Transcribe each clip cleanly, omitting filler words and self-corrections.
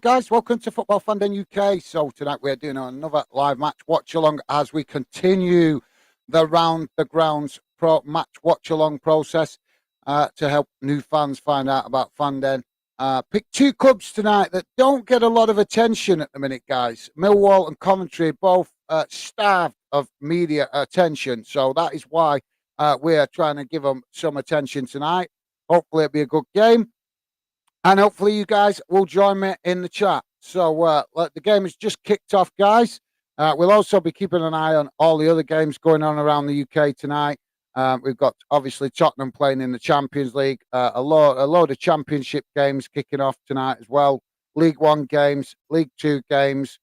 Guys, welcome to Football Fandom UK. So tonight we're doing another live match watch along as we continue the round the grounds match watch along process to help new fans find out about Fandom. Pick two clubs tonight that don't get a lot of attention at the minute, guys. Millwall and Coventry both starved of media attention, so that is why we're trying to give them some attention tonight. Hopefully, it'll be a good game. And hopefully you guys will join me in the chat. So the game has just kicked off, guys. We'll also be keeping an eye on all the other games going on around the UK tonight. We've got obviously Tottenham playing in the Champions League, a load of Championship games kicking off tonight as well. League One games, League Two games,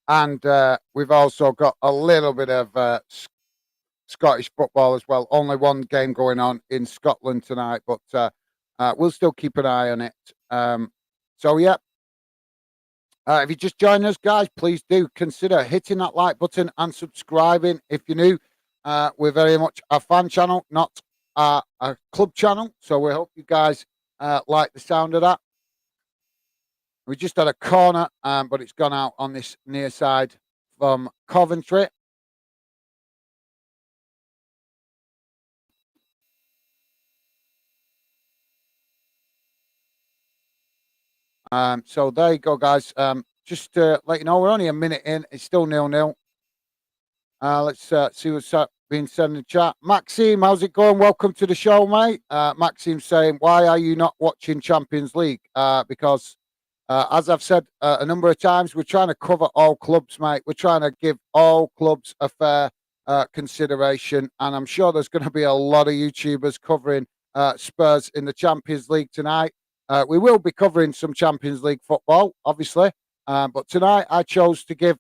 and we've also got a little bit of Scottish football as well. Only one game going on in Scotland tonight, but we'll still keep an eye on it. If you just join us, guys, please do consider hitting that like button and subscribing if you're new. We're very much a fan channel, not a club channel. So we hope you guys like the sound of that. We just had a corner, but it's gone out on this near side from Coventry. So there you go, guys. Just to let you know, we're only a minute in. It's still 0-0. Let's see what's being said in the chat. Maxime, how's it going? Welcome to the show, mate. Maxime saying, why are you not watching Champions League? Because, as I've said a number of times, we're trying to cover all clubs, mate. We're trying to give all clubs a fair consideration. And I'm sure there's going to be a lot of YouTubers covering Spurs in the Champions League tonight. We will be covering some Champions League football, obviously. But tonight I chose to give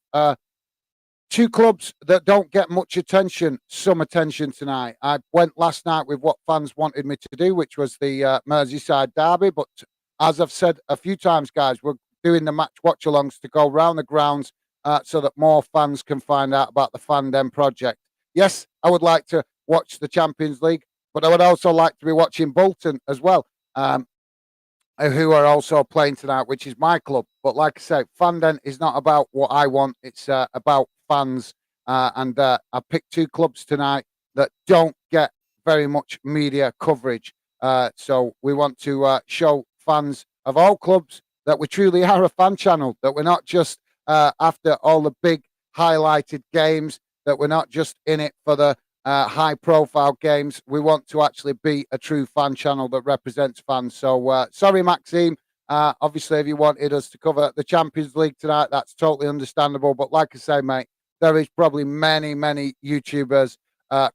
two clubs that don't get much attention some attention tonight. I went last night with what fans wanted me to do, which was the Merseyside derby. But as I've said a few times, guys, we're doing the match watch-alongs to go round the grounds so that more fans can find out about the Fandom project. Yes, I would like to watch the Champions League, but I would also like to be watching Bolton as well. Who are also playing tonight, which is my club. But like I say, Fandom is not about what I want. It's about fans. And I picked two clubs tonight that don't get very much media coverage. So we want to show fans of all clubs that we truly are a fan channel, that we're not just after all the big highlighted games, that we're not just in it for the high profile games. We want to actually be a true fan channel that represents fans. So sorry, Maxime. Obviously, if you wanted us to cover the Champions League tonight, that's totally understandable. But like I say, mate, there is probably many YouTubers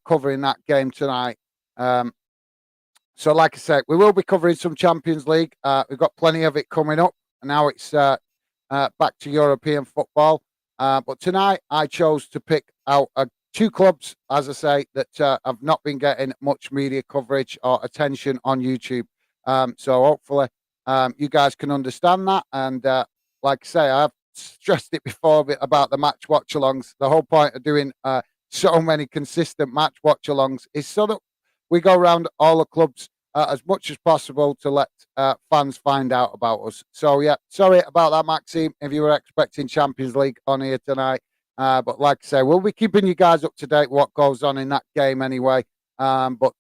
covering that game tonight. So like I said, we will be covering some Champions League. We've got plenty of it coming up. And now it's back to European football. But tonight I chose to pick out two clubs, as I say, that have not been getting much media coverage or attention on YouTube. So hopefully you guys can understand that. And like I say, I've stressed it before about the match watch-alongs. The whole point of doing so many consistent match watch-alongs is so that we go around all the clubs as much as possible to let fans find out about us. So, yeah, sorry about that, Maxime, if you were expecting Champions League on here tonight. But like I say, we'll be keeping you guys up to date what goes on in that game anyway. But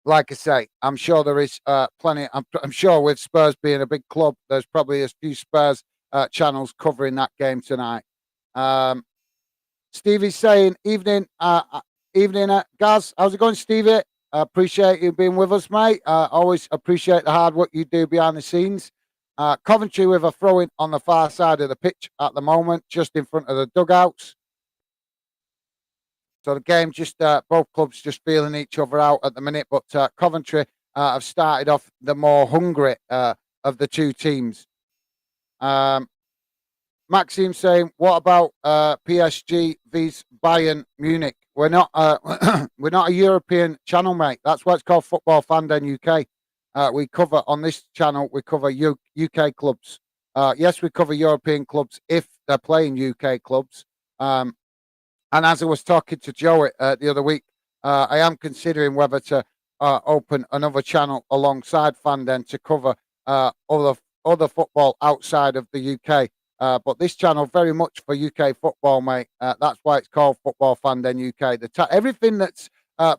like I say, I'm sure there is plenty. I'm sure with Spurs being a big club, there's probably a few Spurs channels covering that game tonight. Stevie's saying, evening, Gaz. How's it going, Stevie? Appreciate you being with us, mate. Always appreciate the hard work you do behind the scenes. Coventry with a throw-in on the far side of the pitch at the moment, just in front of the dugouts. So the game just, both clubs just feeling each other out at the minute, but Coventry have started off the more hungry of the two teams. Maxime saying, what about PSG vs Bayern Munich? We're not we're not a European channel, mate. That's why it's called Football Fandom UK. We cover on this channel, we cover UK clubs. Yes, we cover European clubs if they're playing UK clubs. And as I was talking to Joe the other week, I am considering whether to open another channel alongside Fandom to cover other football outside of the UK. But this channel very much for UK football, mate. That's why it's called Football Fanden UK. Everything that's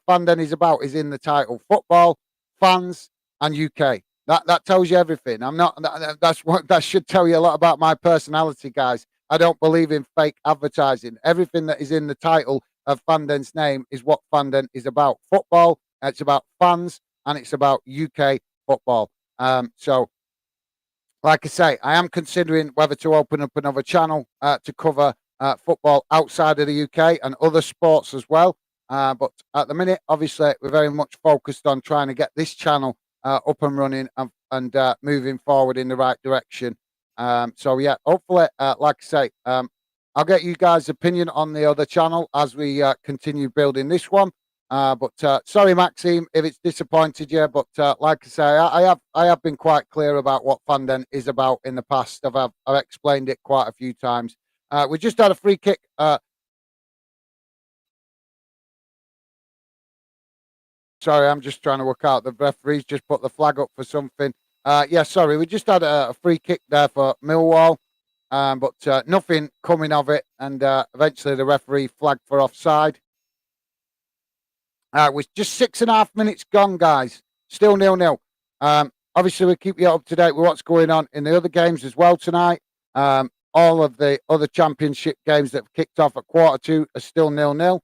Fanden is about is in the title: football, fans, and UK. That tells you everything. I'm not. That's what that should tell you a lot about my personality, guys. I don't believe in fake advertising. Everything that is in the title of Fanden's name is what Fanden is about. Football. It's about fans, and it's about UK football. So like I say, I am considering whether to open up another channel to cover football outside of the UK and other sports as well. But at the minute, obviously, we're very much focused on trying to get this channel up and running and moving forward in the right direction. So, yeah, hopefully, like I say, I'll get you guys' opinion on the other channel as we continue building this one. But sorry, Maxime, if it's disappointed you. But like I say, I have been quite clear about what Fanden is about in the past. I've explained it quite a few times. We just had a free kick. Sorry, I'm just trying to work out. The referee's just put the flag up for something. Yeah, sorry, we just had a free kick there for Millwall, but nothing coming of it. And eventually, the referee flagged for offside. With just 6.5 minutes gone, guys. Still 0-0. Obviously, we keep you up to date with what's going on in the other games as well tonight. All of the other championship games that have kicked off at 1:45 are still 0-0.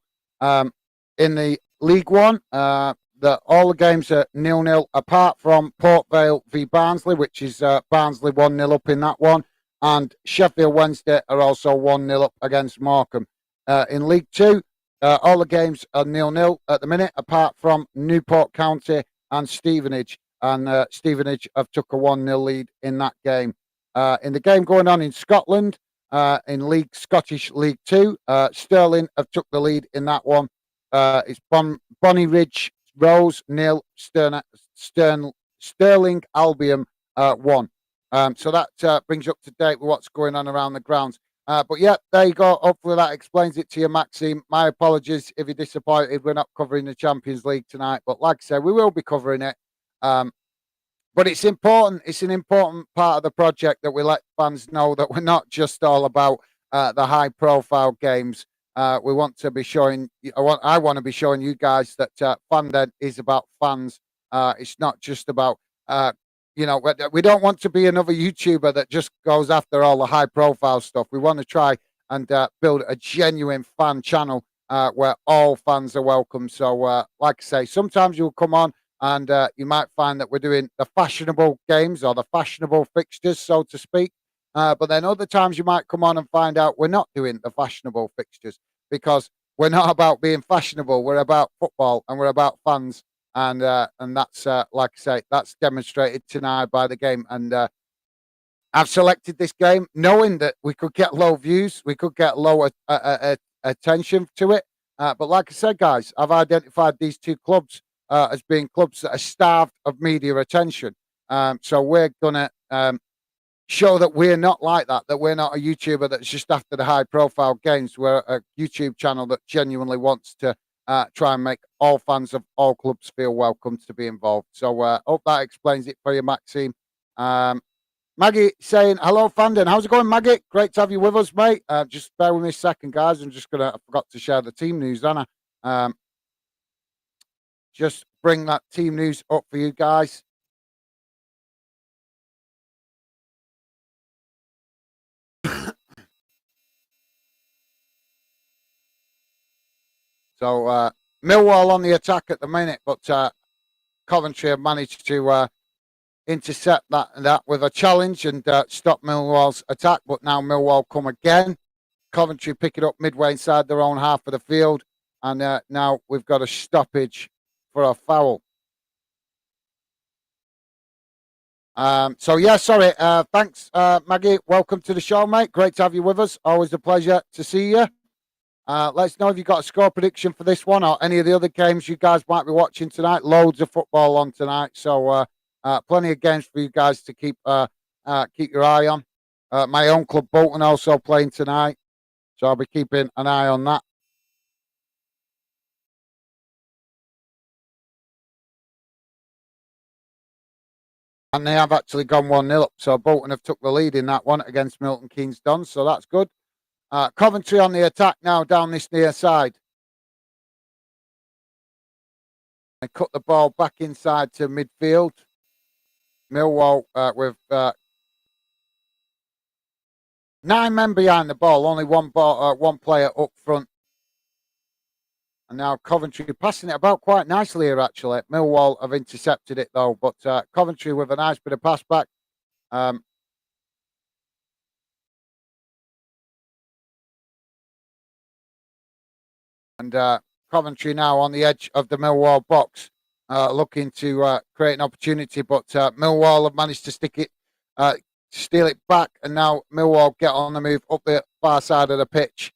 In the League One, all the games are 0-0, apart from Port Vale v Barnsley, which is Barnsley 1-0 up in that one. And Sheffield Wednesday are also 1-0 up against Morecambe. In League Two, all the games are 0-0 at the minute, apart from Newport County and Stevenage. And Stevenage have took a 1-0 lead in that game. In the game going on in Scotland, in Scottish League Two, Stirling have took the lead in that one. It's Bonnie Ridge Rose 0, Stirling Albion 1. So that brings you up to date with what's going on around the grounds. But yeah, there you go. Hopefully that explains it to you, Maxime. My apologies if you're disappointed we're not covering the Champions League tonight. But like I said, we will be covering it. But it's important. It's an important part of the project that we let fans know that we're not just all about the high-profile games. We want to be showing. I want to be showing you guys that Fanden is about fans. It's not just about. We don't want to be another YouTuber that just goes after all the high-profile stuff. We want to try and build a genuine fan channel where all fans are welcome. So, like I say, sometimes you'll come on and you might find that we're doing the fashionable games or the fashionable fixtures, so to speak. But then other times you might come on and find out we're not doing the fashionable fixtures because we're not about being fashionable. We're about football and we're about fans. And that's like I say, that's demonstrated tonight by the game. And I've selected this game knowing that we could get low views, we could get low attention to it. But like I said, guys, I've identified these two clubs as being clubs that are starved of media attention. So we're gonna show that we're not like that we're not a YouTuber that's just after the high-profile games. We're a YouTube channel that genuinely wants to try and make all fans of all clubs feel welcome to be involved. So hope that explains it for you, Maxime. Maggie saying, hello, Fanden. How's it going, Maggie? Great to have you with us, mate. Just bear with me a second, guys. I forgot to share the team news, don't I? Just bring that team news up for you guys. So Millwall on the attack at the minute, but Coventry have managed to intercept that with a challenge and stop Millwall's attack. But now Millwall come again. Coventry pick it up midway inside their own half of the field, and now we've got a stoppage for a foul. So yeah, sorry. Thanks, Maggie. Welcome to the show, mate. Great to have you with us. Always a pleasure to see you. Let us know if you've got a score prediction for this one or any of the other games you guys might be watching tonight. Loads of football on tonight, so plenty of games for you guys to keep your eye on. My own club, Bolton, also playing tonight, so I'll be keeping an eye on that. And they have actually gone 1-0 up. So Bolton have took the lead in that one against Milton Keynes Dons. So that's good. Coventry on the attack now down this near side. They cut the ball back inside to midfield. Millwall with 9 men behind the ball, only one player up front. And now Coventry passing it about quite nicely here, actually. Millwall have intercepted it, though. But Coventry with a nice bit of pass back. And Coventry now on the edge of the Millwall box, looking to create an opportunity. But Millwall have managed to steal it back. And now Millwall get on the move up the far side of the pitch.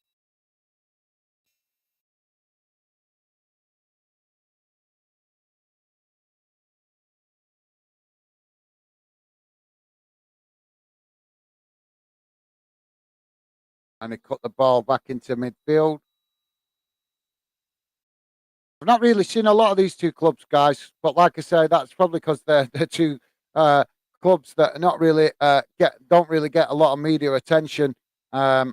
And they cut the ball back into midfield. I've not really seen a lot of these two clubs, guys, but like I say, that's probably because they're two clubs that are not really don't really get a lot of media attention. So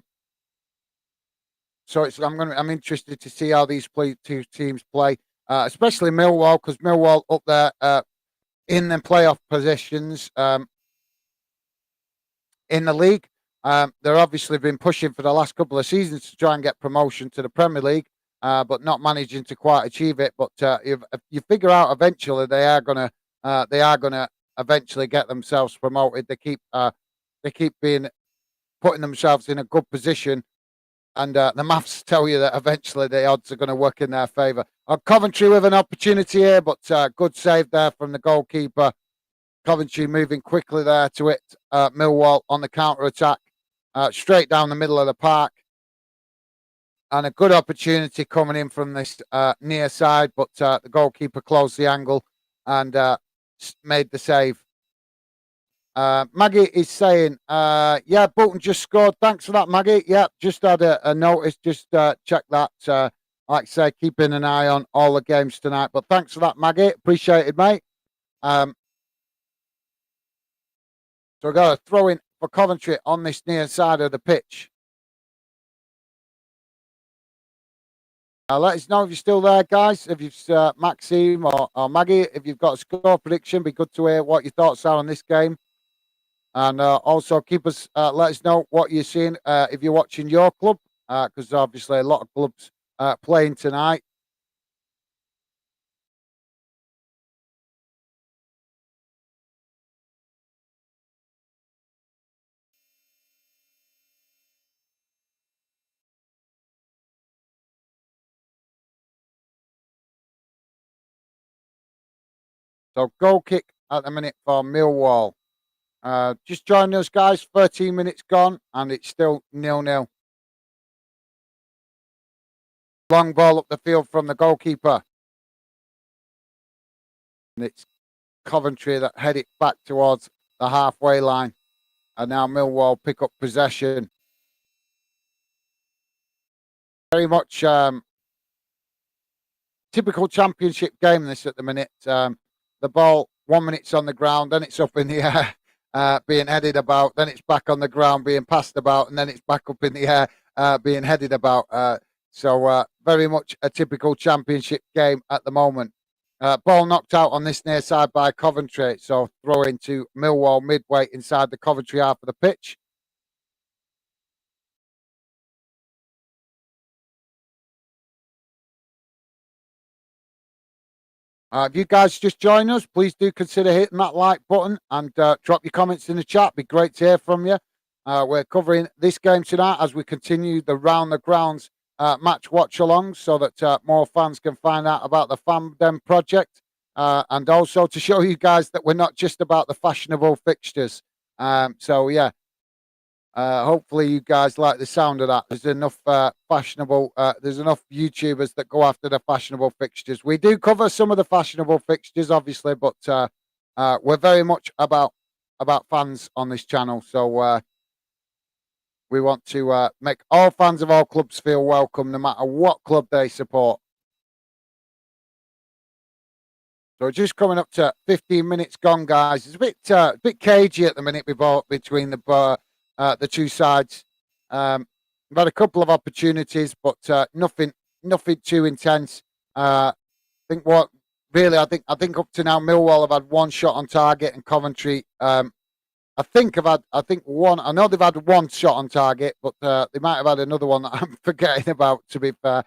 I'm interested to see how these two teams play, especially Millwall, because Millwall up there in the playoff positions in the league. They're obviously been pushing for the last couple of seasons to try and get promotion to the Premier League, but not managing to quite achieve it. But if you figure out eventually they are gonna eventually get themselves promoted. They keep being putting themselves in a good position, and the maths tell you that eventually the odds are going to work in their favour. Coventry with an opportunity here, but good save there from the goalkeeper. Coventry moving quickly there to it. Millwall on the counter attack, straight down the middle of the park, and a good opportunity coming in from this near side, but the goalkeeper closed the angle and made the save. Maggie is saying, yeah, Bolton just scored. Thanks for that, Maggie. Yeah, just had a notice. Just check that. Like I say, keeping an eye on all the games tonight. But thanks for that, Maggie. Appreciate it, mate. So we've got a throw in for Coventry on this near side of the pitch. Let us know if you're still there, guys. If you've Maxime or Maggie, if you've got a score prediction, be good to hear what your thoughts are on this game. And also let us know what you're seeing if you're watching your club, because obviously a lot of clubs playing tonight. So goal kick at the minute for Millwall. Just join us, guys. 13 minutes gone, and it's still 0-0. Long ball up the field from the goalkeeper. And it's Coventry that head it back towards the halfway line. And now Millwall pick up possession. Very much typical championship game this at the minute. The ball 1 minute's on the ground, then it's up in the air, being headed about, then it's back on the ground being passed about, and then it's back up in the air, being headed about. So very much a typical championship game at the moment. Ball knocked out on this near side by Coventry, so throw into Millwall midway inside the Coventry half of the pitch. If you guys just join us, please do consider hitting that like button and drop your comments in the chat. Be great to hear from you. We're covering this game tonight as we continue the Round the Grounds match watch along so that more fans can find out about the Fandom project and also to show you guys that we're not just about the fashionable fixtures. So, yeah, hopefully you guys like the sound of that. There's enough there's enough YouTubers that go after the fashionable fixtures. We do cover some of the fashionable fixtures, obviously, but we're very much about fans on this channel. So we want to make all fans of all clubs feel welcome, no matter what club they support. So just coming up to 15 minutes gone, guys. It's a bit cagey at the minute between the two sides. We've had a couple of opportunities, but nothing too intense. I think what really I think up to now Millwall have had one shot on target and Coventry. I think one. I know they've had one shot on target, but they might have had another one that I'm forgetting about. To be fair,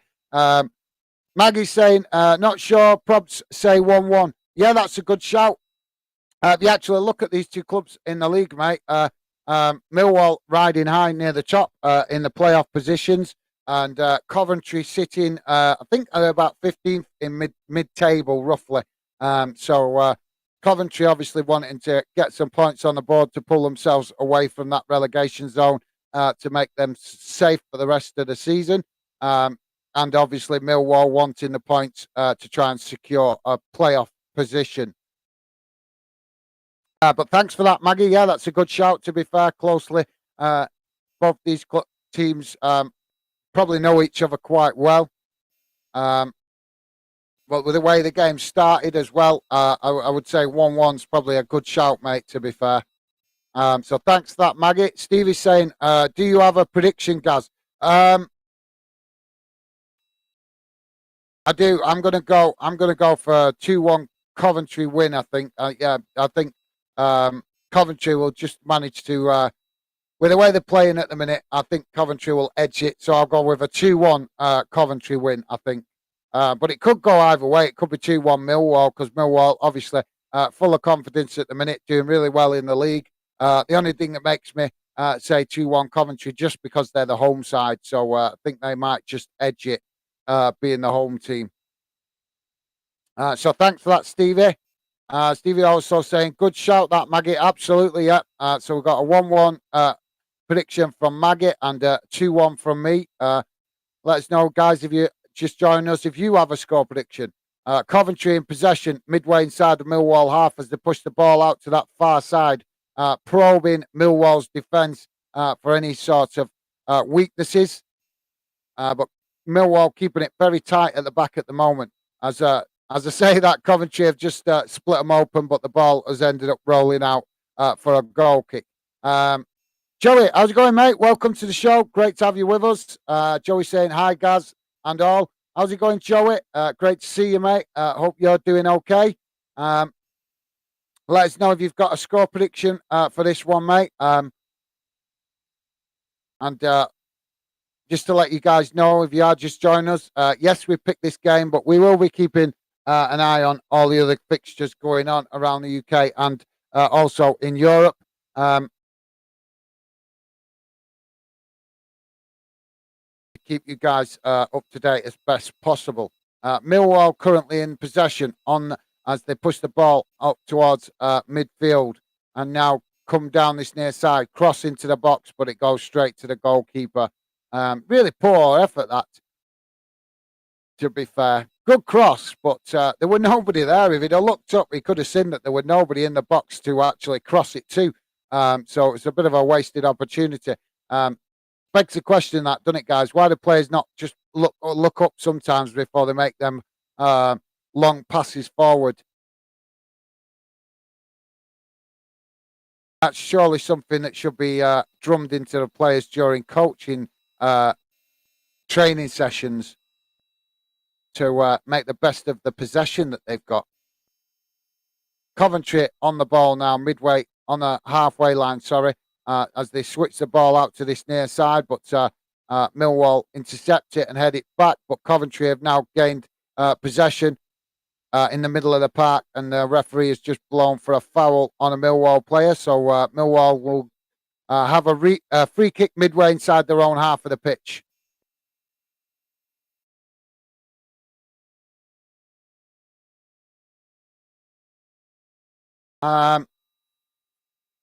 Maggie's saying not sure. Probs say 1-1. Yeah, that's a good shout. If you actually look at these two clubs in the league, mate, Millwall riding high near the top in the playoff positions, and Coventry sitting, I think, about 15th in mid-table, roughly. So Coventry obviously wanting to get some points on the board to pull themselves away from that relegation zone to make them safe for the rest of the season. And obviously Millwall wanting the points to try and secure a playoff position. But thanks for that, Maggie. Yeah, that's a good shout, to be fair, closely. Both these teams probably know each other quite well. But with the way the game started as well, I would say 1-1's probably a good shout, mate, to be fair. So thanks for that, Maggie. Stevie's saying, do you have a prediction, Gaz? I do. I'm gonna go for a 2-1 Coventry win, I think. Yeah, I think Coventry will just manage to, with the way they're playing at the minute, I think Coventry will edge it. So I'll go with a 2-1 Coventry win, I think. But it could go either way. It could be 2-1 Millwall, because Millwall, obviously, full of confidence at the minute, doing really well in the league. The only thing that makes me say 2-1 Coventry, just because they're the home side. So I think they might just edge it, being the home team. So thanks for that, Stevie. Stevie also saying, good shout, that, Maggie. Absolutely, yeah. So we've got a 1-1 prediction from Maggie and 2-1 from me. Let us know, guys, if you just join us, if you have a score prediction. Coventry in possession, midway inside the Millwall half as they push the ball out to that far side, probing Millwall's defence for any sort of weaknesses. But Millwall keeping it very tight at the back at the moment. As I say that, Coventry have just split them open, but the ball has ended up rolling out for a goal kick. Joey, how's it going, mate? Welcome to the show. Great to have you with us. Joey saying hi, Gaz, and all. How's it going, Joey? Great to see you, mate. Hope you're doing okay. Let us know if you've got a score prediction for this one, mate. And just to let you guys know, if you are just joining us, yes, we picked this game, but we will be keeping an eye on all the other fixtures going on around the UK and also in Europe. Keep you guys up to date as best possible. Millwall currently in possession as they push the ball up towards midfield and now come down this near side, cross into the box, but it goes straight to the goalkeeper. Really poor effort, that, to be fair. Good cross, but there were nobody there. If he'd have looked up, he could have seen that there were nobody in the box to actually cross it to. So it's a bit of a wasted opportunity. Begs the question, that, doesn't it, guys? Why do players not just look up sometimes before they make them long passes forward? That's surely something that should be drummed into the players during coaching training sessions to make the best of the possession that they've got. Coventry on the ball now, midway on the halfway line, as they switch the ball out to this near side, but Millwall intercept it and head it back. But Coventry have now gained possession in the middle of the park, and the referee has just blown for a foul on a Millwall player. So Millwall will have a free kick midway inside their own half of the pitch.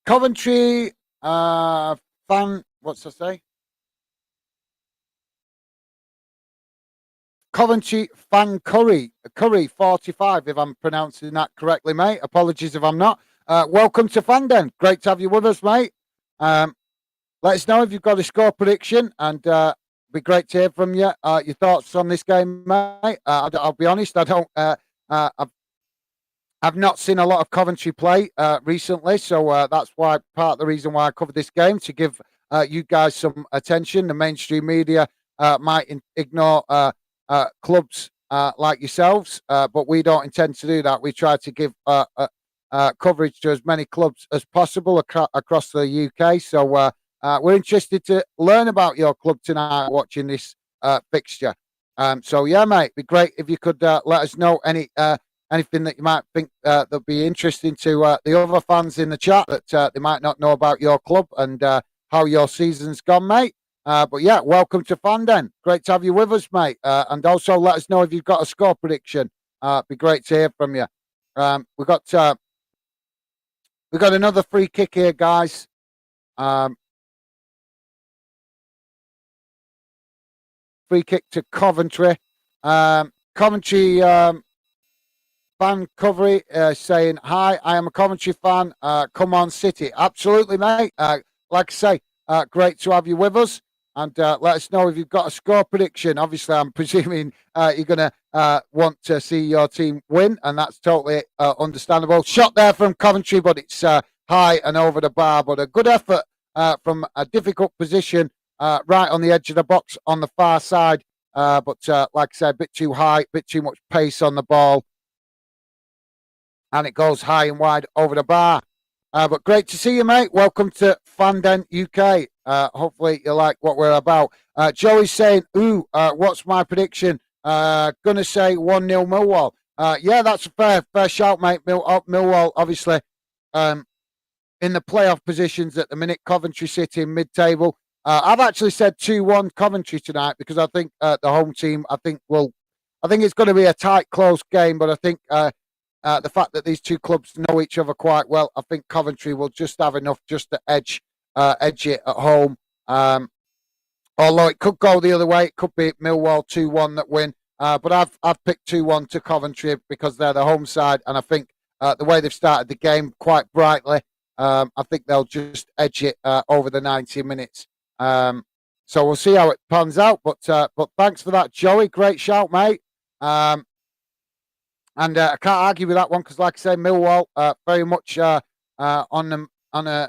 Coventry what's I say? Coventry fan Curry 45, if I'm pronouncing that correctly, mate. Apologies if I'm not. Welcome to Fanden. Great to have you with us, mate. Let us know if you've got a score prediction, and be great to hear from you. Your thoughts on this game, mate. I'll be honest, I don't. I've not seen a lot of Coventry play recently, so that's why part of the reason why I covered this game, to give you guys some attention. The mainstream media might ignore clubs like yourselves, but we don't intend to do that. We try to give coverage to as many clubs as possible across the UK. So we're interested to learn about your club tonight watching this fixture. So yeah, mate, it'd be great if you could let us know anything that you might think that'll be interesting to the other fans in the chat that they might not know about your club and how your season's gone, mate. But yeah, welcome to Fanden. Great to have you with us, mate. And also let us know if you've got a score prediction. It'd be great to hear from you. We've got another free kick here, guys. Free kick to Coventry. Coventry fan covery saying, "Hi, I am a Coventry fan. Come on, City." Absolutely, mate. Like I say, great to have you with us. And let us know if you've got a score prediction. Obviously, I'm presuming you're going to want to see your team win, and that's totally understandable. Shot there from Coventry, but it's high and over the bar. But a good effort from a difficult position right on the edge of the box on the far side. But like I said, a bit too high, a bit too much pace on the ball. And it goes high and wide over the bar. But great to see you, mate. Welcome to Fanden UK. Hopefully you like what we're about. Joey's saying, what's my prediction? Gonna say 1-0 Millwall. Yeah, that's a fair shout, mate. Millwall, obviously, in the playoff positions at the minute. Coventry City in mid-table. I've actually said 2-1 Coventry tonight because I think the home team, I think it's going to be a tight, close game, but I think the fact that these two clubs know each other quite well, I think Coventry will just have enough just to edge it at home. Although it could go the other way, it could be Millwall 2-1 that win. But I've picked 2-1 to Coventry because they're the home side, and I think the way they've started the game quite brightly, I think they'll just edge it over the 90 minutes. So we'll see how it pans out. But thanks for that, Joey. Great shout, mate. And I can't argue with that one because, like I say, Millwall very much on a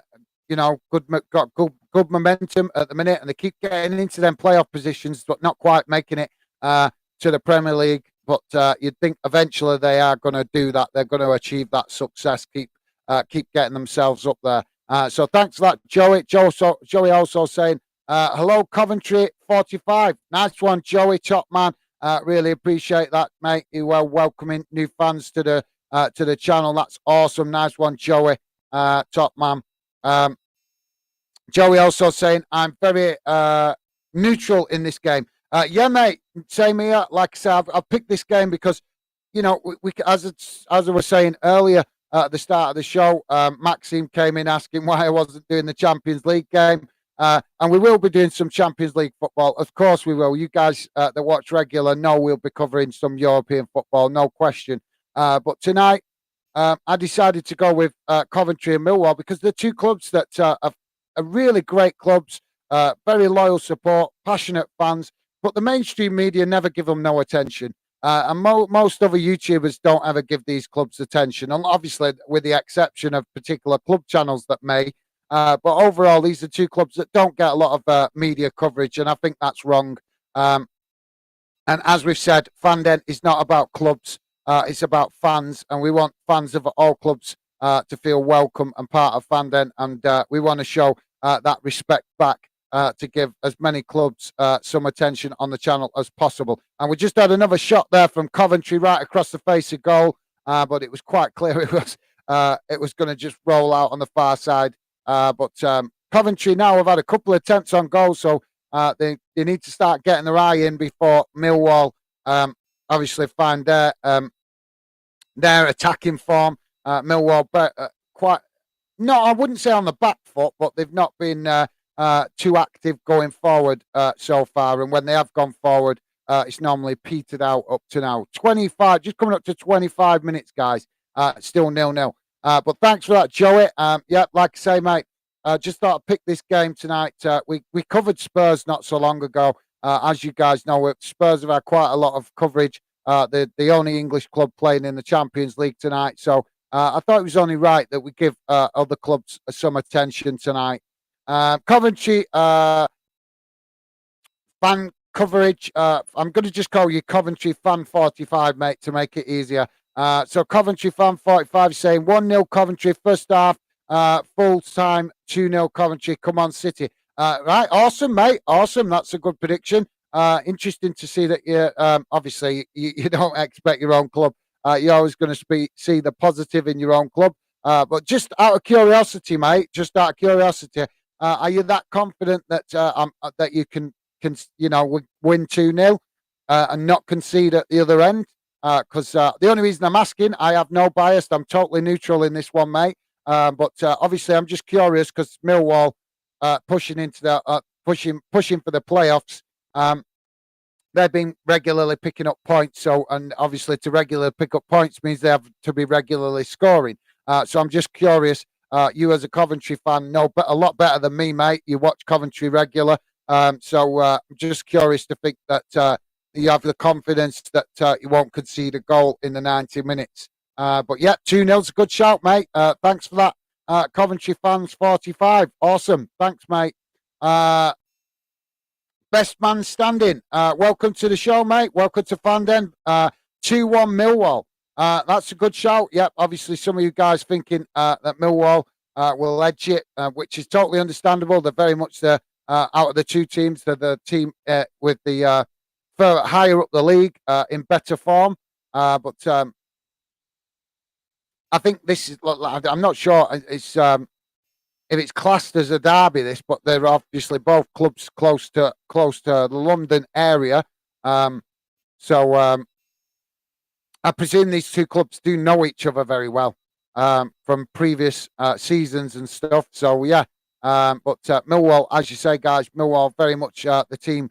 got good momentum at the minute, and they keep getting into them playoff positions, but not quite making it to the Premier League. But you'd think eventually they are going to do that. They're going to achieve that success. Keep getting themselves up there. So thanks for that, Joey. Joey also saying, hello, Coventry 45. Nice one, Joey, top man. Really appreciate that, mate. You are welcoming new fans to the channel. That's awesome. Nice one, Joey. Top man. Joey also saying, I'm very neutral in this game. Yeah, mate. Same here. Like I said, I've picked this game because, we as I was saying earlier at the start of the show, Maxime came in asking why I wasn't doing the Champions League game. And we will be doing some Champions League football. Of course we will. You guys that watch regular know we'll be covering some European football, no question. But tonight, I decided to go with Coventry and Millwall because they're two clubs that are really great clubs, very loyal support, passionate fans, but the mainstream media never give them no attention. And most other YouTubers don't ever give these clubs attention, and obviously with the exception of particular club channels that may. But overall, these are two clubs that don't get a lot of media coverage, and I think that's wrong. And as we've said, Fanden is not about clubs. It's about fans, and we want fans of all clubs to feel welcome and part of Fanden, and we want to show that respect back to give as many clubs some attention on the channel as possible. And we just had another shot there from Coventry right across the face of goal, but it was quite clear it was going to just roll out on the far side. But Coventry now have had a couple of attempts on goal, so they need to start getting their eye in before Millwall obviously find their attacking form. Millwall I wouldn't say on the back foot, but they've not been too active going forward so far. And when they have gone forward, it's normally petered out up to now. 25, just coming up to 25 minutes, guys. Still 0-0. But thanks for that, Joey. Yeah, like I say, mate, just thought I'd pick this game tonight. We covered Spurs not so long ago. As you guys know, Spurs have had quite a lot of coverage the only English club playing in the Champions League tonight. So I thought it was only right that we give other clubs some attention tonight. Coventry fan coverage. I'm going to just call you Coventry Fan 45, mate, to make it easier. So Coventry Fan 45 saying 1-0 Coventry first half, full time 2-0 Coventry. Come on, City. Right, awesome, mate. Awesome. That's a good prediction. Interesting to see that you obviously you don't expect your own club. You're always going to see the positive in your own club. But just out of curiosity, mate, just out of curiosity, are you that confident that that you can win 2-0 and not concede at the other end? Because the only reason I'm asking, I have no bias. I'm totally neutral in this one, mate. But obviously, I'm just curious because Millwall pushing into the pushing for the playoffs. They've been regularly picking up points. So, and obviously, to regularly pick up points means they have to be regularly scoring. So, I'm just curious. You, as a Coventry fan, know a lot better than me, mate. You watch Coventry regular. So I'm just curious to think that you have the confidence that you won't concede a goal in the 90 minutes. But yeah, 2-0's a good shout, mate. Thanks for that. Coventry fans 45. Awesome. Thanks, mate. Best man standing. Welcome to the show, mate. Welcome to Fanden. 2-1 Millwall. That's a good shout. Yep, obviously some of you guys thinking that Millwall will edge it, which is totally understandable. They're very much the out of the two teams, they're the team with the higher up the league in better form. But I think this is. I'm not sure it's if it's classed as a derby. But they're obviously both clubs close to the London area. So I presume these two clubs do know each other very well from previous seasons and stuff. So yeah. But Millwall, as you say, guys, Millwall very much the team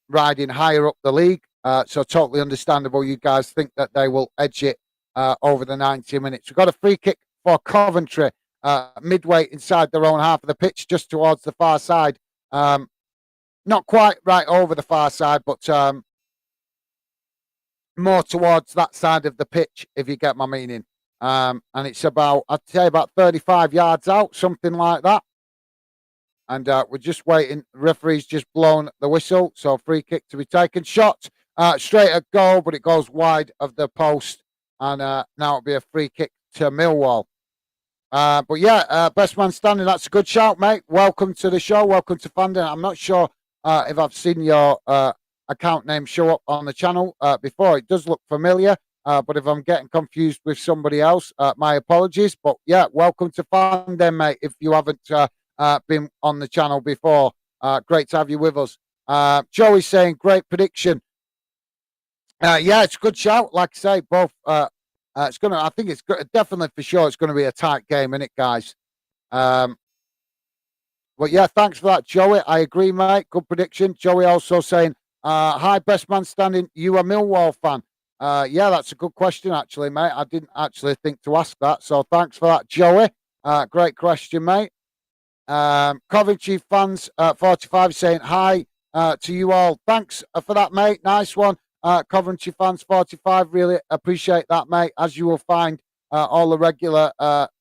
riding higher up the league. So totally understandable. You guys think that they will edge it over the 90 minutes. We've got a free kick for Coventry midway inside their own half of the pitch, just towards the far side. Not quite right over the far side, but more towards that side of the pitch, if you get my meaning. And it's I'd say about 35 yards out, something like that. And we're just waiting. The referee's just blown the whistle. So free kick to be taken. Shot straight at goal, but it goes wide of the post. And now it'll be a free kick to Millwall. But yeah, best man standing. That's a good shout, mate. Welcome to the show. Welcome to Fandom. I'm not sure if I've seen your account name show up on the channel before. It does look familiar. But if I'm getting confused with somebody else, my apologies. But yeah, welcome to Fandom, mate. If you haven't been on the channel before, great to have you with us. Joey's saying great prediction. Yeah, it's a good shout. Like I say, both. It's gonna. I think it's definitely for sure. It's going to be a tight game, isn't it, guys? But yeah, thanks for that, Joey. I agree, mate. Good prediction. Joey also saying, "Hi, best man standing. You a Millwall fan?" Yeah, that's a good question, actually, mate. I didn't actually think to ask that, so thanks for that, Joey. Great question, mate. Coventry fans 45 saying hi to you all. Thanks for that, mate. Nice one. Coventry fans 45, really appreciate that, mate. As you will find, all the regular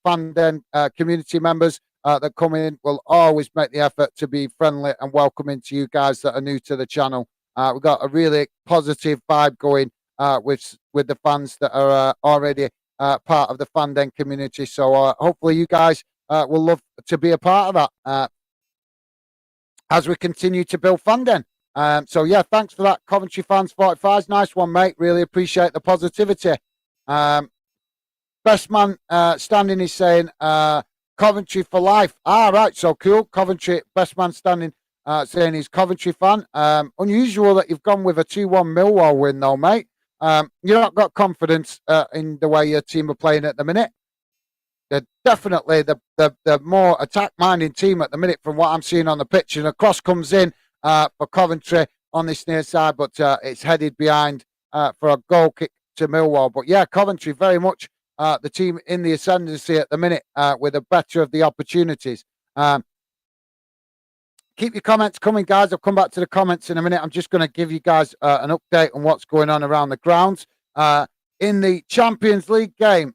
Fanden community members that come in will always make the effort to be friendly and welcoming to you guys that are new to the channel. We've got a really positive vibe going with the fans that are already part of the Fanden community. So hopefully you guys will love to be a part of that as we continue to build Fanden. So yeah, thanks for that, Coventry fans 45. Nice one, mate. Really appreciate the positivity. Best man standing is saying Coventry for life. Right, so cool. Coventry best man standing saying he's Coventry fan. Unusual that you've gone with a 2-1 Millwall win, though, mate. You've not got confidence in the way your team are playing at the minute. They're definitely the more attack-minded team at the minute from what I'm seeing on the pitch. And a cross comes in for Coventry on this near side, but it's headed behind for a goal kick to Millwall. But yeah, Coventry very much the team in the ascendancy at the minute with the better of the opportunities. keep your comments coming, guys. I'll come back to the comments in a minute. I'm just going to give you guys an update on what's going on around the grounds. In the Champions League game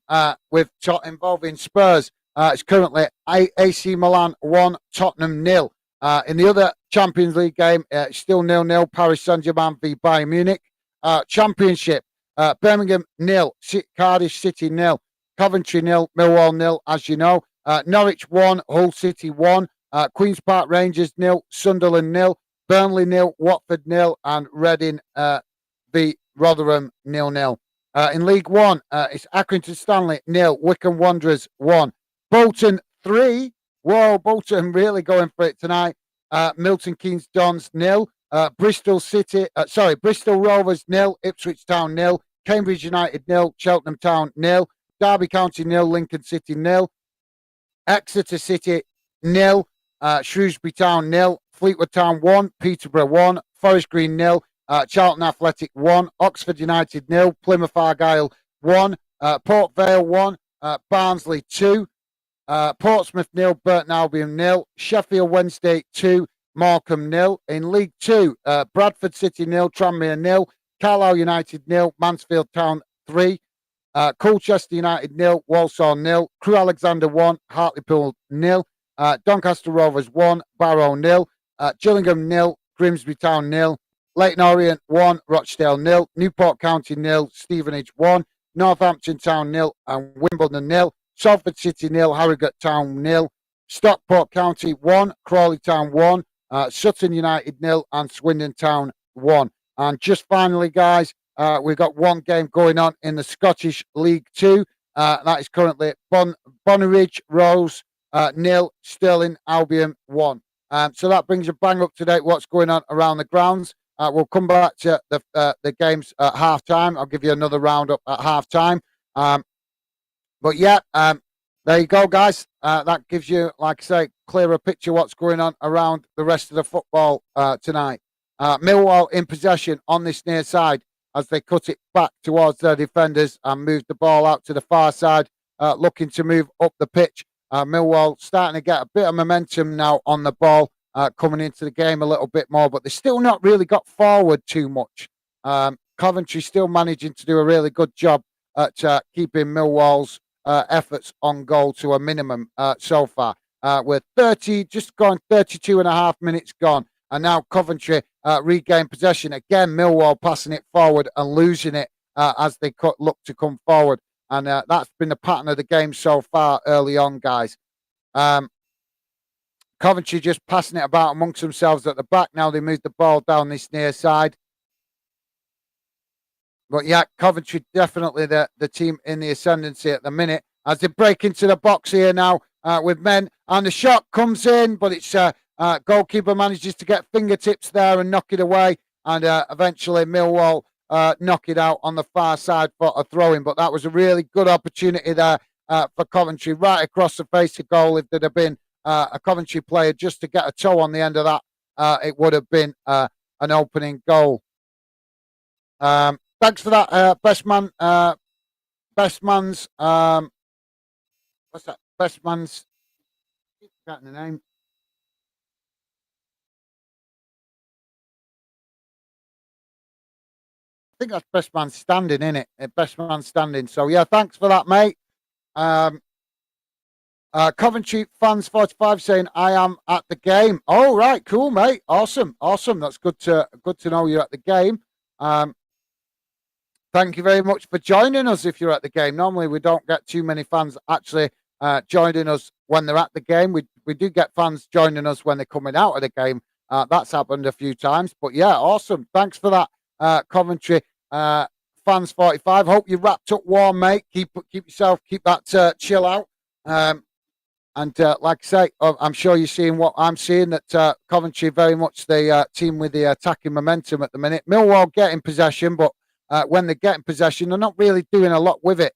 involving Spurs, it's currently AC Milan 1, Tottenham 0. In the other Champions League game, it's still 0-0, Paris Saint-Germain v Bayern Munich. Championship, Birmingham 0, Cardiff City 0, Coventry 0, Millwall 0, as you know. Norwich 1, Hull City 1, Queen's Park Rangers 0, Sunderland 0, Burnley 0, Watford 0, and Reading v Rotherham 0-0. In League One, it's Accrington Stanley 0, Wycombe Wanderers 1, Bolton 3. Whoa, Bolton really going for it tonight. Milton Keynes Dons 0, Bristol Rovers 0, Ipswich Town 0, Cambridge United 0, Cheltenham Town 0, Derby County 0, Lincoln City 0, Exeter City 0, Shrewsbury Town 0, Fleetwood Town 1, Peterborough 1, Forest Green 0, Charlton Athletic 1, Oxford United 0, Plymouth Argyle 1, Port Vale 1, Barnsley 2, Portsmouth 0, Burton Albion 0, Sheffield Wednesday 2, Morecambe 0. In League 2, Bradford City 0, Tranmere 0, Carlisle United 0, Mansfield Town 3, Colchester United 0, Walsall 0, Crewe Alexander 1, Hartlepool 0, Doncaster Rovers 1, Barrow 0, Gillingham 0, Grimsby Town 0, Leyton Orient 1, Rochdale 0, Newport County 0, Stevenage 1, Northampton Town 0, and Wimbledon 0, Salford City 0, Harrogate Town 0, Stockport County 1, Crawley Town 1, Sutton United 0, and Swindon Town 1. And just finally, guys, we've got one game going on in the Scottish League 2. That is currently Bonnyrigg Rose 0, Stirling Albion 1. So that brings a bang up to date what's going on around the grounds. We'll come back to the games at half time. I'll give you another roundup at half time. But yeah, there you go, guys. That gives you, like I say, clearer picture what's going on around the rest of the football tonight. Millwall in possession on this near side as they cut it back towards their defenders and move the ball out to the far side, looking to move up the pitch. Millwall starting to get a bit of momentum now on the ball, coming into the game a little bit more, but they've still not really got forward too much. Coventry still managing to do a really good job at keeping Millwall's efforts on goal to a minimum so far. We're 32 and a half minutes gone. And now Coventry regain possession. Again, Millwall passing it forward and losing it as they look to come forward. And that's been the pattern of the game so far early on, guys. Coventry just passing it about amongst themselves at the back. Now they move the ball down this near side. But yeah, Coventry definitely the team in the ascendancy at the minute as they break into the box here now with men. And the shot comes in, but it's goalkeeper manages to get fingertips there and knock it away. And eventually Millwall knock it out on the far side for a throw-in. But that was a really good opportunity there for Coventry, right across the face of goal. If there'd have been a Coventry player just to get a toe on the end of that, it would have been an opening goal. Thanks for that, best man's. What's that? Best man's. Keep forgetting the name. I think that's best man standing, isn't it? Best man standing. So yeah, thanks for that, mate. Coventry fans 45 saying I am at the game. Oh right, cool, mate. Awesome. That's good to know you're at the game. Thank you very much for joining us if you're at the game. Normally, we don't get too many fans actually joining us when they're at the game. We do get fans joining us when they're coming out of the game. That's happened a few times. But yeah, awesome. Thanks for that, Coventry fans 45. Hope you wrapped up warm, mate. Keep that chill out. And like I say, I'm sure you're seeing what I'm seeing, that Coventry very much the team with the attacking momentum at the minute. Millwall getting possession, but when they get in possession, they're not really doing a lot with it,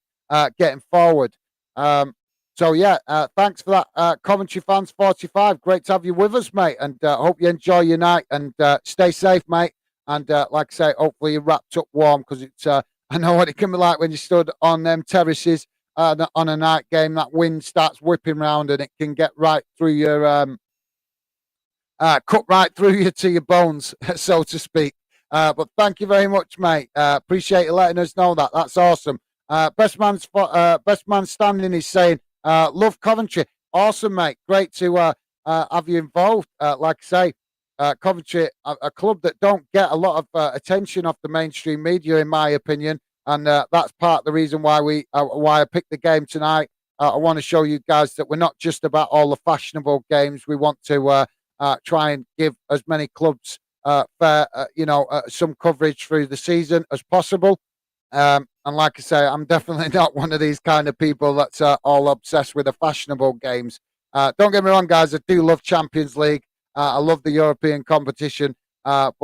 getting forward. So, yeah, thanks for that, Coventry fans 45. Great to have you with us, mate, and hope you enjoy your night and stay safe, mate. And like I say, hopefully you wrapped up warm because it's I know what it can be like when you stood on them terraces on a night game. That wind starts whipping round and it can get right through your cut right through you to your bones, so to speak. But thank you very much, mate. Appreciate you letting us know that. That's awesome. Best man standing is saying, love Coventry. Awesome, mate. Great to have you involved. Like I say, Coventry, a club that don't get a lot of attention off the mainstream media, in my opinion, and that's part of the reason why why I picked the game tonight. I want to show you guys that we're not just about all the fashionable games. We want to try and give as many clubs fair, some coverage through the season as possible. And like I say, I'm definitely not one of these kind of people that's all obsessed with the fashionable games. Don't get me wrong, guys. I do love Champions League. I love the European competition. But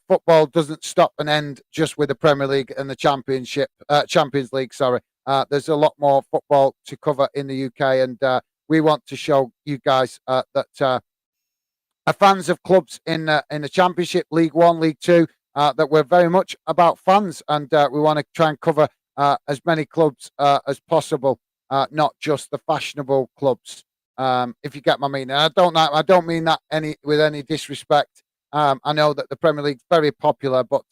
football doesn't stop and end just with the Premier League and the Champions League. Sorry. There's a lot more football to cover in the UK, and we want to show you guys that are fans of clubs in the Championship, League One, League Two, that we're very much about fans, and we want to try and cover as many clubs as possible, not just the fashionable clubs. If you get my meaning, I don't mean that with any disrespect. I know that the Premier League's very popular, but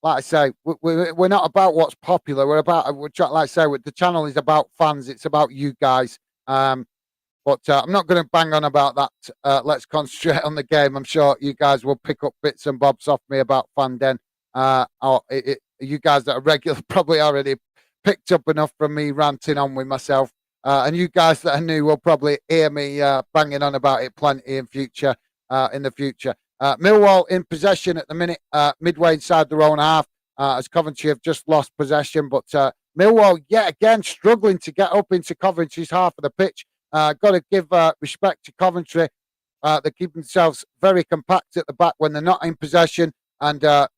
like I say, we're not about what's popular. Like I say, the channel is about fans. It's about you guys. But I'm not going to bang on about that. Let's concentrate on the game. I'm sure you guys will pick up bits and bobs off me about Fanden. You guys that are regular probably already picked up enough from me ranting on with myself. And you guys that are new will probably hear me banging on about it plenty in the future. Millwall in possession at the minute, midway inside their own half, as Coventry have just lost possession. But Millwall, yet again, struggling to get up into Coventry's half of the pitch. Got to give respect to Coventry. They keep themselves very compact at the back when they're not in possession, and a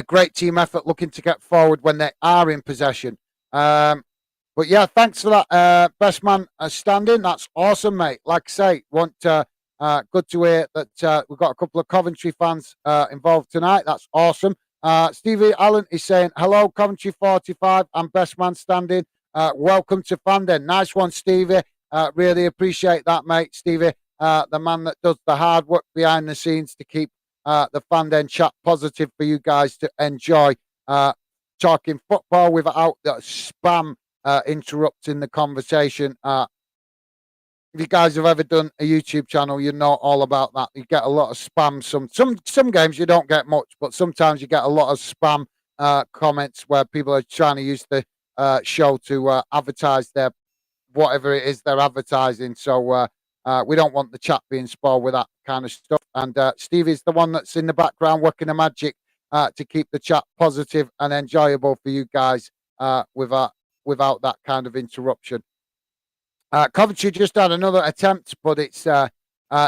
great team effort looking to get forward when they are in possession. But yeah, thanks for that, best man standing. That's awesome, mate. Like I say, good to hear that we've got a couple of Coventry fans involved tonight. That's awesome. Stevie Allen is saying, hello, Coventry 45. I'm best man standing. Welcome to Fanden. Nice one, Stevie. Really appreciate that, mate. Stevie, the man that does the hard work behind the scenes to keep the Fanden chat positive for you guys to enjoy. Talking football without the spam interrupting the conversation. If you guys have ever done a YouTube channel, you know all about that. You get a lot of spam. Some games you don't get much, but sometimes you get a lot of spam comments where people are trying to use the show to advertise their whatever it is they're advertising. So we don't want the chat being spoiled with that kind of stuff. And Stevie's the one that's in the background working the magic to keep the chat positive and enjoyable for you guys without that kind of interruption. Coventry just had another attempt, but it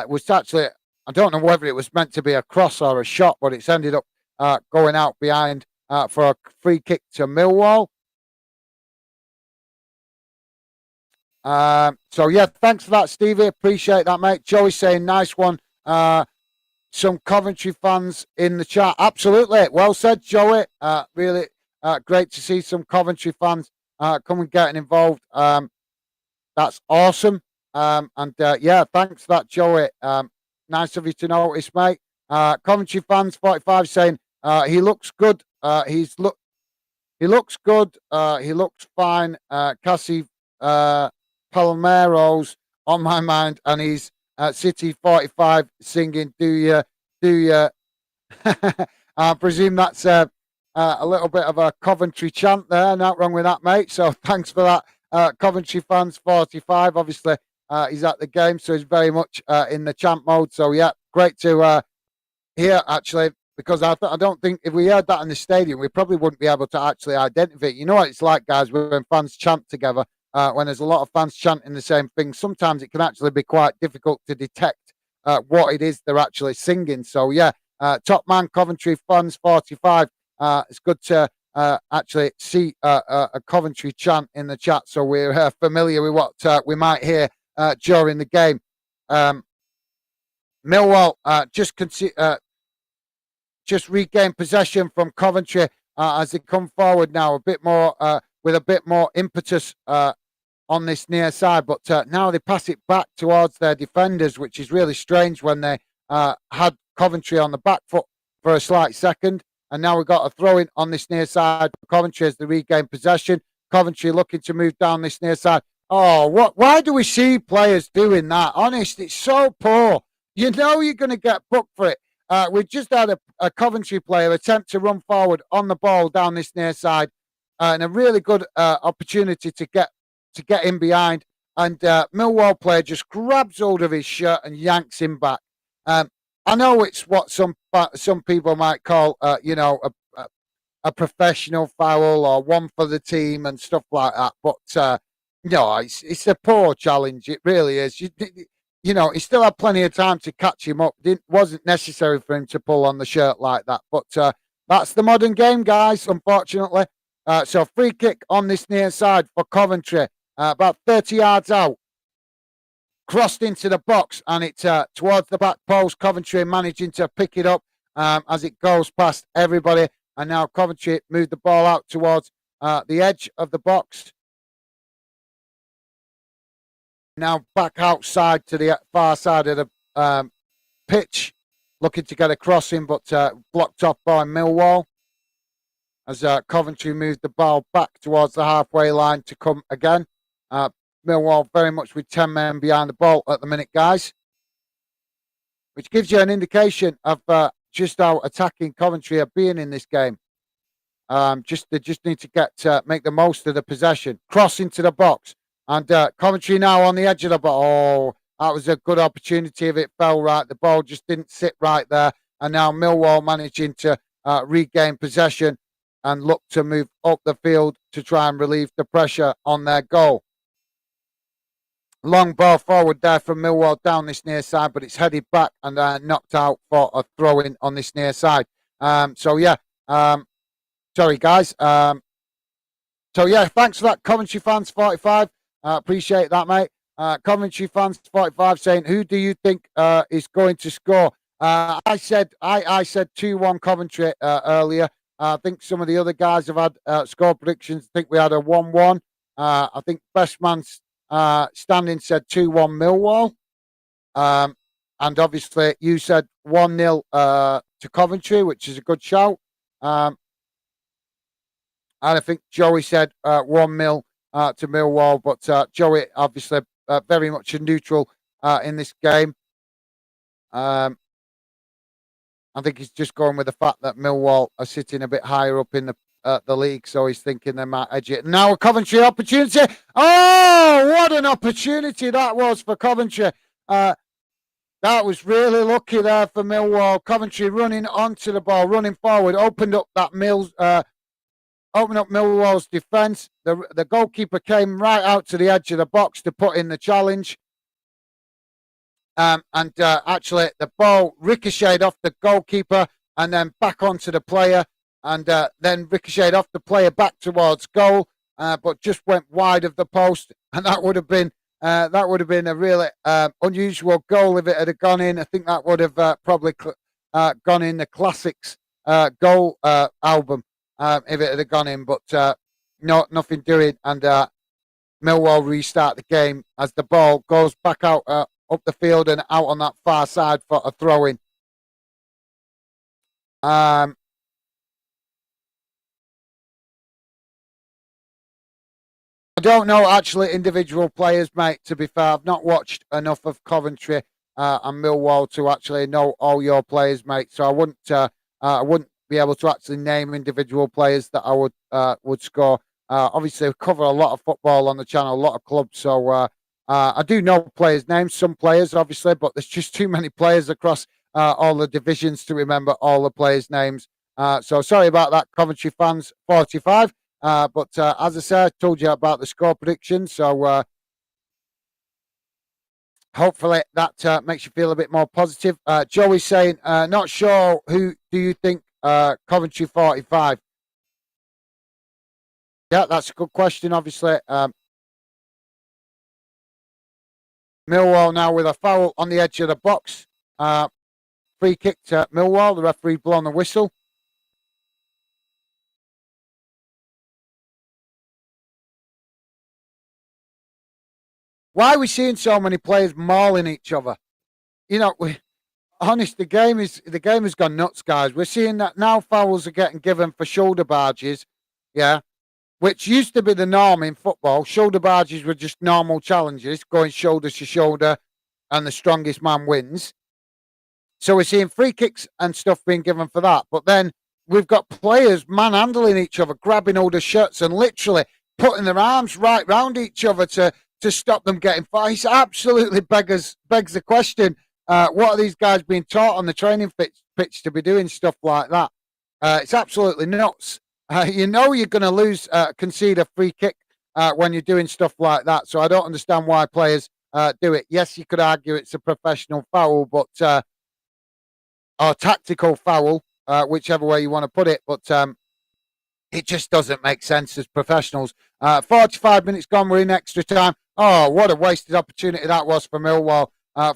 was actually, I don't know whether it was meant to be a cross or a shot, but it's ended up going out behind for a free kick to Millwall. So yeah, thanks for that, Stevie. Appreciate that, mate. Joey saying nice one. Some Coventry fans in the chat. Absolutely. Well said, Joey. Really great to see some Coventry fans come and getting involved. That's awesome. Yeah, thanks for that, Joey. Nice of you to notice, mate. Coventry fans 45 saying he looks good. He looks good. He looks fine. Cassie Palomero's on my mind, and he's City 45 singing do you I presume that's a little bit of a Coventry chant there. Not wrong with that, mate. So thanks for that, Coventry fans 45. Obviously he's at the game, so he's very much in the chant mode. So yeah, great to hear, actually, because I don't think if we heard that in the stadium, we probably wouldn't be able to actually identify it. You know what it's like, guys, when fans chant together. When there's a lot of fans chanting the same thing, sometimes it can actually be quite difficult to detect what it is they're actually singing. So yeah, top man Coventry fans 45. It's good to actually see a Coventry chant in the chat, so we're familiar with what we might hear during the game. Millwall just regain possession from Coventry as they come forward now a bit more with a bit more impetus on this near side, but now they pass it back towards their defenders, which is really strange when they had Coventry on the back foot for a slight second. And now we've got a throw in on this near side for Coventry as they regain possession. Coventry looking to move down this near side. Oh, what? Why do we see players doing that? Honest, it's so poor. You know you're going to get booked for it. We've just had a Coventry player attempt to run forward on the ball down this near side, and a really good opportunity to get in behind. And Millwall player just grabs hold of his shirt and yanks him back. I know it's what some people might call, a professional foul or one for the team and stuff like that. But no, it's a poor challenge. It really is. He still had plenty of time to catch him up. Wasn't necessary for him to pull on the shirt like that. But that's the modern game, guys, unfortunately. So free kick on this near side for Coventry, about 30 yards out. Crossed into the box, and it's towards the back post. Coventry managing to pick it up as it goes past everybody. And now Coventry moved the ball out towards the edge of the box. Now back outside to the far side of the pitch, looking to get a crossing, but blocked off by Millwall. As Coventry moved the ball back towards the halfway line to come again. Millwall very much with 10 men behind the ball at the minute, guys. Which gives you an indication of just how attacking Coventry are being in this game. They just need to make the most of the possession. Cross into the box. And Coventry now on the edge of the ball. Oh, that was a good opportunity if it fell right. The ball just didn't sit right there. And now Millwall managing to regain possession and look to move up the field to try and relieve the pressure on their goal. Long ball forward there from Millwall down this near side, but it's headed back and knocked out for a throw-in on this near side. Sorry, guys. Thanks for that, Coventry fans 45. Appreciate that, mate. Coventry fans 45 saying, who do you think is going to score? I said 2-1 Coventry earlier. I think some of the other guys have had score predictions. I think we had a 1-1. I think Best Man's standing said 2-1 Millwall. And obviously you said 1-0 to Coventry, which is a good shout. And I think Joey said 1-0 to Millwall, but Joey obviously very much a neutral in this game. I think he's just going with the fact that Millwall are sitting a bit higher up in the league, so he's thinking they might edge it. Now a Coventry opportunity. Oh, what an opportunity that was for Coventry. That was really lucky there for Millwall. Coventry running onto the ball, running forward, opened up Millwall's defence. The goalkeeper came right out to the edge of the box to put in the challenge. Actually, the ball ricocheted off the goalkeeper and then back onto the player, and then ricocheted off the player back towards goal, but just went wide of the post. And that would have been a really unusual goal if it had gone in. I think that would have probably gone in the Classics goal album if it had gone in. But nothing doing, and Millwall restart the game as the ball goes back out up the field and out on that far side for a throw-in. I don't know actually individual players, mate, to be fair. I've not watched enough of Coventry and Millwall to actually know all your players, mate. So I wouldn't be able to actually name individual players that I would score. Obviously, we cover a lot of football on the channel, a lot of clubs. So I do know players' names, some players, obviously, but there's just too many players across all the divisions to remember all the players' names. So sorry about that, Coventry fans 45. But as I said, I told you about the score prediction. So hopefully that makes you feel a bit more positive. Joey's saying, not sure who do you think Coventry 45? Yeah, that's a good question, obviously. Millwall now with a foul on the edge of the box. Free kick to Millwall. The referee blown the whistle. Why are we seeing so many players mauling each other? You know, honest, the game has gone nuts, guys. We're seeing that now fouls are getting given for shoulder barges, yeah, which used to be the norm in football. Shoulder barges were just normal challenges, going shoulder to shoulder, and the strongest man wins. So we're seeing free kicks and stuff being given for that. But then we've got players manhandling each other, grabbing all the shirts and literally putting their arms right round each other to stop them getting fired. It absolutely begs the question, what are these guys being taught on the training pitch to be doing stuff like that? It's absolutely nuts. You know you're going to lose, concede a free kick when you're doing stuff like that. So I don't understand why players do it. Yes, you could argue it's a professional foul, but or tactical foul, whichever way you want to put it. But it just doesn't make sense as professionals. 45 minutes gone, we're in extra time. Oh, what a wasted opportunity that was for Millwall.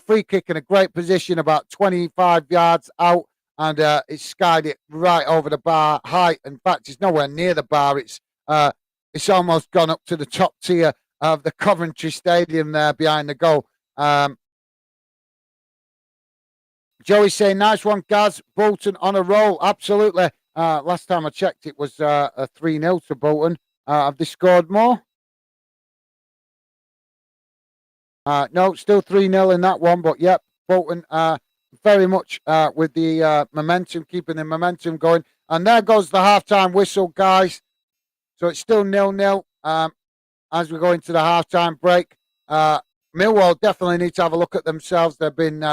Free kick in a great position, about 25 yards out, and it skied it right over the bar height. In fact, it's nowhere near the bar. It's almost gone up to the top tier of the Coventry Stadium there behind the goal. Joey saying, nice one, Gaz. Bolton on a roll. Absolutely. Last time I checked, it was a 3-0 to Bolton. Have they scored more? No, still 3-0 in that one. But, yep, Bolton very much with the momentum, keeping the momentum going. And there goes the halftime whistle, guys. So it's still 0-0 as we go into the halftime break. Millwall definitely need to have a look at themselves. They've been...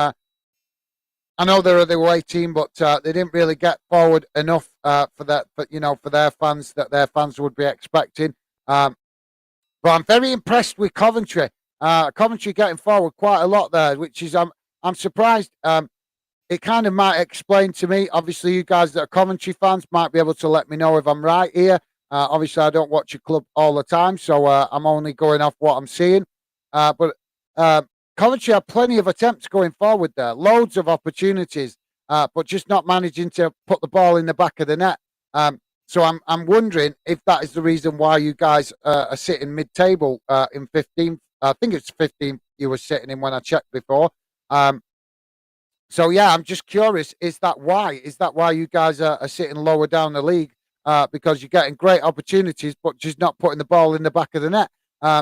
I know they're the away team, but they didn't really get forward enough for their fans that their fans would be expecting. But I'm very impressed with Coventry. Coventry getting forward quite a lot there, which is I'm surprised. It kind of might explain to me. Obviously, you guys that are Coventry fans might be able to let me know if I'm right here. Obviously, I don't watch a club all the time, so I'm only going off what I'm seeing. But Coventry had plenty of attempts going forward there, loads of opportunities, but just not managing to put the ball in the back of the net. So I'm wondering if that is the reason why you guys are sitting mid-table in 15th. I think it's 15th you were sitting in when I checked before. So yeah, I'm just curious. Is that why? Is that why you guys are sitting lower down the league? Because you're getting great opportunities, but just not putting the ball in the back of the net.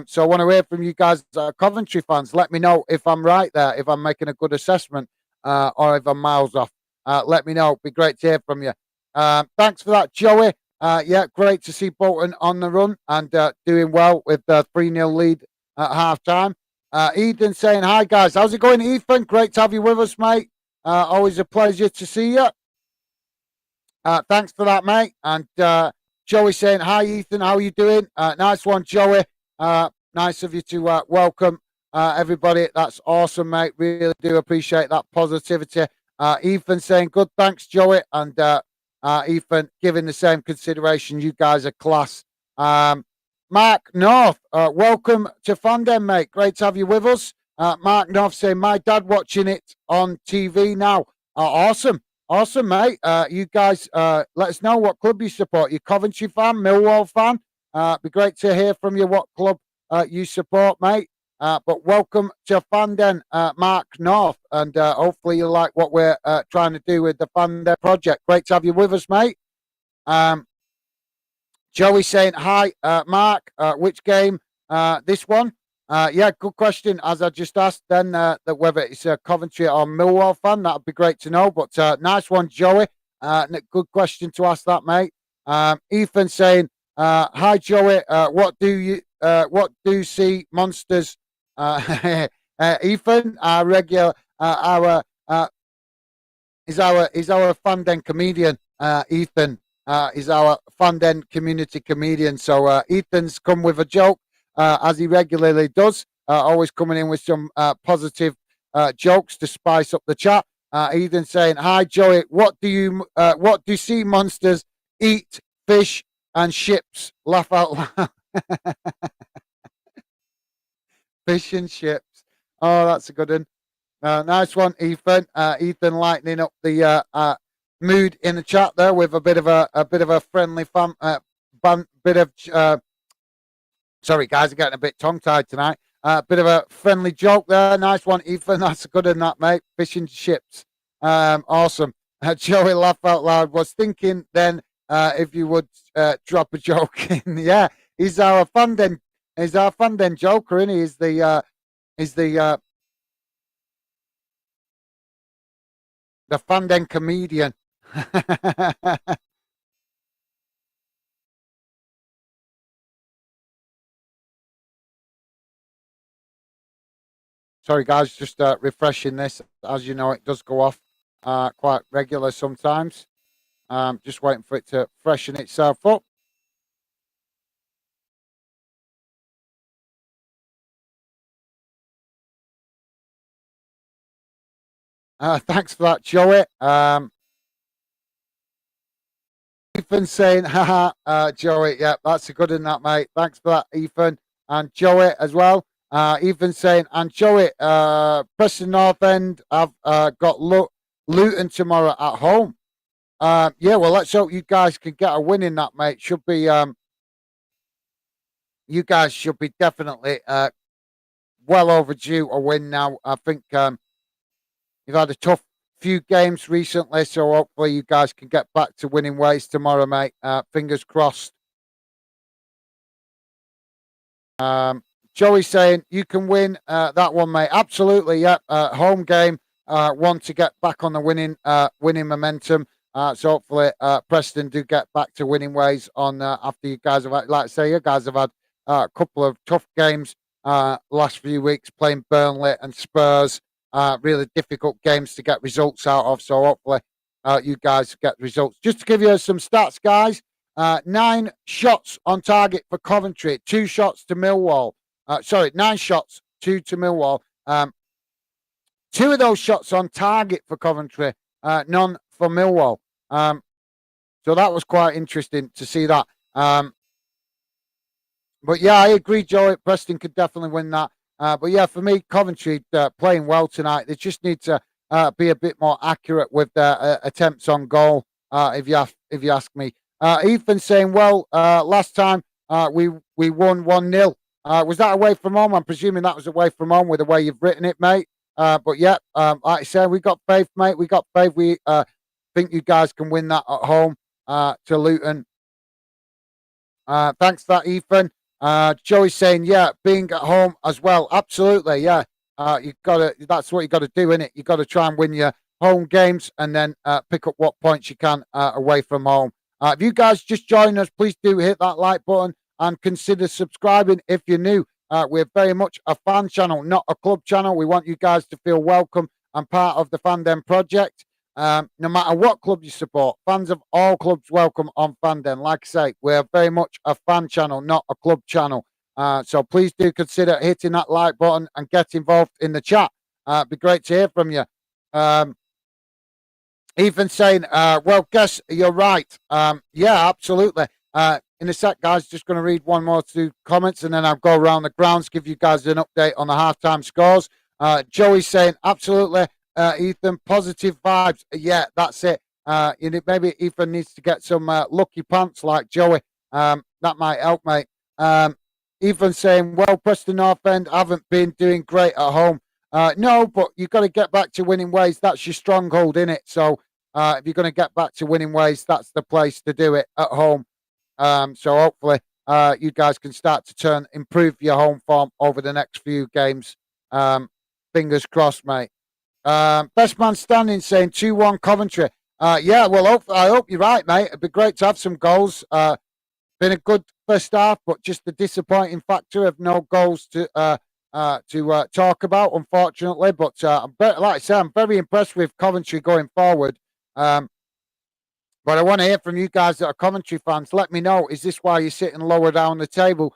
So I want to hear from you guys, Coventry fans. Let me know if I'm right there, if I'm making a good assessment, or if I'm miles off. Let me know. It'd be great to hear from you. Thanks for that, Joey. Yeah, great to see Bolton on the run and doing well with the 3-0 lead at half-time. Ethan saying, hi, guys. How's it going, Ethan? Great to have you with us, mate. Always a pleasure to see you. Thanks for that, mate. And Joey saying, hi, Ethan. How are you doing? Nice one, Joey. Nice of you to welcome everybody. That's awesome, mate. Really do appreciate that positivity. Ethan saying, good, thanks, Joey. And Ethan giving the same consideration. You guys are class. Mark North, welcome to Fandom, mate. Great to have you with us. Mark North saying, my dad watching it on TV now. Awesome. Awesome, mate. You guys, let us know what club you support. You Coventry fan, Millwall fan? Be great to hear from you what club you support, mate. But welcome to Fandom, Mark North. And hopefully you like what we're trying to do with the Fandom project. Great to have you with us, mate. Joey saying, hi, Mark. Which game? This one? Yeah, good question. As I just asked then, that whether it's a Coventry or Millwall fan, that would be great to know. But nice one, Joey. Good question to ask that, mate. Ethan saying, hi, Joey. What do see monsters? Ethan, our regular, is our Fandom comedian. Ethan is our Fandom community comedian. So Ethan's come with a joke. As he regularly does, always coming in with some positive jokes to spice up the chat. Ethan saying, "Hi Joey, what do sea monsters eat? Fish and ships? Laugh out loud." Fish and ships. Oh, that's a good one. Nice one, Ethan. Ethan lightening up the mood in the chat there with a bit of a friendly bit of. Sorry, guys, I'm getting a bit tongue-tied tonight. Bit of a friendly joke there. Nice one, Ethan. That's good in that, mate. Fishing ships. Awesome. Joey laugh out loud. Was thinking then if you would drop a joke in. Yeah, he's our fun den. He's our fun den joker, and he? He's the fun den comedian. Sorry, guys, just refreshing this. As you know, it does go off quite regular sometimes. Just waiting for it to freshen itself up. Thanks for that, Joey. Ethan saying, haha, Joey. Yeah, that's a good one, that, mate. Thanks for that, Ethan. And Joey as well. Ethan saying, and Joey, Preston North End, I've got Luton tomorrow at home. Yeah, well, let's hope you guys can get a win in that, mate. Should be, you guys should be definitely well overdue a win now. I think you've had a tough few games recently, so hopefully you guys can get back to winning ways tomorrow, mate. Fingers crossed. Joey saying you can win that one, mate. Absolutely, yeah. Home game, one to get back on the winning momentum. So hopefully Preston do get back to winning ways on after you guys have had, like I say, you guys have had a couple of tough games last few weeks playing Burnley and Spurs. Really difficult games to get results out of. So hopefully you guys get results. Just to give you some stats, guys. 9 shots on target for Coventry, 2 shots to Millwall. 9 shots, 2 to Millwall. 2 of those shots on target for Coventry, none for Millwall. So that was quite interesting to see that. But yeah, I agree, Joey. Preston could definitely win that. But yeah, for me, Coventry playing well tonight. They just need to be a bit more accurate with their attempts on goal. If you ask me, Ethan saying, well, last time we won 1-0. Was that away from home? I'm presuming that was away from home with the way you've written it, mate. But yeah, like I said, we got faith, mate. We got faith. We think you guys can win that at home to Luton. Thanks for that, Ethan. Joey's saying, yeah, being at home as well. Absolutely, yeah. You gotta. That's what you got to do, innit? You got to try and win your home games and then pick up what points you can away from home. If you guys just join us, please do hit that like button and consider subscribing if you're new. We're very much a fan channel, not a club channel. We want you guys to feel welcome and part of the Fandom project. No matter what club you support, fans of all clubs welcome on Fandom. Like I say, we're very much a fan channel, not a club channel. So please do consider hitting that like button and get involved in the chat. It'd be great to hear from you. Ethan saying, well, guess you're right. Yeah, absolutely. In a sec, guys, just going to read one more two comments and then I'll go around the grounds, give you guys an update on the halftime scores. Joey saying, absolutely, Ethan, positive vibes. Yeah, that's it. Maybe Ethan needs to get some lucky pants like Joey. That might help, mate. Ethan saying, well, Preston North End haven't been doing great at home. No, but you've got to get back to winning ways. That's your stronghold, innit? So if you're going to get back to winning ways, that's the place to do it at home. So hopefully you guys can start to improve your home form over the next few games. Fingers crossed, mate. Best man standing saying 2-1 Coventry. Yeah, well, I hope you're right, mate. It'd be great to have some goals. Been a good first half, but just the disappointing factor of no goals to talk about, unfortunately. But like I say, I'm very impressed with Coventry going forward. But I want to hear from you guys that are Coventry fans. Let me know, is this why you're sitting lower down the table?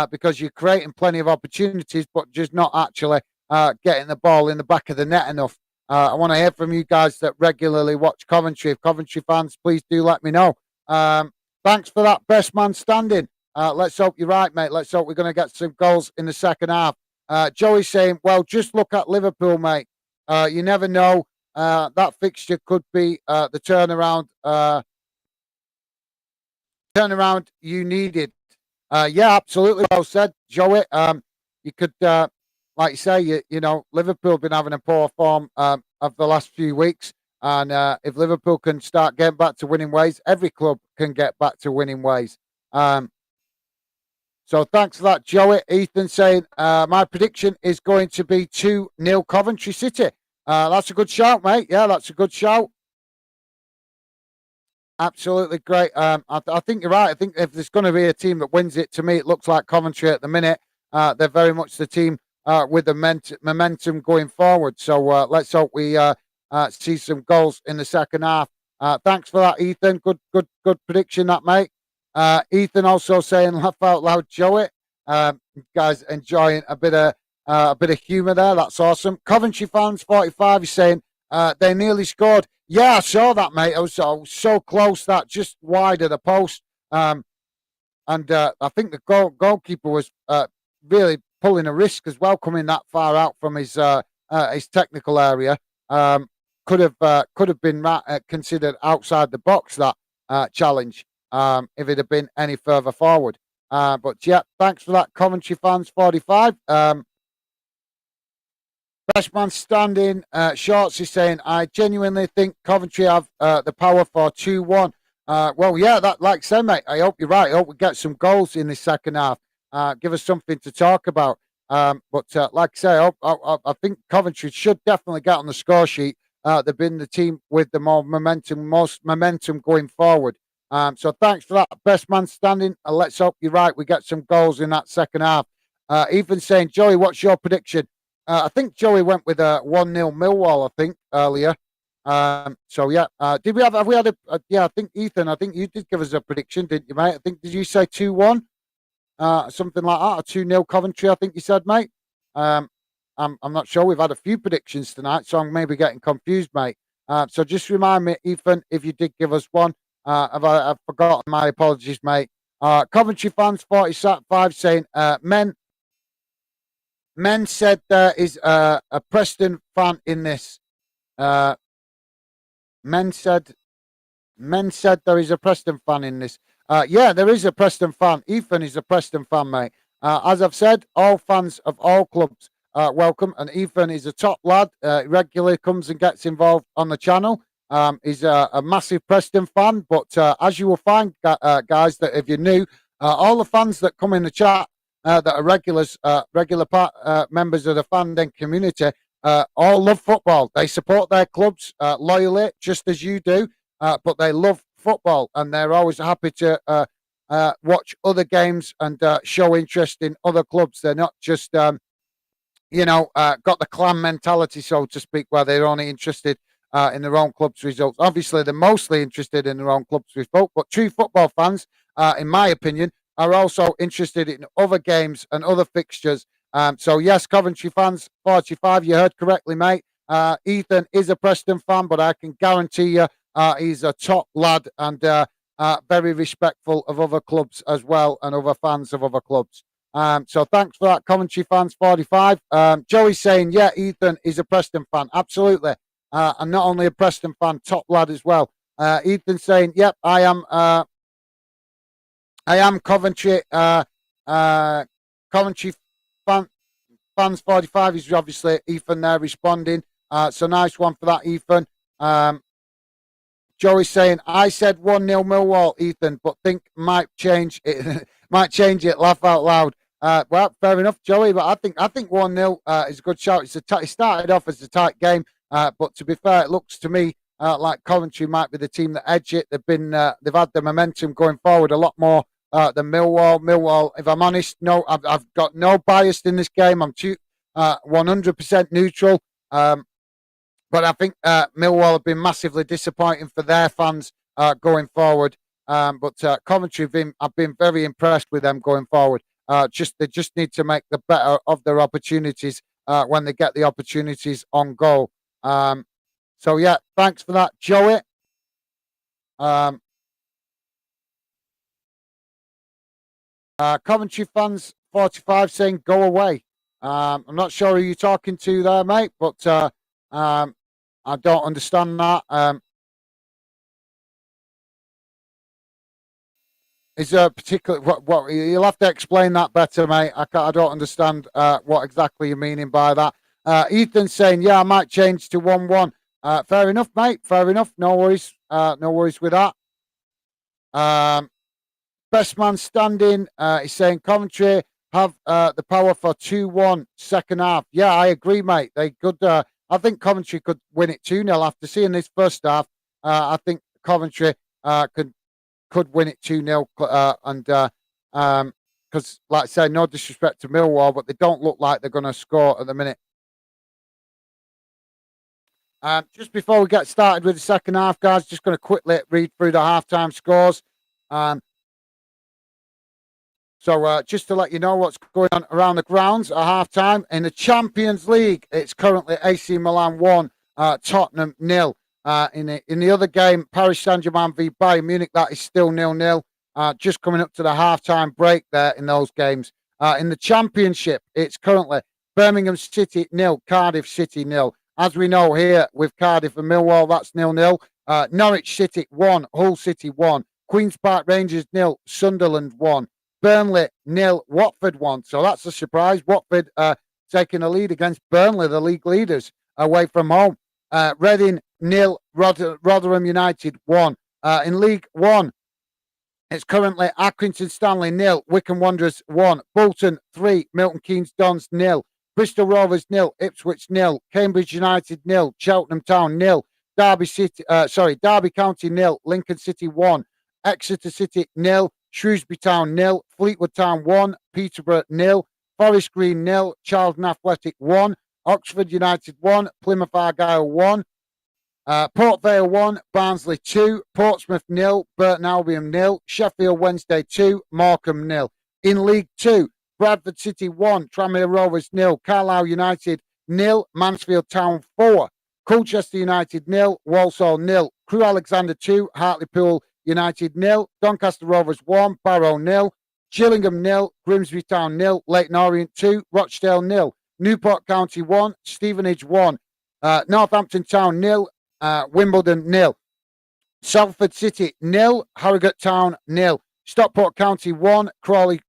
Because you're creating plenty of opportunities, but just not actually getting the ball in the back of the net enough. I want to hear from you guys that regularly watch Coventry. If Coventry fans, please do let me know. Thanks for that, best man standing. Let's hope you're right, mate. Let's hope we're going to get some goals in the second half. Joey saying, well, just look at Liverpool, mate. You never know. That fixture could be the turnaround you needed. Yeah, absolutely well said, Joey. You could like you say, you know, Liverpool have been having a poor form of the last few weeks. And if Liverpool can start getting back to winning ways, every club can get back to winning ways. Um, so thanks for that, Joey. Ethan saying, my prediction is going to be 2-0 Coventry City. That's a good shout, mate. Yeah, that's a good shout. Absolutely great. I think you're right. I think if there's going to be a team that wins it, to me, it looks like Coventry at the minute. They're very much the team with the momentum going forward. So let's hope we see some goals in the second half. Thanks for that, Ethan. Good prediction, that mate. Ethan also saying, "Laugh out loud, Joey." Guys, enjoying a bit of humour there. That's awesome. Coventry fans 45 is saying they nearly scored. Yeah, I saw that, mate. I was so close, that just wide of the post. And I think the goalkeeper was really pulling a risk as well, coming that far out from his technical area. Could have been considered outside the box, that challenge, if it had been any further forward. But yeah, thanks for that, Coventry fans 45. Best man standing, Shorts is saying, I genuinely think Coventry have the power for 2-1. Well, yeah, that, like I said, mate, I hope you're right. I hope we get some goals in the second half. Give us something to talk about. But like I say, I think Coventry should definitely get on the score sheet. They've been the team with the most momentum going forward. So thanks for that, best man standing. Let's hope you're right. We get some goals in that second half. Even saying, Joey, what's your prediction? I think Joey went with a 1-0 Millwall, I think, earlier. So yeah, have we had yeah, I think Ethan, I think you did give us a prediction, didn't you, mate? I think, did you say 2-1? Something like that, or 2-0 Coventry, I think you said, mate. I'm not sure. We've had a few predictions tonight, so I'm maybe getting confused, mate. So just remind me, Ethan, if you did give us one. I've forgotten, my apologies, mate. Coventry fans 45 saying, Men said there is a Preston fan in this. Uh, men said there is a Preston fan in this. Yeah, there is a Preston fan. Ethan is a Preston fan, mate. As I've said, all fans of all clubs welcome. And Ethan is a top lad. Regularly comes and gets involved on the channel. He's a massive Preston fan. But as you will find, guys, that if you're new, all the fans that come in the chat that are members of the fandom community, all love football. They support their clubs loyally, just as you do, but they love football, and they're always happy to watch other games and show interest in other clubs. They're not just, got the clan mentality, so to speak, where they're only interested in their own club's results. Obviously, they're mostly interested in their own club's results, but true football fans, in my opinion, are also interested in other games and other fixtures. So yes, Coventry fans 45, you heard correctly, mate. Ethan is a Preston fan, but I can guarantee you he's a top lad and very respectful of other clubs as well, and other fans of other clubs. So thanks for that, Coventry fans 45. Joey's saying, yeah, Ethan is a Preston fan. Absolutely. And not only a Preston fan, top lad as well. Ethan saying, yep, I am Coventry. Coventry fans 45 is obviously Ethan there responding. So nice one for that, Ethan. Joey saying, I said 1-0 Millwall, Ethan, but think might change it. Might change it. Laugh out loud. Well, fair enough, Joey. But I think 1-0 is a good shout. It started off as a tight game, but to be fair, it looks to me like Coventry might be the team that edge it. They've had the momentum going forward a lot more than Millwall. Millwall, if I'm honest, no, I've got no bias in this game. I'm 100% neutral. But I think Millwall have been massively disappointing for their fans going forward. But Coventry I've been very impressed with them going forward. They just need to make the better of their opportunities when they get the opportunities on goal. So yeah, thanks for that, Joey. Coventry fans 45 saying go away. I'm not sure who you're talking to there, mate, but I don't understand that. Is there a particular what you'll have to explain that better, mate? I don't understand what exactly you're meaning by that. Ethan's saying, yeah, I might change to 1-1. Fair enough, mate. Fair enough. No worries. No worries with that. Best man standing is saying Coventry have the power for 2-1 second half. Yeah, I agree, mate. They could. I think Coventry could win it 2-0 after seeing this first half. I think Coventry could win it 2-0 and because, like I said, no disrespect to Millwall, but they don't look like they're going to score at the minute. Just before we get started with the second half, guys, just going to quickly read through the halftime scores. So just to let you know what's going on around the grounds at halftime in the Champions League, it's currently AC Milan 1, Tottenham 0. In the other game, Paris Saint-Germain v Bayern Munich, that is still 0-0. Just coming up to the halftime break there in those games. In the Championship, it's currently Birmingham City 0, Cardiff City 0. As we know here with Cardiff and Millwall, that's 0-0. Norwich City 1, Hull City 1, Queen's Park Rangers 0, Sunderland 1. Burnley 0, Watford 1. So that's a surprise. Watford taking a lead against Burnley, the league leaders, away from home. Reading 0, Rotherham United 1. In League 1, it's currently Accrington Stanley 0, Wycombe Wanderers 1, Bolton 3, Milton Keynes Dons 0, Bristol Rovers 0, Ipswich 0, Cambridge United 0, Cheltenham Town 0, Derby County 0, Lincoln City 1, Exeter City 0, Shrewsbury Town 0, Fleetwood Town 1, Peterborough 0, Forest Green 0, Charlton Athletic 1, Oxford United 1, Plymouth Argyle 1, Port Vale 1, Barnsley 2, Portsmouth 0, Burton Albion 0, Sheffield Wednesday 2, Morecambe 0. In League 2, Bradford City 1, Tranmere Rovers 0, Carlisle United 0, Mansfield Town 4, Colchester United 0, Walsall 0, Crewe Alexander 2, Hartlepool United 0, Doncaster Rovers 1, Barrow 0, Gillingham 0, Grimsby Town 0, Leyton Orient 2, Rochdale 0, Newport County 1, Stevenage 1, Northampton Town 0, Wimbledon 0, Salford City 0, Harrogate Town 0, Stockport County 1, Crawley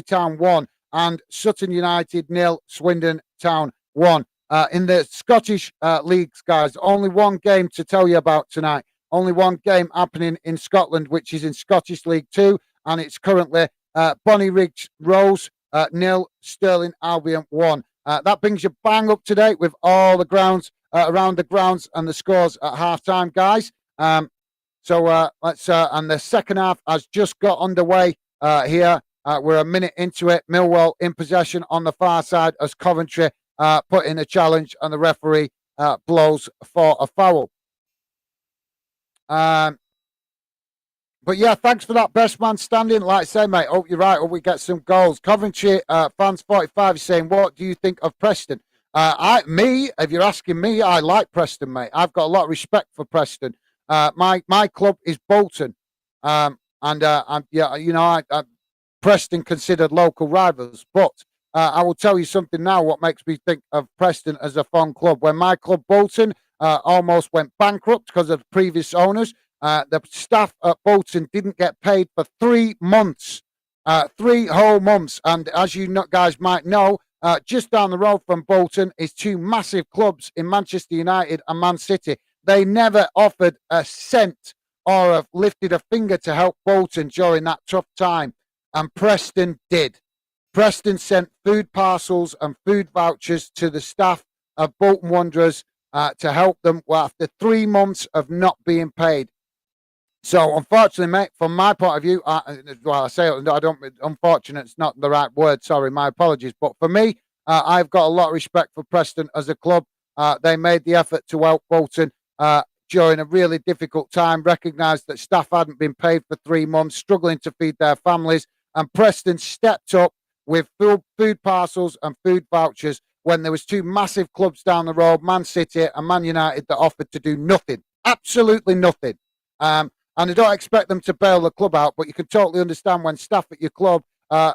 Town 1, and Sutton United 0, Swindon Town 1. In the Scottish leagues, guys, only one game to tell you about tonight. Only one game happening in Scotland, which is in Scottish League 2, and it's currently Bonnyriggs Rose 0, Stirling Albion 1. That brings you bang up to date with all the grounds around the grounds and the scores at halftime, guys. So let's and the second half has just got underway here. We're a minute into it. Millwall in possession on the far side as Coventry put in a challenge, and the referee blows for a foul. But yeah, thanks for that best man standing. Like I say, mate, hope you're right. Hope we get some goals. Coventry fans 45 is saying, what do you think of Preston? If you're asking me, I like Preston, mate. I've got a lot of respect for Preston. My club is Bolton, Preston considered local rivals. But I will tell you something now. What makes me think of Preston as a fun club? When my club Bolton almost went bankrupt because of the previous owners, the staff at Bolton didn't get paid for 3 months, 3 whole months. And as you guys might know, just down the road from Bolton is 2 massive clubs in Manchester United and Man City. They never offered a cent or have lifted a finger to help Bolton during that tough time. And Preston did. Preston sent food parcels and food vouchers to the staff of Bolton Wanderers to help them after 3 months of not being paid. So, unfortunately, mate, from my point of view, unfortunate, it's not the right word, sorry, my apologies. But for me, I've got a lot of respect for Preston as a club. They made the effort to help Bolton during a really difficult time, recognised that staff hadn't been paid for 3 months, struggling to feed their families, and Preston stepped up with food parcels and food vouchers when there was 2 massive clubs down the road, Man City and Man United, that offered to do nothing, absolutely nothing. And I don't expect them to bail the club out, but you can totally understand when staff at your club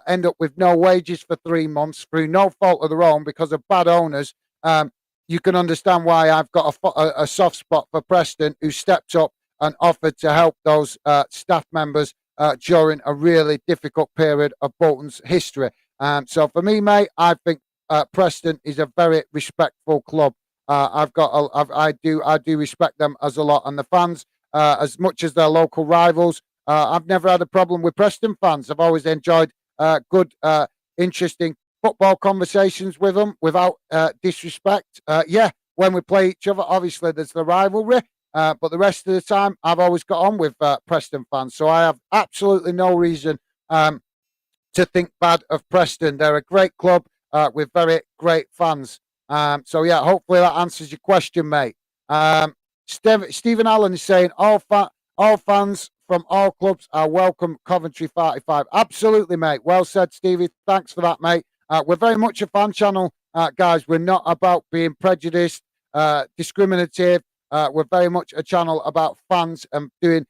end up with no wages for 3 months through no fault of their own because of bad owners. You can understand why I've got a soft spot for Preston, who stepped up and offered to help those staff members during a really difficult period of Bolton's history. So for me, mate, I think Preston is a very respectful club. I do respect them as a lot, and the fans, as much as their local rivals. I've never had a problem with Preston fans. I've always enjoyed good, interesting football conversations with them without disrespect. Yeah, when we play each other, obviously there's the rivalry, but the rest of the time, I've always got on with Preston fans. So I have absolutely no reason to think bad of Preston. They're a great club with very great fans. So yeah, hopefully that answers your question, mate. Stephen Allen is saying all fans from all clubs are welcome. Coventry 45. Absolutely, mate. Well said, Stevie. Thanks for that, mate. We're very much a fan channel, guys. We're not about being prejudiced, discriminative. We're very much a channel about fans and doing.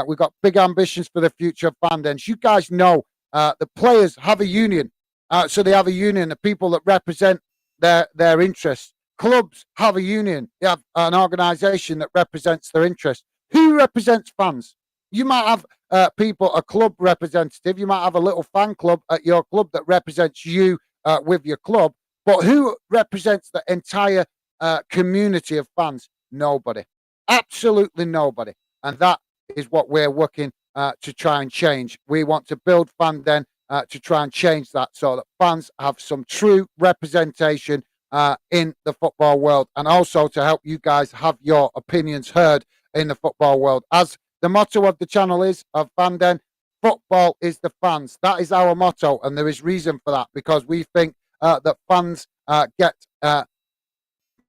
We've got big ambitions for the future of Fandens. You guys know the players have a union, so they have a union. The people that represent their interests. Clubs have a union. You have an organisation that represents their interests. Who represents fans? You might have a club representative. You might have a little fan club at your club that represents you with your club. But who represents the entire community of fans? Nobody. Absolutely nobody. And that is what we're working to try and change. We want to build Fandens to try and change that so that fans have some true representation in the football world, and also to help you guys have your opinions heard in the football world. As the motto of the channel is of Fandens, football is the fans. That is our motto, and there is reason for that, because we think that fans get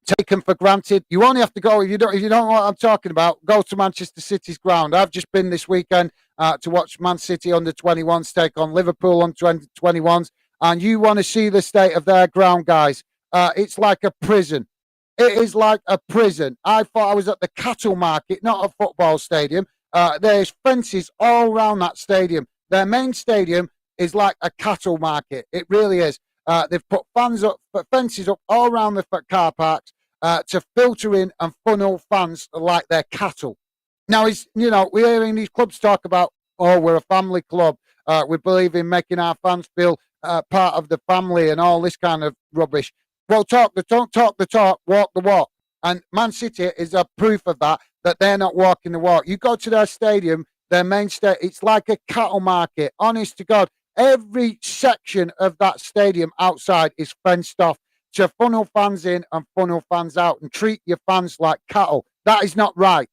taken for granted. You only have to go, if you don't know what I'm talking about, go to Manchester City's ground. I've just been this weekend to watch Man City under 21s take on Liverpool under 21s, and you want to see the state of their ground, guys. It's like a prison. It is like a prison. I thought I was at the cattle market, not a football stadium. There's fences all around that stadium. Their main stadium is like a cattle market. It really is. They've put fences up all around the car parks to filter in and funnel fans like they're cattle. Now, we're hearing these clubs talk about, oh, we're a family club. We believe in making our fans feel part of the family and all this kind of rubbish. Well, don't talk the talk, walk the walk. And Man City is a proof of that they're not walking the walk. You go to their stadium, their main stadium, it's like a cattle market. Honest to God, every section of that stadium outside is fenced off to funnel fans in and funnel fans out and treat your fans like cattle. That is not right.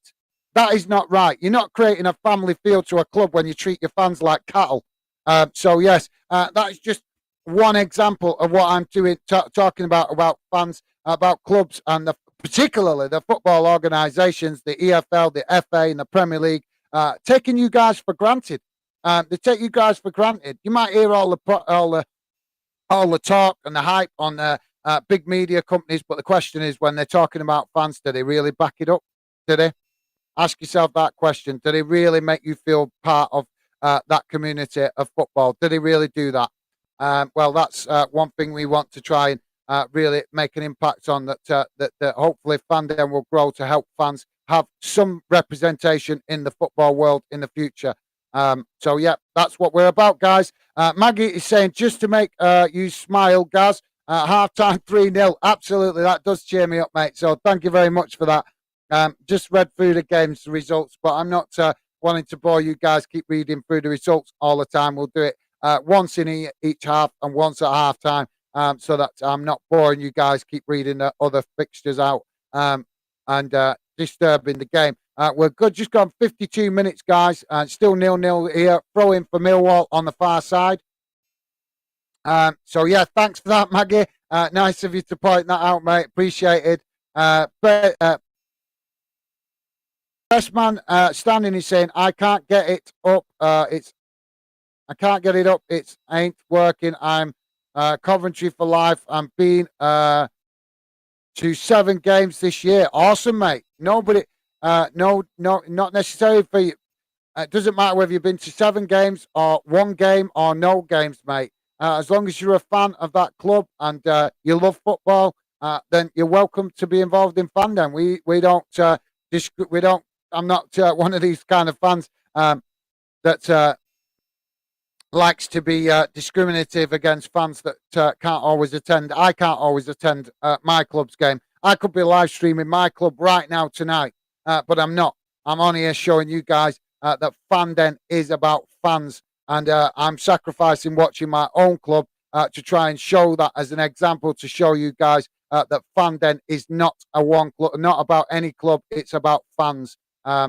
That is not right. You're not creating a family feel to a club when you treat your fans like cattle. So, yes, that is just one example of what I'm doing, talking about fans, about clubs, and particularly the football organisations, the EFL, the FA, and the Premier League, taking you guys for granted. They take you guys for granted. You might hear all the talk and the hype on the big media companies, but the question is, when they're talking about fans, do they really back it up? Do they? Ask yourself that question. Do they really make you feel part of that community of football? Do they really do that? Well, that's one thing we want to try and really make an impact on, that hopefully Fandens will grow to help fans have some representation in the football world in the future. So, yeah, that's what we're about, guys. Maggie is saying, just to make you smile, Gaz, half-time 3-0. Absolutely, that does cheer me up, mate. So thank you very much for that. Just read through the game's results, but I'm not wanting to bore you guys, keep reading through the results all the time. We'll do it once in each half and once at half-time, so that I'm not boring you guys, keep reading the other fixtures out and disturbing the game. We're good. Just gone 52 minutes, guys. Still 0-0 here. Throw in for Millwall on the far side. So, yeah, thanks for that, Maggie. Nice of you to point that out, mate. Appreciated. Best man standing is saying, I can't get it up. I can't get it up. It ain't working. I'm Coventry for life. I'm been to 7 games this year. Awesome, mate. Nobody, no, not necessarily for you. It doesn't matter whether you've been to 7 games or 1 game or no games, mate. As long as you're a fan of that club and you love football, then you're welcome to be involved in Fandens. We don't. I'm not one of these kind of fans that likes to be discriminative against fans that can't always attend. I can't always attend my club's game. I could be live streaming my club right now tonight, but I'm not. I'm on here showing you guys that Fanden is about fans, and I'm sacrificing watching my own club to try and show that as an example to show you guys that Fanden is not a one club, not about any club. It's about fans.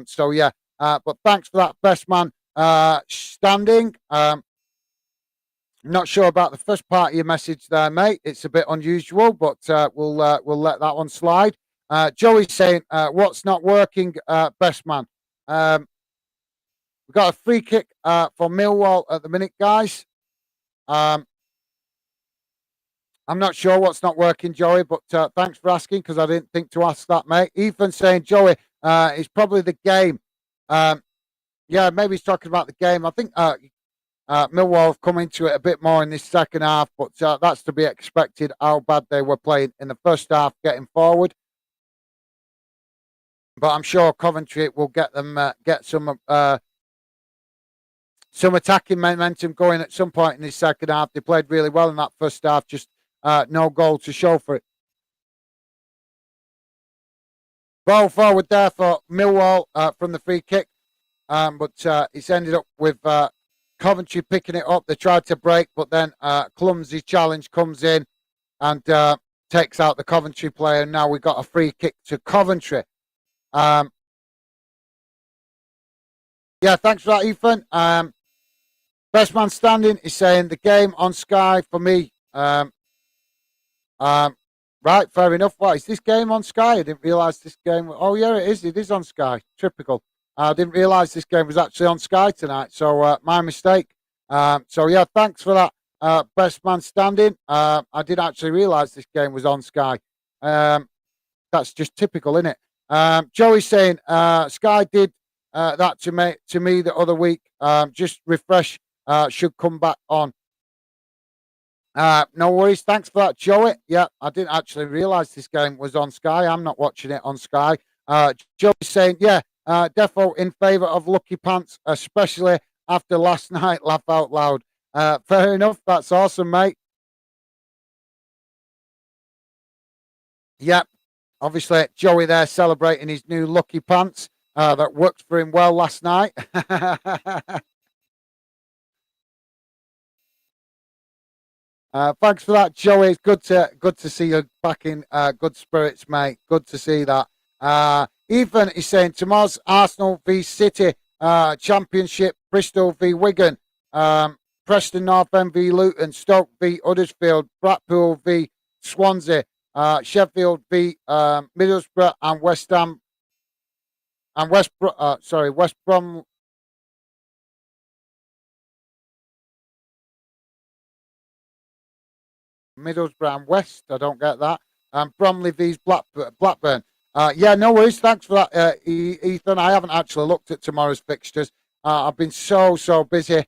So yeah, but thanks for that, best man standing. Not sure about the first part of your message there, mate. It's a bit unusual, but we'll let that one slide. Joey's saying, "What's not working, best man?" We've got a free kick for Millwall at the minute, guys. I'm not sure what's not working, Joey, but thanks for asking because I didn't think to ask that, mate. Ethan saying, "Joey, it's probably the game." Yeah, maybe he's talking about the game. I think Millwall have come into it a bit more in this second half, but that's to be expected how bad they were playing in the first half getting forward. But I'm sure Coventry will get them get some attacking momentum going at some point in this second half. They played really well in that first half, just no goal to show for it. Ball forward there for Millwall from the free kick, but it's ended up with Coventry picking it up. They tried to break, but then clumsy challenge comes in and takes out the Coventry player. Now we got a free kick to Coventry. Yeah, thanks for that, Ethan. Best man standing is saying the game on Sky for me. Right, fair enough. What is this game on Sky? I didn't realise this game. Oh yeah, it is. It is on Sky. Typical. I didn't realise this game was actually on Sky tonight, so my mistake. So yeah, thanks for that, best man standing. I did actually realise this game was on Sky. That's just typical, isn't it? Joey's saying Sky did that to me the other week. Just refresh. Should come back on. No worries. Thanks for that, Joey. Yeah, I didn't actually realise this game was on Sky. I'm not watching it on Sky. Joey's saying, yeah, defo in favour of Lucky Pants, especially after last night. Laugh out loud. Fair enough. That's awesome, mate. Yep. Obviously, Joey there celebrating his new Lucky Pants that worked for him well last night. Thanks for that, Joey. It's good to see you back in good spirits, mate. Good to see that. Ethan is saying tomorrow's Arsenal v City Championship, Bristol v Wigan, Preston North End v Luton, Stoke v Huddersfield, Blackpool v Swansea, Sheffield v Middlesbrough, and West Ham and West Brom. Middlesbrough and West. I don't get that. Bromley vs Blackburn. Yeah, no worries. Thanks for that, Ethan. I haven't actually looked at tomorrow's fixtures. I've been so busy.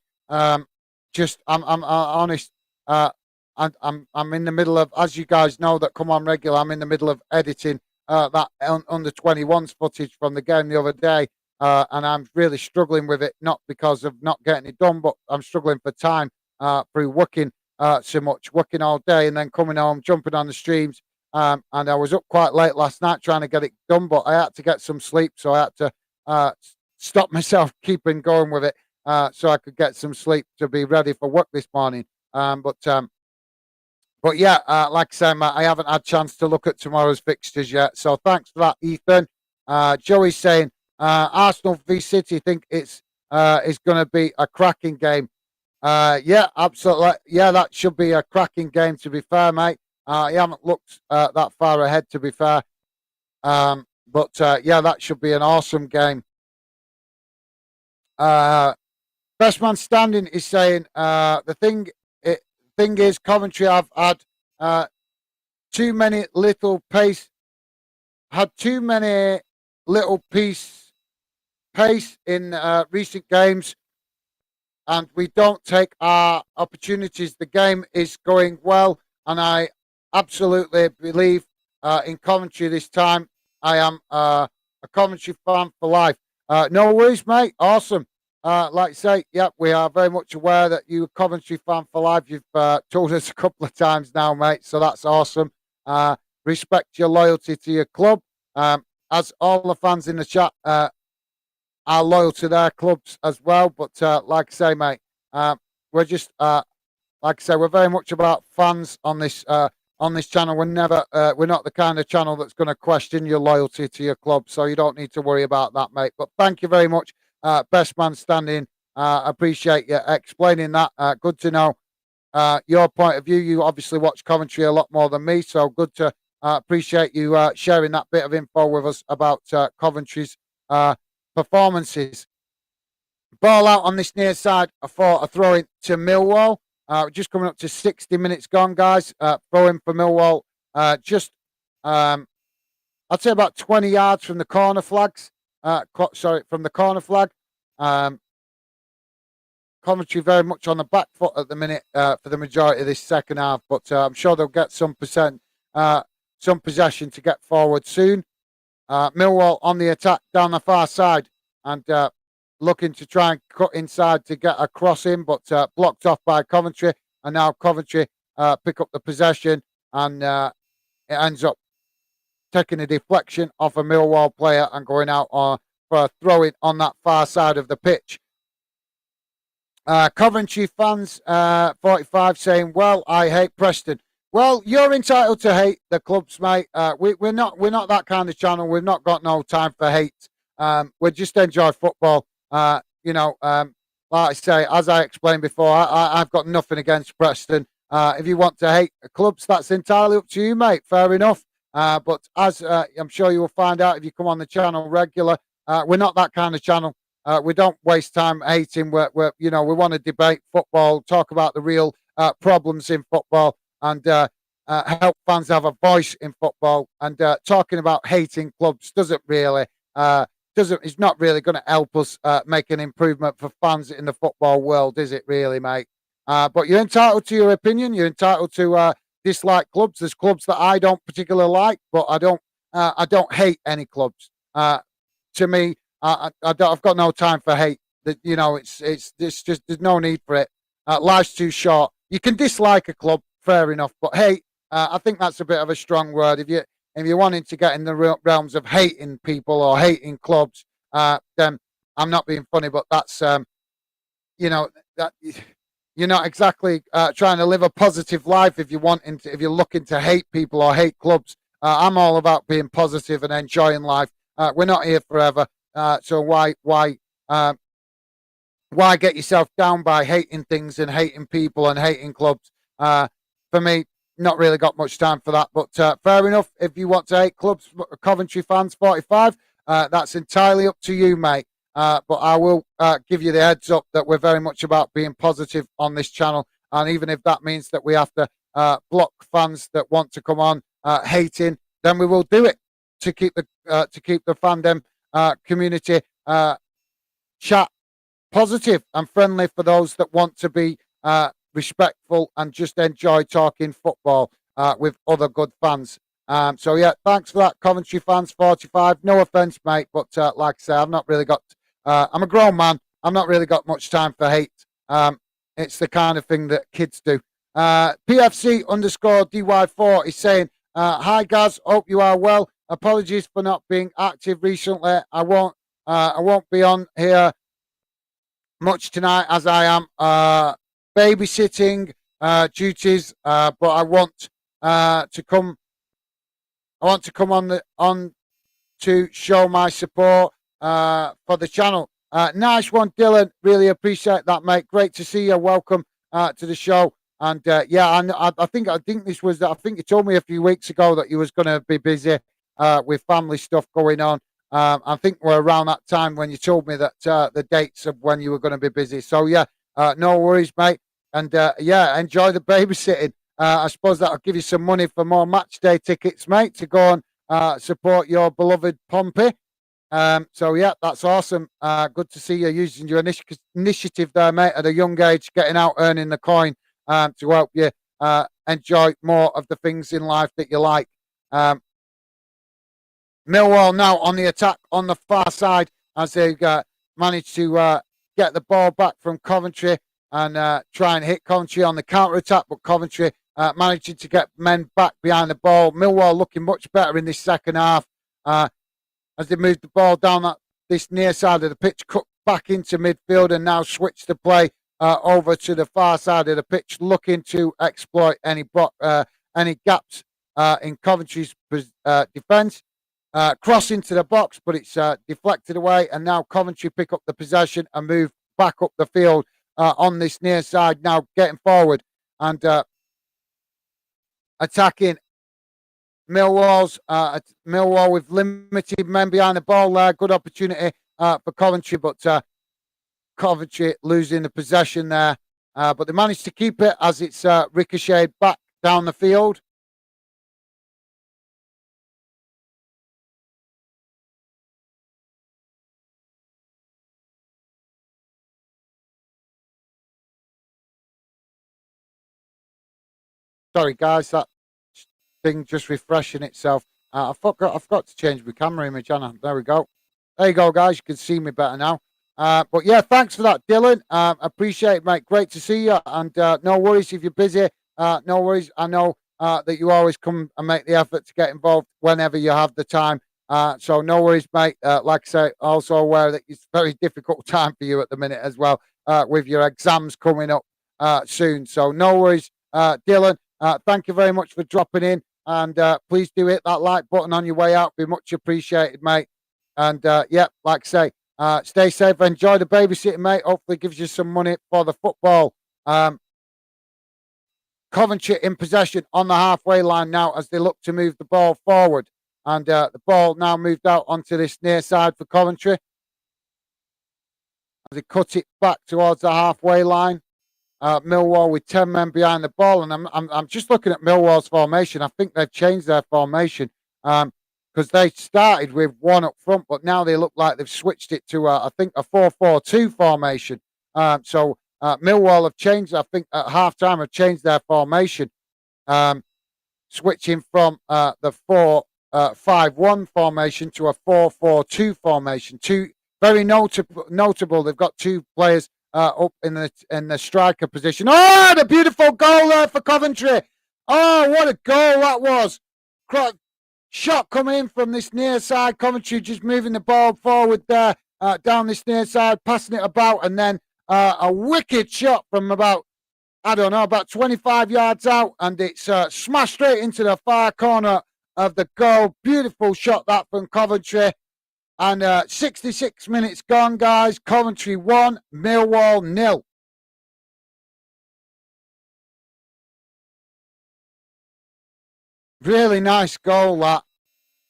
Just I'm honest. I'm in the middle of, as you guys know that come on regular. I'm in the middle of editing that under 21s footage from the game the other day, and I'm really struggling with it. Not because of not getting it done, but I'm struggling for time through working. So much working all day and then coming home, jumping on the streams. And I was up quite late last night trying to get it done, but I had to get some sleep. So I had to stop myself keeping going with it so I could get some sleep to be ready for work this morning. But yeah, like I said, I haven't had a chance to look at tomorrow's fixtures yet. So thanks for that, Ethan. Joey's saying Arsenal v City think it's going to be a cracking game. Yeah, absolutely. Yeah, that should be a cracking game, to be fair, mate. I haven't looked that far ahead, to be fair. But yeah, that should be an awesome game. Best man standing is saying the thing is Coventry have had too many little pace in recent games, and we don't take our opportunities. The game is going well, and I absolutely believe in Coventry this time. I am a Coventry fan for life. No worries, mate. Awesome. like I say, yeah, we are very much aware that you're a Coventry fan for life. You've told us a couple of times now, mate. So that's awesome. Respect your loyalty to your club. As all the fans in the chat are loyal to their clubs as well. But like I say, mate, we're just like I say, we're very much about fans on this channel. We're not the kind of channel that's going to question your loyalty to your club. So you don't need to worry about that, mate. But thank you very much, best man standing. Appreciate you explaining that. Good to know your point of view. You obviously watch Coventry a lot more than me, so good to appreciate you sharing that bit of info with us about Coventry's performances. Ball out on this near side for a throw in to Millwall. Just coming up to 60 minutes gone, guys. Throw in for Millwall. I'd say about 20 yards from the corner flags. From the corner flag. Coventry very much on the back foot at the minute for the majority of this second half, but I'm sure they'll get some possession to get forward soon. Millwall on the attack down the far side and looking to try and cut inside to get a cross in, but blocked off by Coventry. And now Coventry pick up the possession, and it ends up taking a deflection off a Millwall player and going out for a throw-in on that far side of the pitch. Coventry fans, 45, saying, "Well, I hate Preston." Well, you're entitled to hate the clubs, mate. We're not that kind of channel. We've not got no time for hate. We just enjoy football. Like I say, as I explained before, I've got nothing against Preston. If you want to hate the clubs, that's entirely up to you, mate. Fair enough. But as I'm sure you will find out if you come on the channel regular, we're not that kind of channel. We don't waste time hating. We want to debate football, talk about the real problems in football, and help fans have a voice in football. And talking about hating clubs it's not really going to help us make an improvement for fans in the football world, is it really, mate? But you're entitled to your opinion. You're entitled to dislike clubs. There's clubs that I don't particularly like, but I don't hate any clubs. To me, I've got no time for hate. It's just there's no need for it. Life's too short. You can dislike a club, fair enough, but hate, I think that's a bit of a strong word. If you're wanting to get in the realms of hating people or hating clubs, then I'm not being funny, but that's that you're not exactly trying to live a positive life if you're looking to hate people or hate clubs. I'm all about being positive and enjoying life. We're not here forever. So why get yourself down by hating things and hating people and hating clubs? For me, not really got much time for that. But fair enough. If you want to hate clubs, Coventry fans, 45, that's entirely up to you, mate. But I will give you the heads up that we're very much about being positive on this channel. And even if that means that we have to block fans that want to come on hating, then we will do it to keep the fandom community chat positive and friendly for those that want to be respectful and just enjoy talking football with other good fans. So yeah, thanks for that, Coventry fans, 45. No offense, mate, but like I say, I've not really got. I'm a grown man. I've not really got much time for hate. It's the kind of thing that kids do. PFC_DY4 is saying, "Hi guys, hope you are well. Apologies for not being active recently. I won't be on here much tonight as I am babysitting duties, but I want to come. I want to come on to show my support for the channel." Nice one, Dylan. Really appreciate that, mate. Great to see you. Welcome to the show. And I think this was. I think you told me a few weeks ago that you was going to be busy with family stuff going on. I think we're around that time when you told me that the dates of when you were going to be busy. So yeah, no worries, mate. And enjoy the babysitting. I suppose that'll give you some money for more match day tickets, mate, to go and support your beloved Pompey. So yeah, that's awesome. Good to see you using your initiative there, mate, at a young age, getting out, earning the coin to help you enjoy more of the things in life that you like. Millwall now on the attack on the far side as they manage to get the ball back from Coventry and try and hit Coventry on the counter attack, but Coventry managing to get men back behind the ball. Millwall looking much better in this second half as they moved the ball down this near side of the pitch, cut back into midfield, and now switch the play over to the far side of the pitch, looking to exploit any gaps in Coventry's defence. Cross into the box, but it's deflected away, and now Coventry pick up the possession and move back up the field on this near side, now getting forward and attacking Millwall with limited men behind the ball there. Good opportunity for Coventry, but Coventry losing the possession there. But they managed to keep it as it's ricocheted back down the field. Sorry, guys, that thing just refreshing itself. I forgot to change my camera image, Anna. There we go. There you go, guys. You can see me better now. But yeah, thanks for that, Dylan. Appreciate it, mate. Great to see you. And no worries if you're busy. No worries. I know that you always come and make the effort to get involved whenever you have the time. So no worries, mate. Like I say, also aware that it's a very difficult time for you at the minute as well, with your exams coming up soon. So no worries, Dylan. Thank you very much for dropping in. And please do hit that like button on your way out. Be much appreciated, mate. And yeah, like I say, stay safe. Enjoy the babysitting, mate. Hopefully gives you some money for the football. Coventry in possession on the halfway line now as they look to move the ball forward. And the ball now moved out onto this near side for Coventry. As they cut it back towards the halfway line. Millwall with 10 men behind the ball, and I'm just looking at Millwall's formation. I think they've changed their formation because they started with one up front, but now they look like they've switched it to I think a 4-4-2 formation. So Millwall have changed. I think at halftime have changed their formation, switching from the 4-5-1 formation to a 4-4-2 formation. Two very notable. They've got two players up in the striker position. Oh, the beautiful goal there for Coventry. Oh, what a goal that was. Shot coming in from this near side. Coventry just moving the ball forward there, down this near side, passing it about, and then a wicked shot from about 25 yards out, and it's smashed straight into the far corner of the goal. Beautiful shot that from Coventry. And 66 minutes gone, guys. Coventry 1, Millwall 0. Really nice goal, that.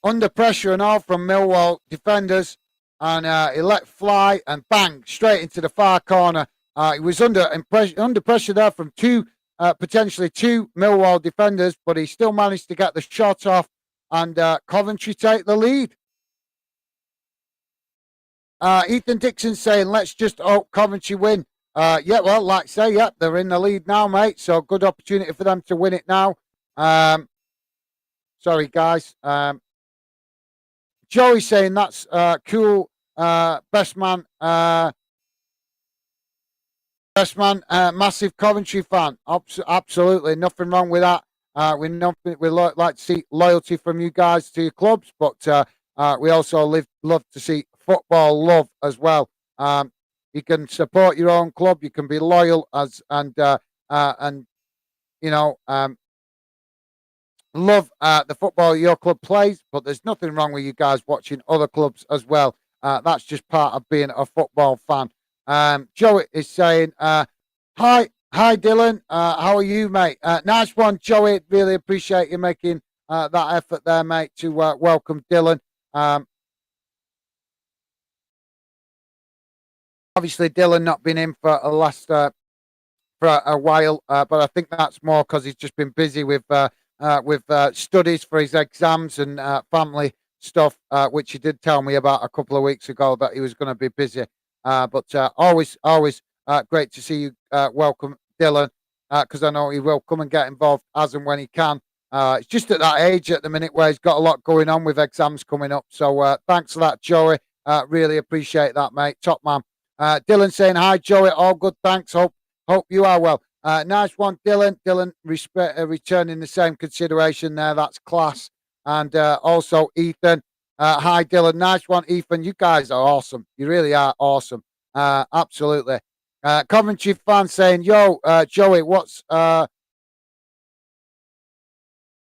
Under pressure and all from Millwall defenders. And he let fly and bang, straight into the far corner. He was under pressure there from potentially two Millwall defenders, but he still managed to get the shot off. And Coventry take the lead. Ethan Dixon saying, let's just hope Coventry win. Yeah, well, like I say, yeah, they're in the lead now, mate. So good opportunity for them to win it now. Sorry, guys. Joey saying that's cool. Best man, massive Coventry fan. Absolutely, nothing wrong with that. We like to see loyalty from you guys to your clubs, but we also love to see football love as well. You can support your own club. You can be loyal and you know love the football your club plays. But there's nothing wrong with you guys watching other clubs as well. That's just part of being a football fan. Joey is saying, "Hi, Dylan. How are you, mate? Nice one, Joey. Really appreciate you making that effort there, mate, to welcome Dylan." Obviously, Dylan not been in for a while, but I think that's more because he's just been busy with studies for his exams and family stuff, which he did tell me about a couple of weeks ago that he was going to be busy. But always great to see you. Welcome, Dylan, because I know he will come and get involved as and when he can. It's just at that age at the minute where he's got a lot going on with exams coming up. So thanks for that, Joey. Really appreciate that, mate. Top man. Dylan saying hi, Joey. All good, thanks. Hope you are well. Nice one, Dylan. Dylan returning the same consideration there. That's class. And also Ethan. Hi, Dylan. Nice one, Ethan. You guys are awesome. You really are awesome. Absolutely. Coventry fan saying, "Yo, Joey, what's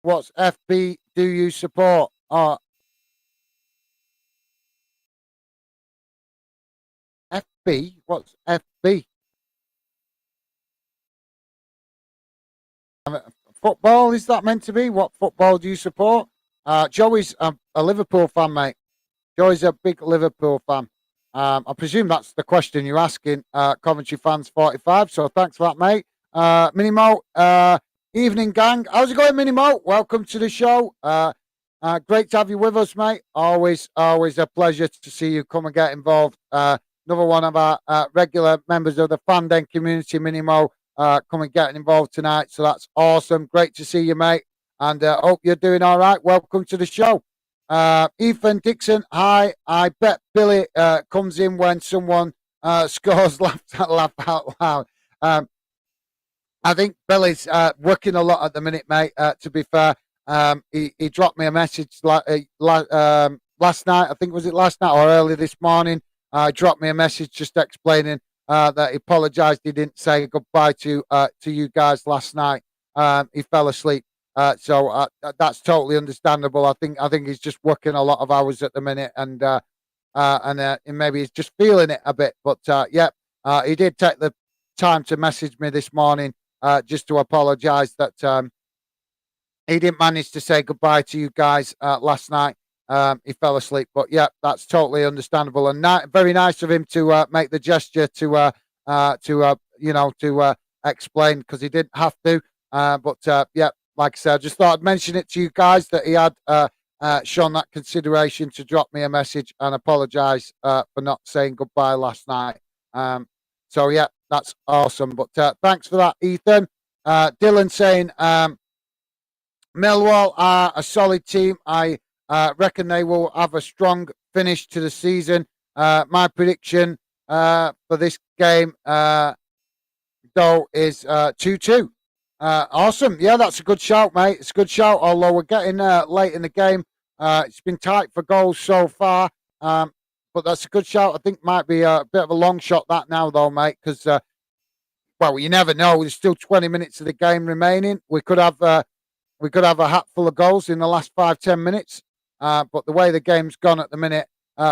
FB do you support?" FB? What's FB? Football, is that meant to be? What football do you support? Joey's a Liverpool fan, mate. Joey's a big Liverpool fan. I presume that's the question you're asking, Coventry fans 45. So thanks for that, mate. Minimo, evening gang. How's it going, Minimo? Welcome to the show. Great to have you with us, mate. Always a pleasure to see you come and get involved. Another one of our regular members of the fan den community, Minimo, coming getting involved tonight. So that's awesome. Great to see you, mate. And hope you're doing all right. Welcome to the show. Ethan Dixon, hi. I bet Billy comes in when someone scores. Laugh out loud. I think Billy's working a lot at the minute, mate. To be fair, he dropped me a message last night. I think was it last night or early this morning. Dropped me a message just explaining that he apologised. He didn't say goodbye to you guys last night. He fell asleep. So that's totally understandable. I think he's just working a lot of hours at the minute, and maybe he's just feeling it a bit. But yeah, he did take the time to message me this morning just to apologise that he didn't manage to say goodbye to you guys last night. He fell asleep, but yeah, that's totally understandable and very nice of him to make the gesture to explain because he didn't have to. But yeah, like I said, I just thought I'd mention it to you guys that he had shown that consideration to drop me a message and apologise for not saying goodbye last night. So yeah, that's awesome. But thanks for that, Ethan. Dylan saying Millwall are a solid team. I reckon they will have a strong finish to the season. My prediction for this game, though, is 2-2. Awesome. Yeah, that's a good shout, mate. It's a good shout, although we're getting late in the game. It's been tight for goals so far. But that's a good shout. I think might be a bit of a long shot that now, though, mate, because, well, you never know. There's still 20 minutes of the game remaining. We could have a hatful of goals in the last 5-10 minutes. But the way the game's gone at the minute,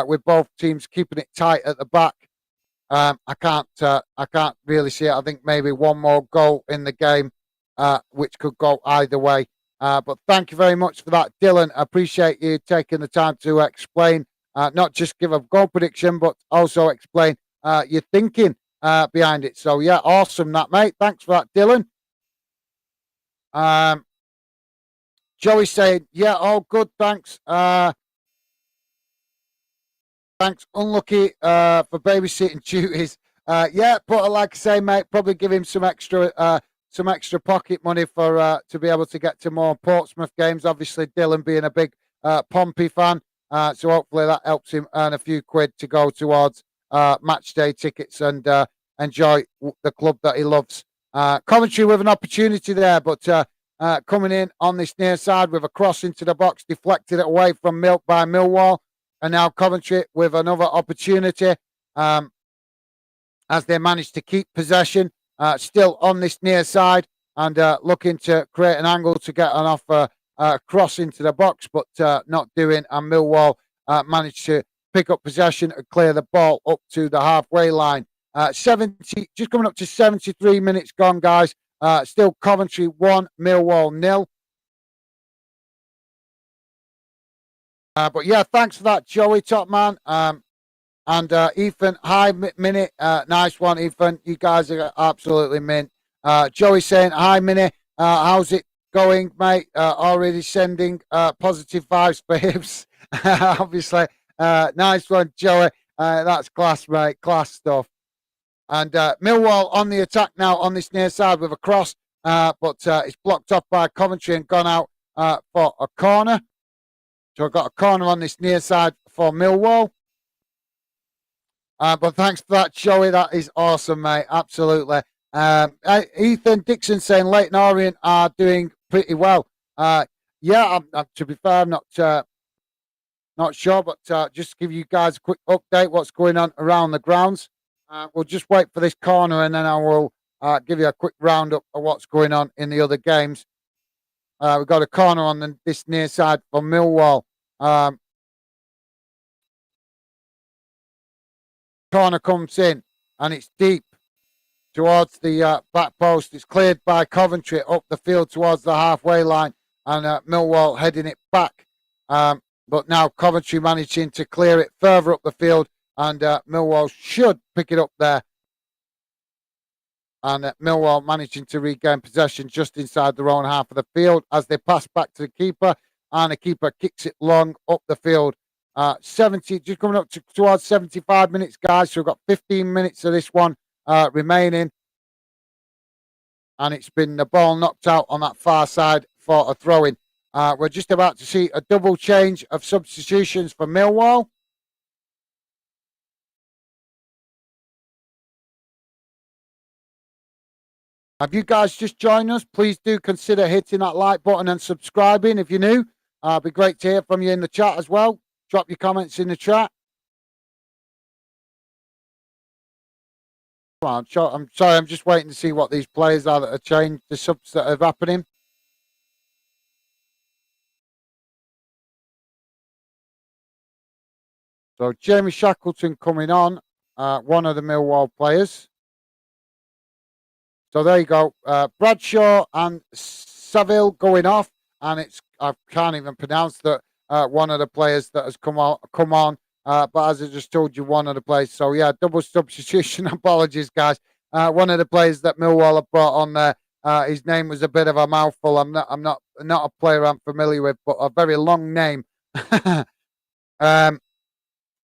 with both teams keeping it tight at the back, I can't really see it. I think maybe one more goal in the game, which could go either way. But thank you very much for that, Dylan. I appreciate you taking the time to explain, not just give a goal prediction, but also explain your thinking behind it. So yeah, awesome, that mate. Thanks for that, Dylan. Joey saying, yeah, all good, thanks. Thanks. Unlucky for babysitting duties. Yeah, but like I say, mate, probably give him some extra pocket money for to be able to get to more Portsmouth games. Obviously, Dylan being a big Pompey fan, so hopefully that helps him earn a few quid to go towards match day tickets and enjoy the club that he loves. Coventry with an opportunity there, but coming in on this near side with a cross into the box, deflected it away from by Millwall. And now Coventry with another opportunity as they manage to keep possession, still on this near side and looking to create an angle to get an off cross into the box, but not doing. And Millwall managed to pick up possession and clear the ball up to the halfway line. 70, just coming up to 73 minutes gone, guys. Still Coventry 1, Millwall 0. But yeah, thanks for that, Joey, top man. And Ethan, hi, Minnie. Nice one, Ethan. You guys are absolutely mint. Joey saying, hi, Minnie. How's it going, mate? Already sending positive vibes for hips. Obviously. Nice one, Joey. That's class, mate. Class stuff. And Millwall on the attack now on this near side with a cross. But it's blocked off by Coventry and gone out for a corner. So I've got a corner on this near side for Millwall. But thanks for that, Joey. That is awesome, mate. Absolutely. Ethan Dixon saying Leighton Orient are doing pretty well. Yeah, to be fair, I'm not sure, but just to give you guys a quick update what's going on around the grounds. We'll just wait for this corner and then I will give you a quick roundup of what's going on in the other games. We've got a corner on this near side for Millwall. Corner comes in and it's deep towards the back post. It's cleared by Coventry up the field towards the halfway line and Millwall heading it back. But now Coventry managing to clear it further up the field and Millwall should pick it up there. And Millwall managing to regain possession just inside their own half of the field as they pass back to the keeper and the keeper kicks it long up the field. 70, just coming up towards 75 minutes, guys. So we've got 15 minutes of this one remaining. And it's been the ball knocked out on that far side for a throw-in. We're just about to see a double change of substitutions for Millwall. Have you guys just joined us? Please do consider hitting that like button and subscribing if you're new. It'd be great to hear from you in the chat as well. Drop your comments in the chat. I'm sorry, I'm just waiting to see what these players are that have changed, the subs that are happening. So Jamie Shackleton coming on, one of the Millwall players. So there you go. Bradshaw and Saville going off, and I can't even pronounce that one of the players that has come on. But as I just told you, one of the players. So yeah, double substitution. Apologies, guys. One of the players that Millwall have brought on there. His name was a bit of a mouthful. I'm not a player I'm familiar with, but a very long name.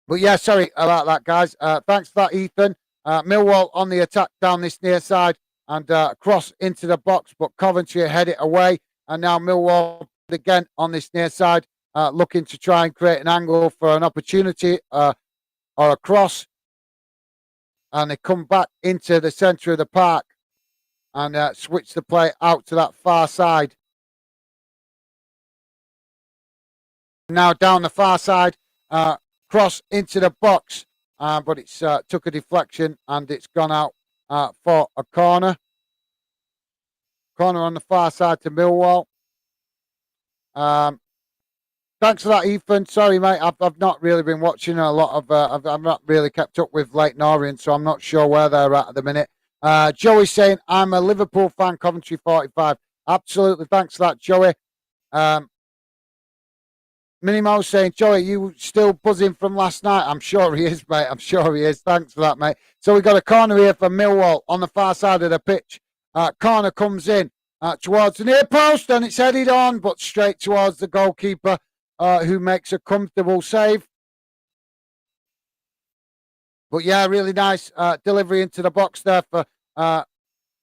But yeah, sorry about that, guys. Thanks for that, Ethan. Millwall on the attack down this near side and cross into the box, but Coventry head it away. And now Millwall again on this near side, looking to try and create an angle for an opportunity or a cross. And they come back into the centre of the park and switch the play out to that far side. Now down the far side, cross into the box, but it's took a deflection and it's gone out for a corner. Corner on the far side to Millwall. Thanks for that, Ethan. Sorry, mate. I've not really been watching a lot of. I've not really kept up with Leighton Orient, so I'm not sure where they're at the minute. Joey saying, I'm a Liverpool fan, Coventry 45. Absolutely. Thanks for that, Joey. Minimo saying, Joey, you still buzzing from last night? I'm sure he is, mate. I'm sure he is. Thanks for that, mate. So we've got a corner here for Millwall on the far side of the pitch. Corner comes in towards the near post and it's headed on, but straight towards the goalkeeper who makes a comfortable save. But yeah, really nice delivery into the box there for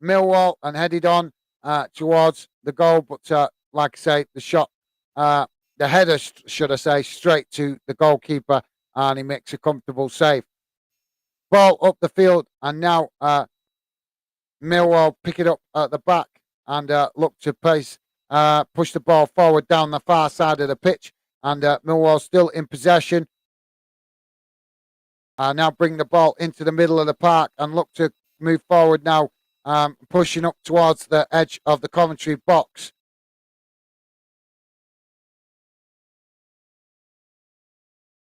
Millwall and headed on towards the goal. But like I say, the shot, the header, should I say, straight to the goalkeeper and he makes a comfortable save. Ball up the field and now Millwall pick it up at the back and look to push the ball forward down the far side of the pitch. And Millwall still in possession. Now bring the ball into the middle of the park and look to move forward now, pushing up towards the edge of the Coventry box.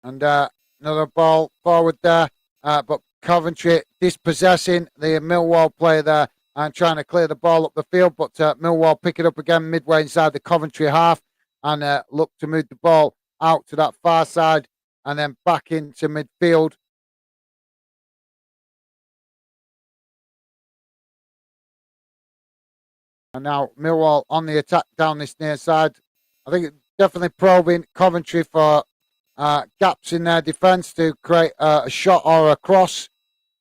And another ball forward there, but Coventry dispossessing the Millwall player there and trying to clear the ball up the field. But Millwall pick it up again midway inside the Coventry half and look to move the ball out to that far side and then back into midfield. And now Millwall on the attack down this near side. I think it's definitely probing Coventry for gaps in their defence to create a shot or a cross.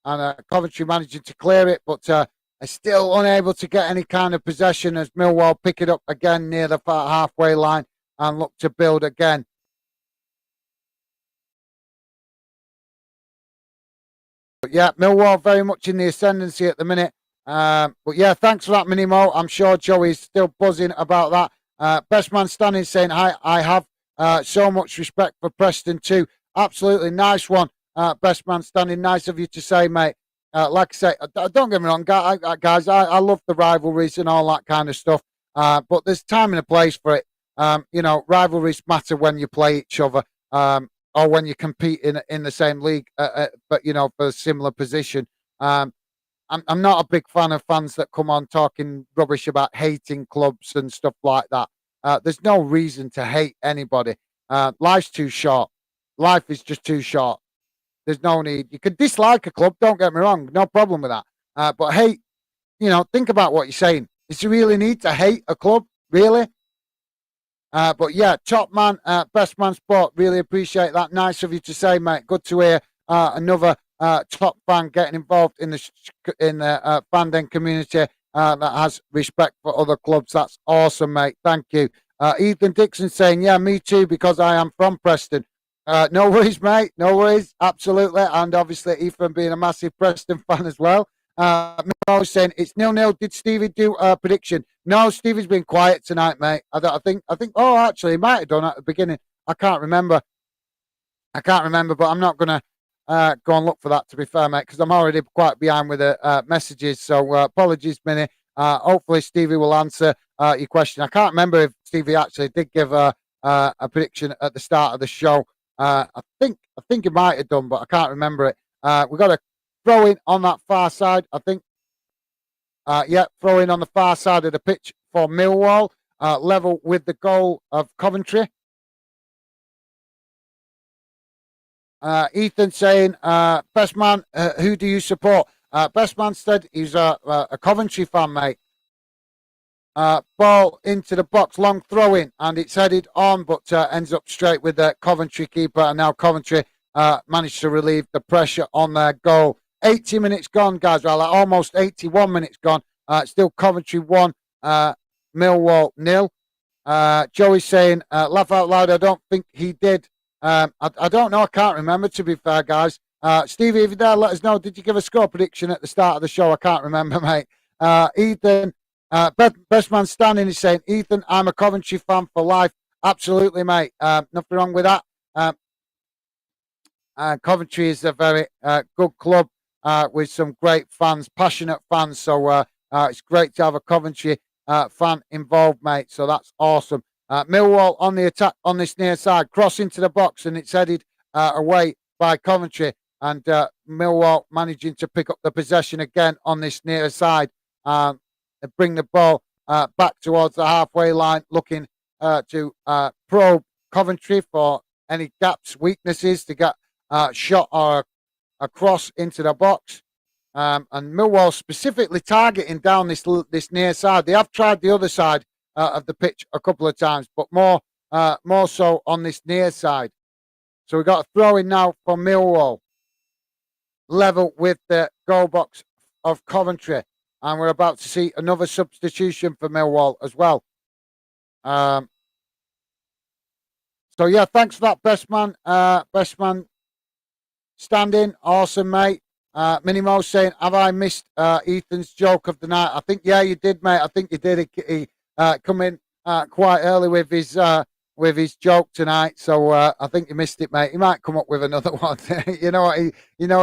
And Coventry managing to clear it, but are still unable to get any kind of possession as Millwall pick it up again near the far halfway line and look to build again. yeah, Millwall very much in the ascendancy at the minute. But yeah, thanks for that, Minimo. I'm sure Joey's still buzzing about that. Best man standing saying, hi, I have so much respect for Preston too. Absolutely nice one. Best man standing, nice of you to say, mate. Like I say, don't get me wrong, guys, I love the rivalries and all that kind of stuff. But there's time and a place for it. Rivalries matter when you play each other. Or when you compete in the same league, but for a similar position. I'm not a big fan of fans that come on talking rubbish about hating clubs and stuff like that. There's no reason to hate anybody. Life's too short. Life is just too short. There's no need. You could dislike a club, don't get me wrong, no problem with that. But hate, think about what you're saying. Is you really need to hate a club? Really? But yeah, top man, best man sport. Really appreciate that. Nice of you to say, mate. Good to hear another top fan getting involved in the fandom community that has respect for other clubs. That's awesome, mate. Thank you. Ethan Dixon saying, yeah, me too, because I am from Preston. No worries, mate. No worries. Absolutely. And obviously, Ethan being a massive Preston fan as well. Mimo saying it's 0-0. Did Stevie do a prediction? No, Stevie's been quiet tonight, mate. I think. Oh, actually, he might have done at the beginning. I can't remember, but I'm not gonna go and look for that. To be fair, mate, because I'm already quite behind with the messages. So apologies, Minnie. Hopefully, Stevie will answer your question. I can't remember if Stevie actually did give a prediction at the start of the show. I think he might have done, but I can't remember it. We've got a throw in on that far side, I think. Throw in on the far side of the pitch for Millwall, level with the goal of Coventry. Ethan saying, best man, who do you support? Best man said he's a Coventry fan, mate. Ball into the box, long throw in, and it's headed on, but ends up straight with the Coventry keeper. And now Coventry managed to relieve the pressure on their goal. 80 minutes gone, guys. Well, almost 81 minutes gone. Still Coventry 1, Millwall 0. Joey's saying, laugh out loud. I don't think he did. I don't know. I can't remember, to be fair, guys. Stevie, if you're there, let us know. Did you give a score prediction at the start of the show? I can't remember, mate. Ethan, best man standing is saying, Ethan, I'm a Coventry fan for life. Absolutely, mate. Nothing wrong with that. Coventry is a very good club with some great fans, passionate fans. So it's great to have a Coventry fan involved, mate. So that's awesome. Millwall on the attack on this near side, cross into the box, and it's headed away by Coventry. And Millwall managing to pick up the possession again on this near side. And bring the ball back towards the halfway line, looking to probe Coventry for any gaps, weaknesses to get shot or a cross into the box. And Millwall specifically targeting down this near side. They have tried the other side of the pitch a couple of times, but more so on this near side. So we've got a throw in now for Millwall, level with the goal box of Coventry. And we're about to see another substitution for Millwall as well. So yeah, thanks for that, best man. Best man standing, awesome, mate. Minimo saying, have I missed Ethan's joke of the night? I think, yeah, you did, mate. I think you did. He come in quite early with his joke tonight, so I think you missed it, mate. He might come up with another one. You know what?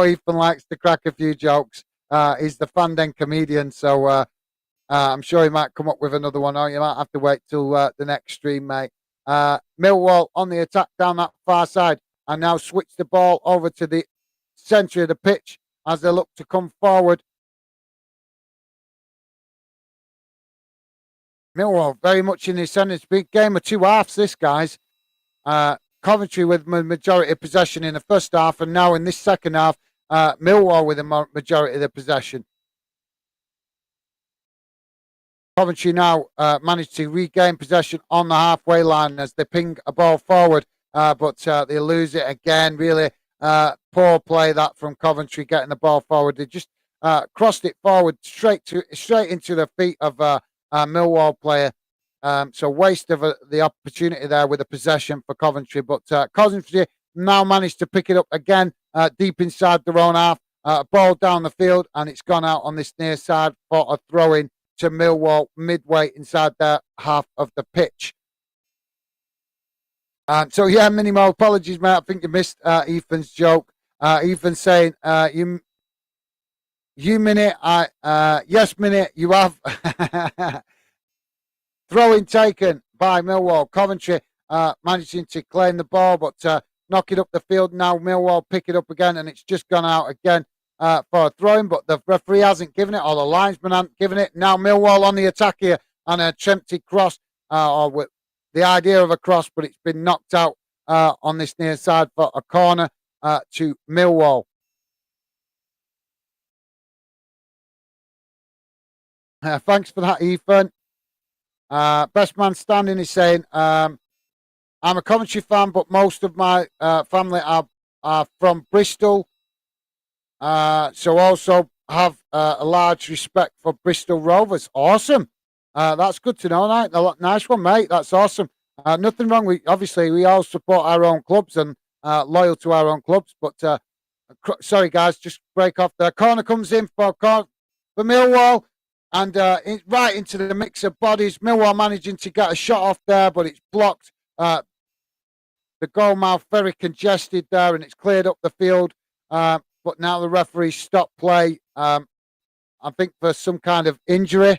Ethan likes to crack a few jokes. He's the fandom comedian, so I'm sure he might come up with another one. Or you might have to wait till the next stream, mate. Millwall on the attack down that far side, and now switch the ball over to the centre of the pitch as they look to come forward. Millwall very much in the ascendant. Big game of two halves, this, guys. Coventry with majority of possession in the first half, and now in this second half, Millwall with the majority of the possession. Coventry now managed to regain possession on the halfway line as they ping a ball forward, but they lose it again. Really poor play that from Coventry getting the ball forward. They just crossed it forward straight into the feet of a Millwall player. So waste of the opportunity there with a possession for Coventry. But Coventry now managed to pick it up again deep inside their own half ball down the field, and it's gone out on this near side for a throw-in to Millwall midway inside their half of the pitch. So yeah, minimal apologies, mate. I think you missed Ethan's joke. Ethan saying, "You minute, yes minute, you have." Throw-in taken by Millwall. Coventry managing to claim the ball, but knock it up the field. Now Millwall pick it up again, and it's just gone out again for a throw-in, but the referee hasn't given it, or the linesman hasn't given it. Now Millwall on the attack here, and a attempted cross, or with the idea of a cross, but it's been knocked out on this near side for a corner to Millwall. Thanks for that, Ethan. Best man standing is saying, I'm a Coventry fan, but most of my family are from Bristol. So also have a large respect for Bristol Rovers. Awesome. That's good to know, mate. Nice one, mate. That's awesome. Nothing wrong with, obviously, we all support our own clubs and loyal to our own clubs. But sorry, guys, just break off there. Corner comes in for Millwall. And right into the mix of bodies. Millwall managing to get a shot off there, but it's blocked. The goal mouth very congested there, and it's cleared up the field. But now the referee stopped play, I think for some kind of injury.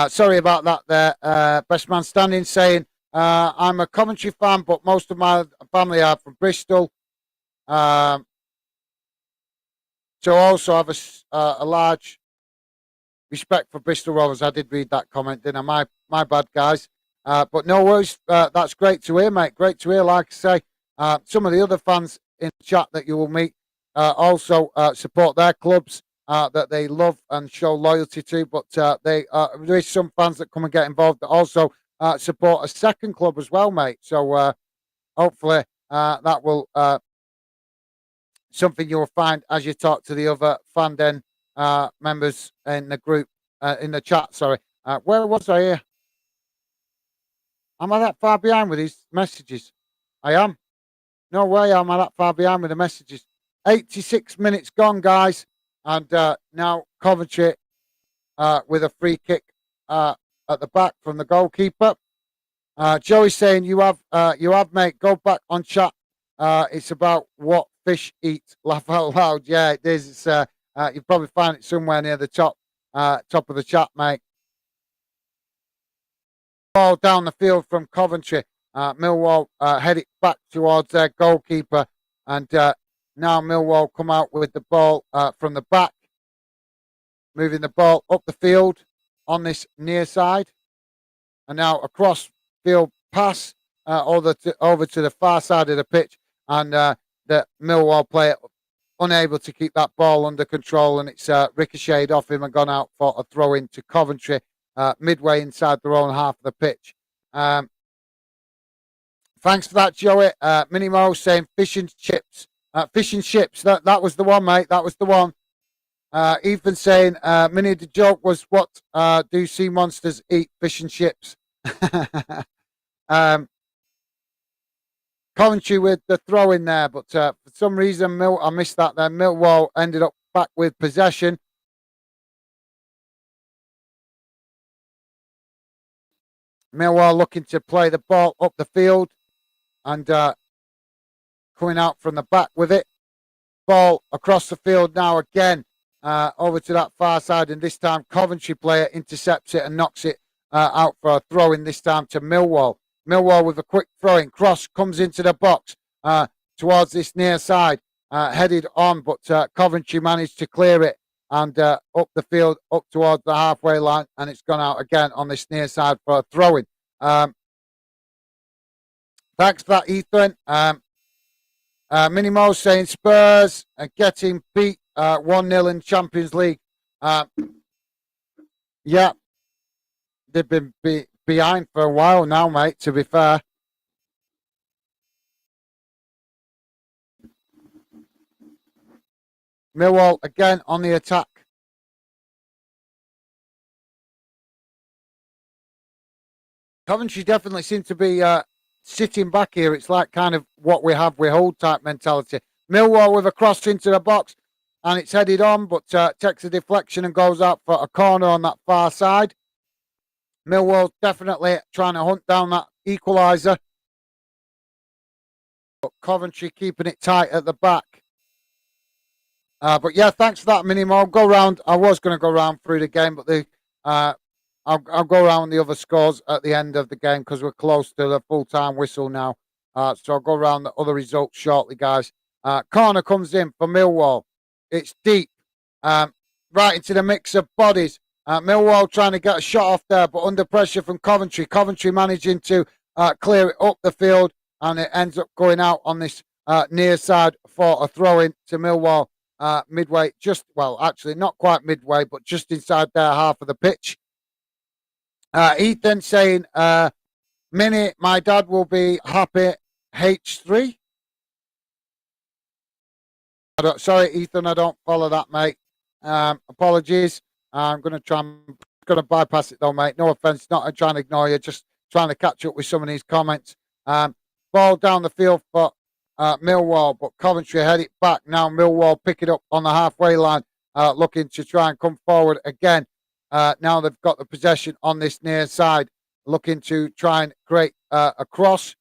Sorry about that there. Best man standing saying, I'm a Coventry fan, but most of my family are from Bristol. So also have a large respect for Bristol Rovers. I did read that comment, didn't I? My bad, guys. But no worries. That's great to hear, mate. Great to hear. Like I say, some of the other fans in the chat that you will meet also support their clubs that they love and show loyalty to. But there is some fans that come and get involved that also support a second club as well, mate. So hopefully that will something you'll find as you talk to the other Fanden members in the group, in the chat, sorry. Where was I here? Am I that far behind with these messages? I am. No way am I that far behind with the messages. 86 minutes gone, guys. And now Coventry with a free kick at the back from the goalkeeper. Joey's saying, you have, mate. Go back on chat. It's about what fish eat. Laugh out loud. Yeah, it is. It's, you probably find it somewhere near the top of the chat, mate. Ball down the field from Coventry. Millwall head it back towards their goalkeeper. And now Millwall come out with the ball from the back. Moving the ball up the field on this near side. And now a cross field pass over to the far side of the pitch. And the Millwall player unable to keep that ball under control. And it's ricocheted off him and gone out for a throw in to Coventry midway inside their own half of the pitch. Thanks for that, Joey. Minimo saying fish and chips. Fish and chips. That was the one, mate. That was the one. Ethan saying, Minnie, the joke was, what do sea monsters eat? Fish and chips. Coventry with the throw in there, but for some reason, I missed that there. Millwall ended up back with possession. Millwall looking to play the ball up the field and coming out from the back with it. Ball across the field now again over to that far side, and this time Coventry player intercepts it and knocks it out for a throw in, this time to Millwall. Millwall with a quick throw-in. Cross comes into the box towards this near side, headed on, but Coventry managed to clear it and up the field, up towards the halfway line, and it's gone out again on this near side for a throw-in. Thanks for that, Ethan. Minimo saying Spurs are getting beat 1-0 in Champions League. Yeah, they've been behind for a while now, mate, to be fair. Millwall again on the attack. Coventry definitely seem to be sitting back here. It's like kind of what we have with hold type mentality. Millwall with a cross into the box, and it's headed on, but takes a deflection and goes out for a corner on that far side. Millwall definitely trying to hunt down that equaliser, but Coventry keeping it tight at the back. But yeah, thanks for that, Minimo. I'll go round. I was going to go round through the game, but I'll go around the other scores at the end of the game because we're close to the full-time whistle now. So I'll go around the other results shortly, guys. Corner comes in for Millwall. It's deep, right into the mix of bodies. Millwall trying to get a shot off there, but under pressure from Coventry. Coventry managing to clear it up the field, and it ends up going out on this near side for a throw-in to Millwall. Midway, actually not quite midway, but just inside their half of the pitch. Ethan saying, Minnie, my dad will be happy. H3. Sorry, Ethan, I don't follow that, mate. Apologies. I'm going to bypass it though, mate. No offense, not trying to ignore you, just trying to catch up with some of these comments. Ball down the field for Millwall, but Coventry head it back. Now Millwall pick it up on the halfway line, looking to try and come forward again. Now they've got the possession on this near side, looking to try and create a cross,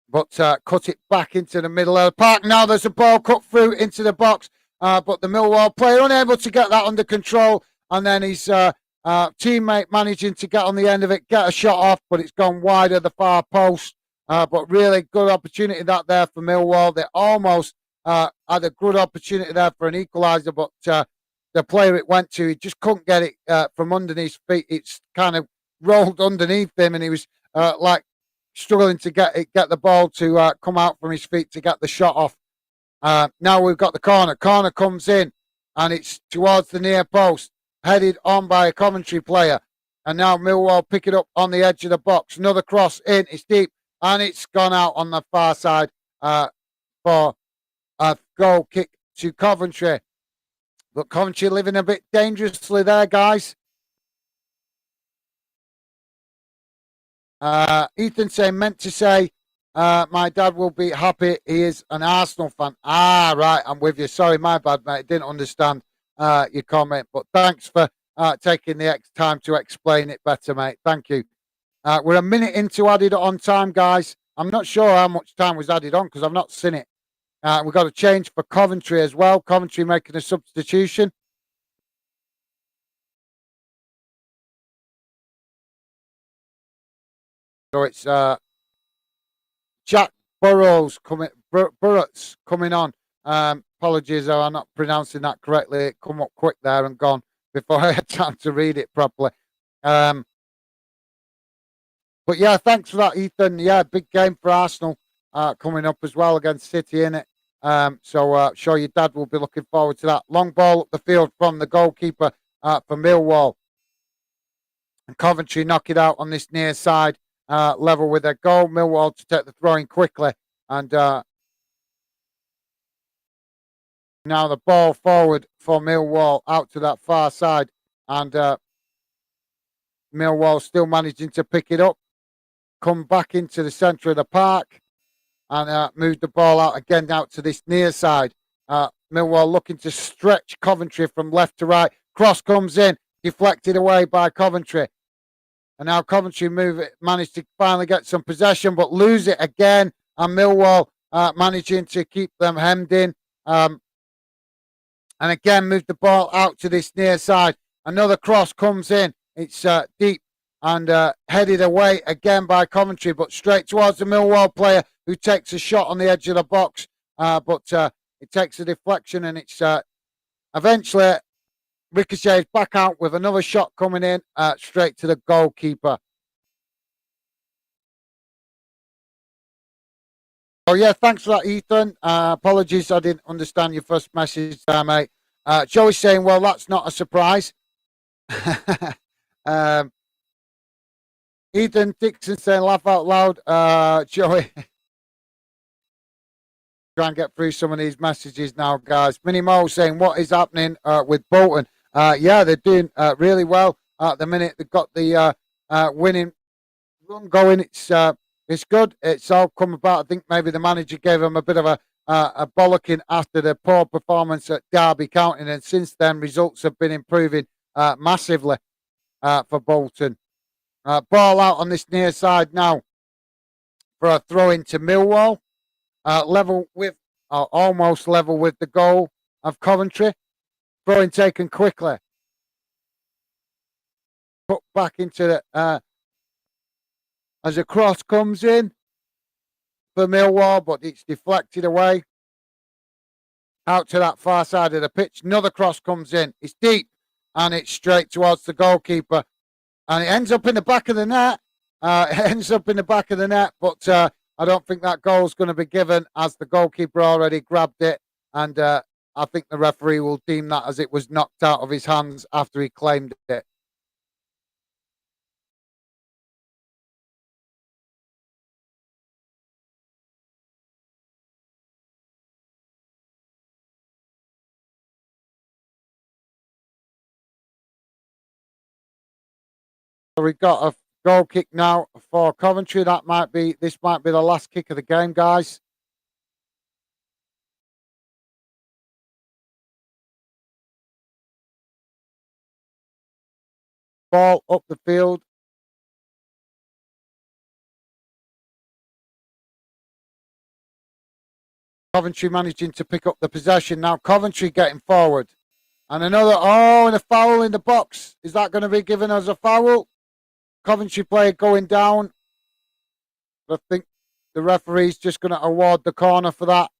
but cut it back into the middle of the park. Now there's a ball cut through into the box, but the Millwall player unable to get that under control, and then his teammate managing to get on the end of it, get a shot off, but it's gone wide of the far post. But really good opportunity that there for Millwall. They almost had a good opportunity there for an equaliser, but the player it went to, he just couldn't get it from underneath his feet. It's kind of rolled underneath him, and he was like struggling to get the ball to come out from his feet to get the shot off. Now we've got the corner. Corner comes in, and it's towards the near post, headed on by a Coventry player. And now Millwall pick it up on the edge of the box. Another cross in, it's deep, and it's gone out on the far side for a goal kick to Coventry. But Coventry living a bit dangerously there, guys. Ethan saying, meant to say, my dad will be happy. He is an Arsenal fan. Ah, right, I'm with you. Sorry, my bad, mate. I didn't understand your comment, but thanks for taking the time to explain it better, mate. Thank you. We're a minute into added on time, guys. I'm not sure how much time was added on because I've not seen it. We've got a change for Coventry as well. Coventry making a substitution. So it's Jack Burrows coming on. Apologies, I'm not pronouncing that correctly. It come up quick there and gone before I had time to read it properly. But yeah, thanks for that, Ethan. Yeah, big game for Arsenal coming up as well against City, innit? So sure your dad will be looking forward to that. Long ball up the field from the goalkeeper for Millwall. And Coventry knock it out on this near side, level with their goal. Millwall to take the throw-in quickly. And now the ball forward for Millwall out to that far side. And Millwall still managing to pick it up. Come back into the centre of the park. And move the ball out again out to this near side. Millwall looking to stretch Coventry from left to right. Cross comes in, deflected away by Coventry. And now Coventry managed to finally get some possession, but lose it again. And Millwall managing to keep them hemmed in. And again, move the ball out to this near side. Another cross comes in. It's deep and headed away again by Coventry, but straight towards the Millwall player who takes a shot on the edge of the box. But it takes a deflection, and it's eventually ricochets back out with another shot coming in straight to the goalkeeper. Oh, yeah, thanks for that, Ethan. Apologies, I didn't understand your first message there, mate. Joey's saying, well, that's not a surprise. Ethan Dixon saying, laugh out loud. Joey. Try and get through some of these messages now, guys. Minnie Mo saying, what is happening with Bolton? Yeah, they're doing really well at the minute. They've got the winning run going. It's good. It's all come about. I think maybe the manager gave them a bit of a bollocking after the poor performance at Derby County, and since then results have been improving massively for Bolton. Ball out on this near side now for a throw into Millwall, level with, almost level with the goal of Coventry. Throwing taken quickly. Put back into the, as a cross comes in for Millwall, but it's deflected away out to that far side of the pitch. Another cross comes in. It's deep and it's straight towards the goalkeeper. And it ends up in the back of the net. But I don't think that goal's going to be given as the goalkeeper already grabbed it. And I think the referee will deem that as it was knocked out of his hands after he claimed it. So we've got a goal kick now for Coventry. This might be the last kick of the game, guys. Ball up the field. Coventry managing to pick up the possession. Now Coventry getting forward. And and a foul in the box. Is that going to be given as a foul? Coventry player going down. I think the referee's just going to award the corner for that.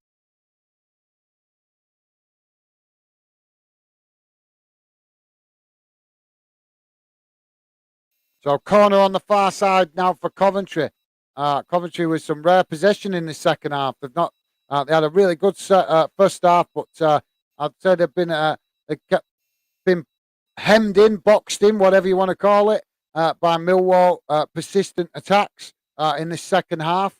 So corner on the far side now for Coventry. Coventry with some rare possession in the second half. They've not. They had a really good first half, but I'd say they've been hemmed in, boxed in, whatever you want to call it, by Millwall persistent attacks in the second half.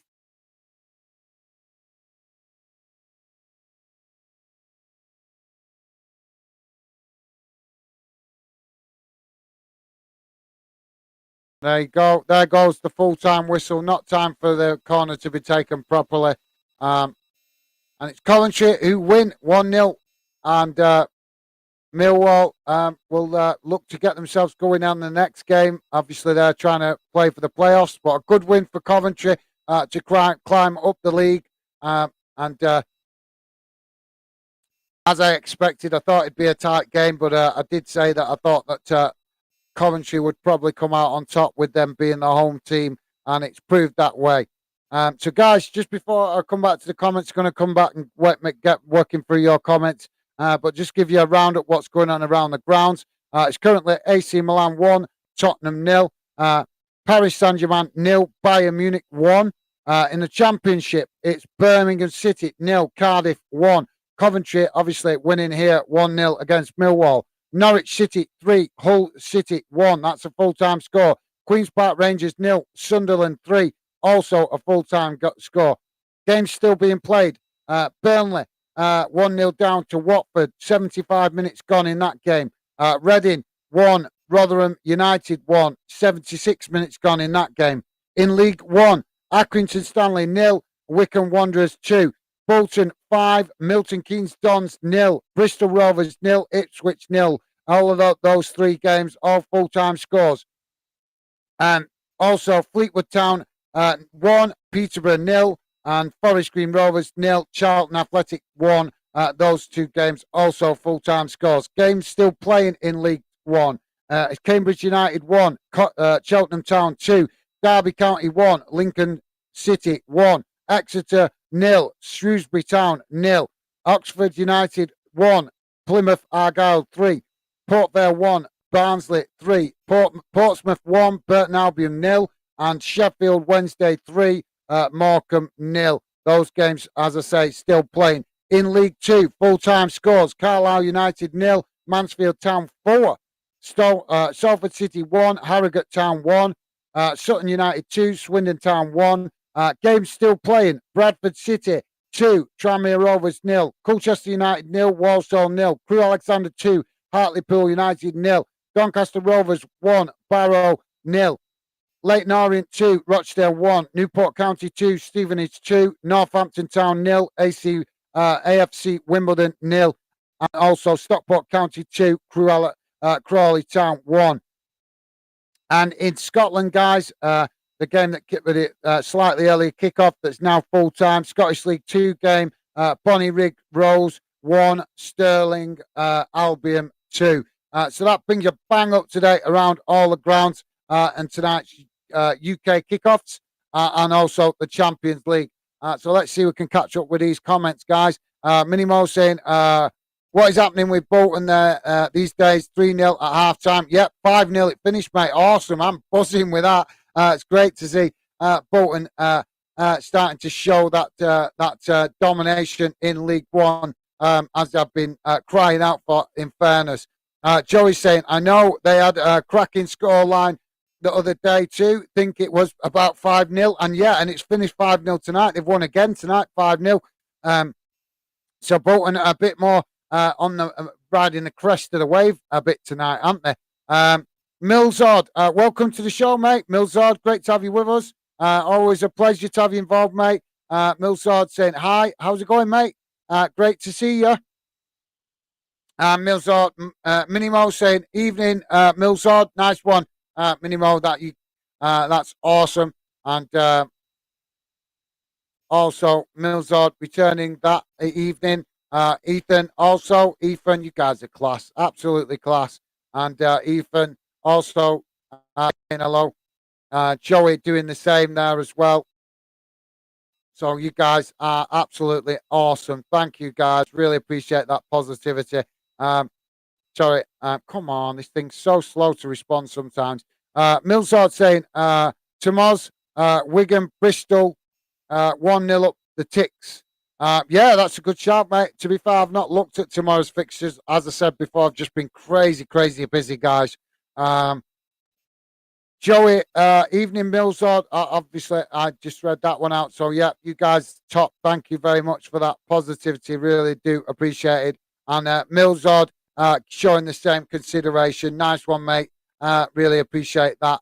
There you go. There goes the full-time whistle. Not time for the corner to be taken properly. And it's Coventry who win 1-0. And Millwall will look to get themselves going on the next game. Obviously, they're trying to play for the playoffs, but a good win for Coventry to climb up the league. And as I expected, I thought it'd be a tight game, but I did say that I thought that Coventry would probably come out on top with them being the home team, and it's proved that way. So, guys, just before I come back to the comments, going to come back and get working through your comments, but just give you a round up what's going on around the grounds. It's currently AC Milan 1, Tottenham 0, Paris Saint-Germain 0, Bayern Munich 1. In the Championship, it's Birmingham City 0, Cardiff 1. Coventry, obviously, winning here 1-0 against Millwall. Norwich City 3, Hull City 1. That's a full-time score. Queen's Park Rangers 0, Sunderland 3. Also a full-time score. Game's still being played. Burnley 1-0 down to Watford. 75 minutes gone in that game. Reading 1, Rotherham United 1. 76 minutes gone in that game. In League 1, Accrington Stanley 0, Wycombe Wanderers 2. Bolton 5, Milton Keynes Dons 0, Bristol Rovers 0, Ipswich 0. All of those three games, all full-time scores. Also, Fleetwood Town 1, Peterborough 0, and Forest Green Rovers 0, Charlton Athletic 1. Those two games also full-time scores. Games still playing in League 1. It's Cambridge United 1, Cheltenham Town 2, Derby County 1, Lincoln City 1, Exeter 0, Shrewsbury Town 0, Oxford United 1, Plymouth Argyle 3, Port Vale 1, Barnsley 3, Portsmouth 1, Burton Albion 0, and Sheffield Wednesday 3, Morecambe 0. Those games, as I say, still playing. In League 2, full-time scores, Carlisle United 0, Mansfield Town 4, Salford City 1, Harrogate Town 1, Sutton United 2, Swindon Town 1. Games still playing. Bradford City 2, Tranmere Rovers 0, Colchester United 0, Walsall 0, Crewe Alexander 2, Hartlepool United 0, Doncaster Rovers 1, Barrow 0, Leyton Orient 2, Rochdale 1, Newport County 2, Stevenage 2, Northampton Town 0, AC AFC Wimbledon 0, and also Stockport County 2, Crawley Town 1. And in Scotland, guys, the game that kicked with it slightly earlier kickoff that's now full time. Scottish League 2 game. Bonnyrigg Rose 1, Stirling Albion 2. So that brings you bang up to date around all the grounds and tonight's UK kickoffs and also the Champions League. So let's see if we can catch up with these comments, guys. Minimo saying, what is happening with Bolton there these days? 3-0 at half time. Yep, 5-0 it finished, mate. Awesome. I'm buzzing with that. It's great to see Bolton starting to show that domination in League One, as I've been crying out for, in fairness. Joey's saying, I know they had a cracking scoreline the other day too. Think it was about 5-0. And yeah, and it's finished 5-0 tonight. They've won again tonight, 5-0. So Bolton a bit more on the riding the crest of the wave a bit tonight, aren't they? Millzard, welcome to the show, mate. Millzard, great to have you with us. Always a pleasure to have you involved, mate. Millzard saying hi. How's it going, mate? Great to see you. Millzard, Minimo saying evening, Millzard, nice one, Minimo. That's awesome. And also Millzard returning that evening. Ethan, also Ethan, you guys are class, absolutely class. And Ethan also saying hello. Joey doing the same there as well. So you guys are absolutely awesome. Thank you, guys. Really appreciate that positivity. Sorry, come on, this thing's so slow to respond sometimes. Millsard saying, Tomoz, Wigan, Bristol, 1-0 up the Ticks. Yeah, that's a good shout, mate. To be fair, I've not looked at tomorrow's fixtures. As I said before, I've just been crazy busy, guys. Joey, evening, Millsard. Obviously, I just read that one out. So, yeah, you guys top. Thank you very much for that positivity. Really do appreciate it. And Millsard showing the same consideration. Nice one, mate. Really appreciate that.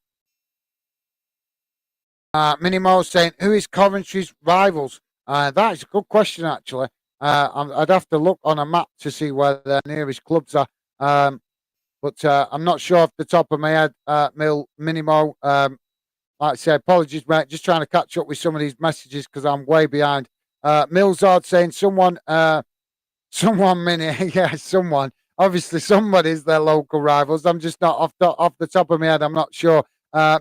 Minimo saying, who is Coventry's rivals? That is a good question, actually. I'd have to look on a map to see where their nearest clubs are. But I'm not sure off the top of my head, Minimo. Like I say, apologies, mate. Just trying to catch up with some of these messages because I'm way behind. Millsard saying someone, Mini, yeah, someone. Obviously, somebody's their local rivals. I'm just not off the top of my head. I'm not sure.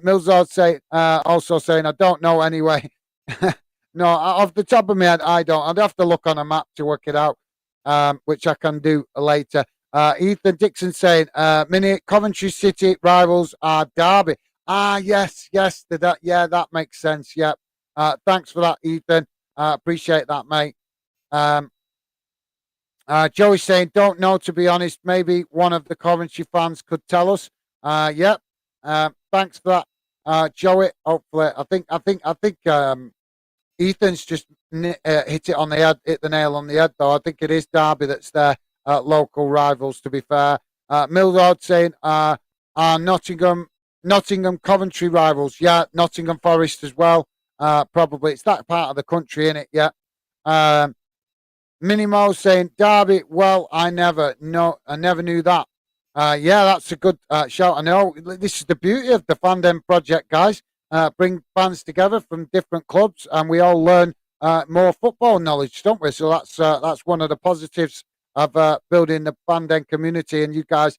Millsard also saying I don't know anyway. No, off the top of my head, I don't. I'd have to look on a map to work it out, which I can do later. Ethan Dixon saying, Mini, Coventry City rivals are Derby. Yes, that makes sense. Yeah. Thanks for that, Ethan. Appreciate that, mate. Joey saying, don't know, to be honest. Maybe one of the Coventry fans could tell us. Yep. Thanks for that, Joey. Hopefully, I think Ethan's just hit the nail on the head, though. I think it is Derby that's their local rivals, to be fair. Millard saying, Nottingham Coventry rivals. Yeah, Nottingham Forest as well. Probably. It's that part of the country, innit? Yeah. Minimo saying, Derby, well, I never knew that. Yeah, that's a good shout. I know this is the beauty of the Fandom project, guys. Bring fans together from different clubs, and we all learn more football knowledge, don't we? So that's one of the positives of building the Fandom community, and you guys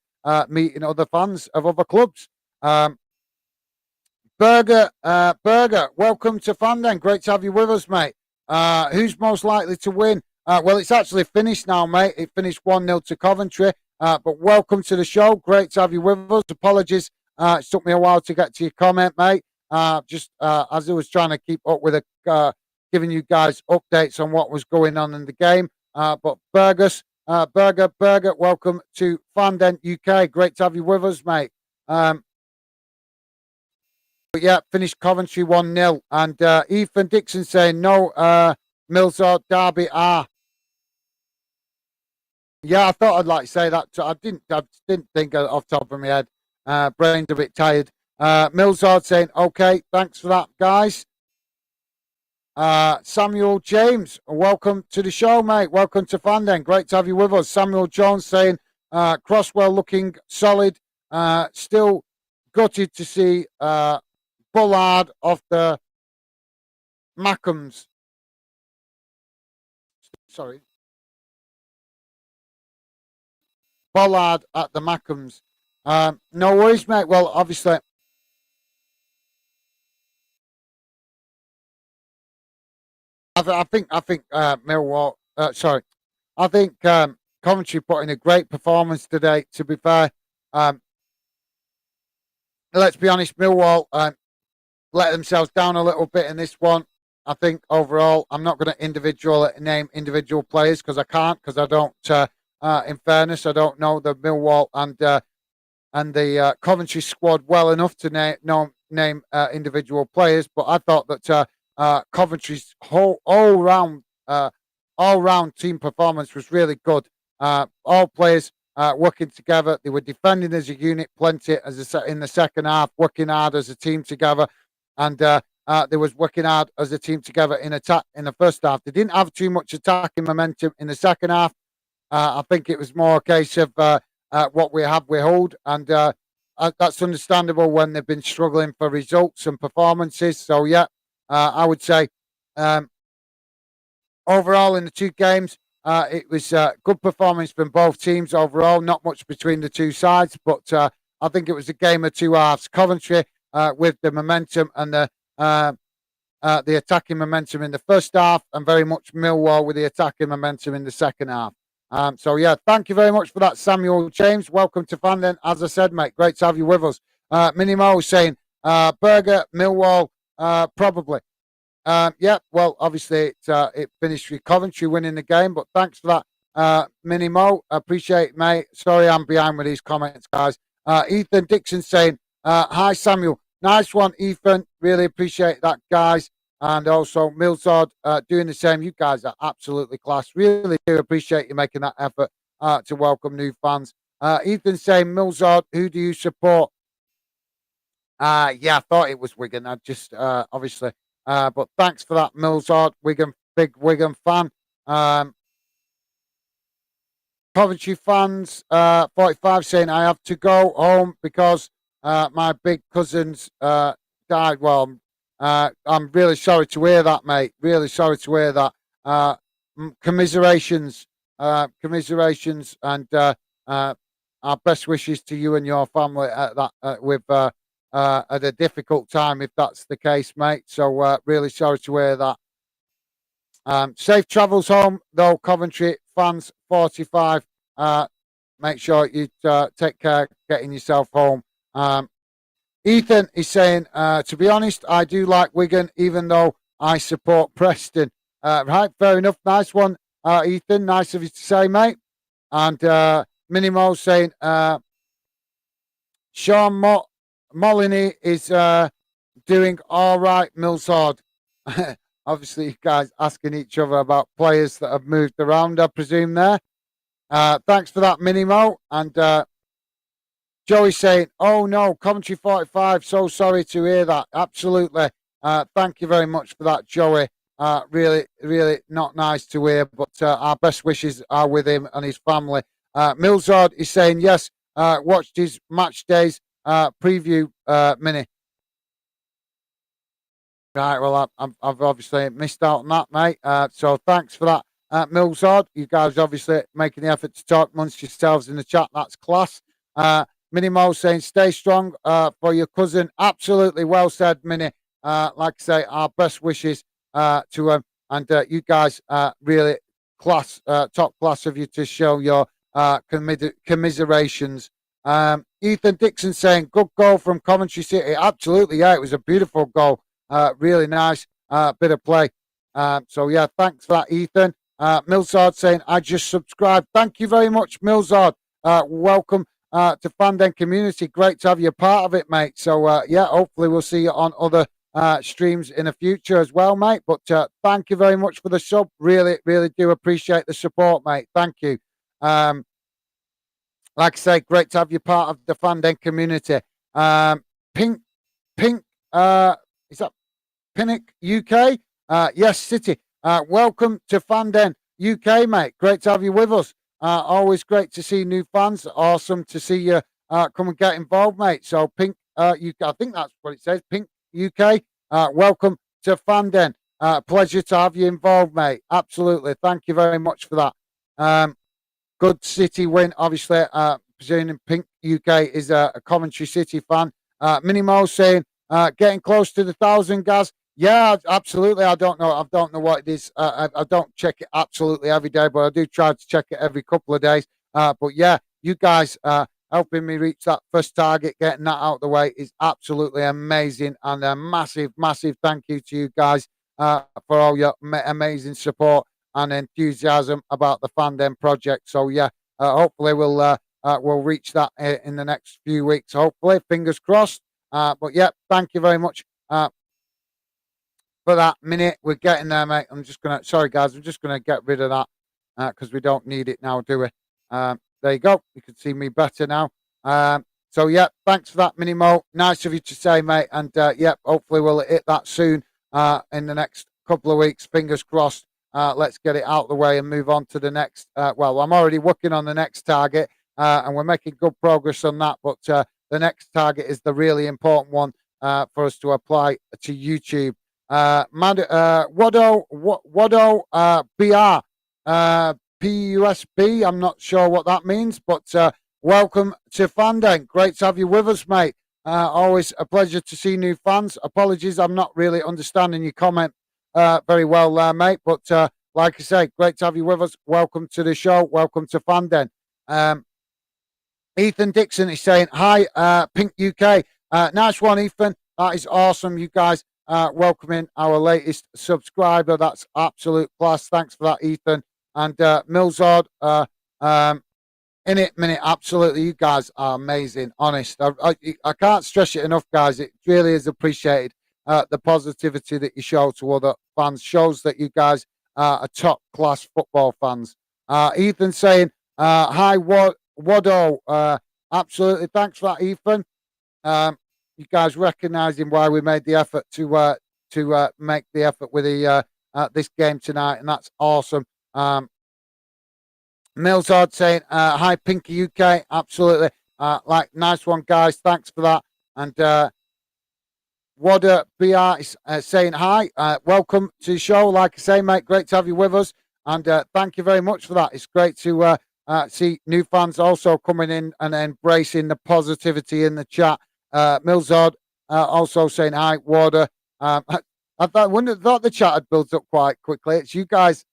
meeting other fans of other clubs. Burger, welcome to Fandom. Great to have you with us, mate. Who's most likely to win? Well, it's actually finished now, mate. It finished 1-0 to Coventry. But welcome to the show. Great to have you with us. Apologies. It took me a while to get to your comment, mate. Just as I was trying to keep up with giving you guys updates on what was going on in the game. But Burger, welcome to Fandom UK. Great to have you with us, mate. But yeah, finished Coventry 1-0. And Ethan Dixon saying, no, Millsard Derby are. Yeah, I thought I'd like to say that. I didn't think off the top of my head. Brain's a bit tired. Millsard saying, okay, thanks for that, guys. Samuel James, welcome to the show, mate. Welcome to Fanden. Great to have you with us. Samuel Jones saying, Crosswell looking solid. Still gutted to see Bullard off the Mackhams. Sorry. Bullard at the Mackhams. No worries, mate. Well, obviously, I think Millwall. Sorry, I think Coventry put in a great performance today. To be fair, um, let's be honest, Millwall let themselves down a little bit in this one. I think overall, I'm not going to name individual players because I can't, because I don't. In fairness, I don't know the Millwall and the Coventry squad well enough to name individual players. But I thought that Coventry's whole all round team performance was really good. All players working together. They were defending as a unit, plenty in the second half, working hard as a team together, and they was working hard as a team together in attack in the first half. They didn't have too much attacking momentum in the second half. I think it was more a case of what we hold, and that's understandable when they've been struggling for results and performances. So yeah, I would say um, overall in the two games, it was good performance from both teams. Overall, not much between the two sides, but I think it was a game of two halves. Coventry with the momentum and the attacking momentum in the first half, and very much Millwall with the attacking momentum in the second half. So yeah, thank you very much for that, Samuel James. Welcome to Fanden. As I said, mate, great to have you with us. Minnie Mo saying Berger, Millwall, probably. Yeah, well, obviously it finished with Coventry winning the game, but thanks for that, Minnie Mo. Appreciate it, mate. Sorry I'm behind with these comments, guys. Ethan Dixon saying, hi, Samuel. Nice one, Ethan. Really appreciate that, guys. And also Millsard doing the same. You guys are absolutely class. Really do appreciate you making that effort to welcome new fans. Ethan saying, Millsard, who do you support? Yeah, I thought it was Wigan. I just obviously, but thanks for that, Millsard. Wigan, big Wigan fan. Coventry fans, 45 saying I have to go home because my big cousins died. Well, I'm really sorry to hear that, mate. Really sorry to hear that. Commiserations, commiserations, and our best wishes to you and your family at that at a difficult time, if that's the case, mate. So really sorry to hear that. Safe travels home, though, Coventry fans. 45. Make sure you take care getting yourself home. Ethan is saying, to be honest, I do like Wigan, even though I support Preston. Right, fair enough. Nice one, Ethan. Nice of you to say, mate. And Minimo saying, Sean Molyneux is doing all right, Millsard. Obviously, you guys asking each other about players that have moved around, I presume, there. Thanks for that, Minimo. And Joey saying, oh no, Coventry 45. So sorry to hear that. Absolutely. Thank you very much for that, Joey. Really, really not nice to hear, but our best wishes are with him and his family. Millsard is saying, yes, watched his match days preview mini. Right, well, I've obviously missed out on that, mate. So thanks for that, Millsard. You guys obviously making the effort to talk amongst yourselves in the chat. That's class. Minimo saying, stay strong for your cousin. Absolutely well said, Mini. Like I say, our best wishes to him. And you guys, really class, top class of you to show your commiserations. Ethan Dixon saying, good goal from Coventry City. Absolutely, yeah, it was a beautiful goal. Really nice bit of play. So, yeah, thanks for that, Ethan. Millsard saying, I just subscribed. Thank you very much, Millsard. Welcome to Fanden Community. Great to have you part of it, mate. So, yeah, hopefully we'll see you on other streams in the future as well, mate. But thank you very much for the sub. Really, really do appreciate the support, mate. Thank you. Like I say, great to have you part of the Fanden Community. Pink, is that Pinnock UK? Yes, City. Welcome to Fanden UK, mate. Great to have you with us. Always great to see new fans. Awesome to see you come and get involved, mate. So, Pink UK, I think that's what it says. Pink UK. Welcome to Fanden. Pleasure to have you involved, mate. Absolutely. Thank you very much for that. Good City win, obviously. Presuming Pink UK is a Coventry City fan. Minimo saying, getting close to the 1,000, Gaz. Yeah, absolutely. I don't know. I don't know what it is. I don't check it absolutely every day, but I do try to check it every couple of days. But yeah, you guys helping me reach that first target, getting that out of the way is absolutely amazing. And a massive, massive thank you to you guys for all your amazing support and enthusiasm about the Fandom project. So yeah, hopefully we'll reach that in the next few weeks. Hopefully, fingers crossed. But yeah, thank you very much for that minute. We're getting there, mate. Sorry guys, I'm just gonna get rid of that because we don't need it now, do we? There you go. You can see me better now. So yeah, thanks for that, Minimo. Nice of you to say, mate. And yeah, hopefully we'll hit that soon in the next couple of weeks. Fingers crossed. Let's get it out of the way and move on to the next. Well, I'm already working on the next target, and we're making good progress on that. But the next target is the really important one for us to apply to YouTube. Wado BR PUSB. I'm not sure what that means, but welcome to Fandang. Great to have you with us, mate. Always a pleasure to see new fans. Apologies, I'm not really understanding your comment very well, mate. But like I say, great to have you with us. Welcome to the show. Welcome to Fandang. Ethan Dixon is saying, hi, Pink UK. Nice one, Ethan. That is awesome. You guys welcoming our latest subscriber. That's absolute class. Thanks for that, Ethan. And Millzord, in it, minute, absolutely. You guys are amazing. Honest. I can't stress it enough, guys. It really is appreciated. The positivity that you show to other fans shows that you guys are top class football fans. Ethan saying, hi, Wado. Absolutely. Thanks for that, Ethan. You guys recognizing why we made the effort to make the effort with the this game tonight, and that's awesome. Millsard saying, hi, Pinky UK. Absolutely. Nice one, guys. Thanks for that. And Wada BR is saying hi. Welcome to the show. Like I say, mate, great to have you with us. And thank you very much for that. It's great to see new fans also coming in and embracing the positivity in the chat. Millsard also saying hi, Wada. I thought the chat had built up quite quickly. It's you guys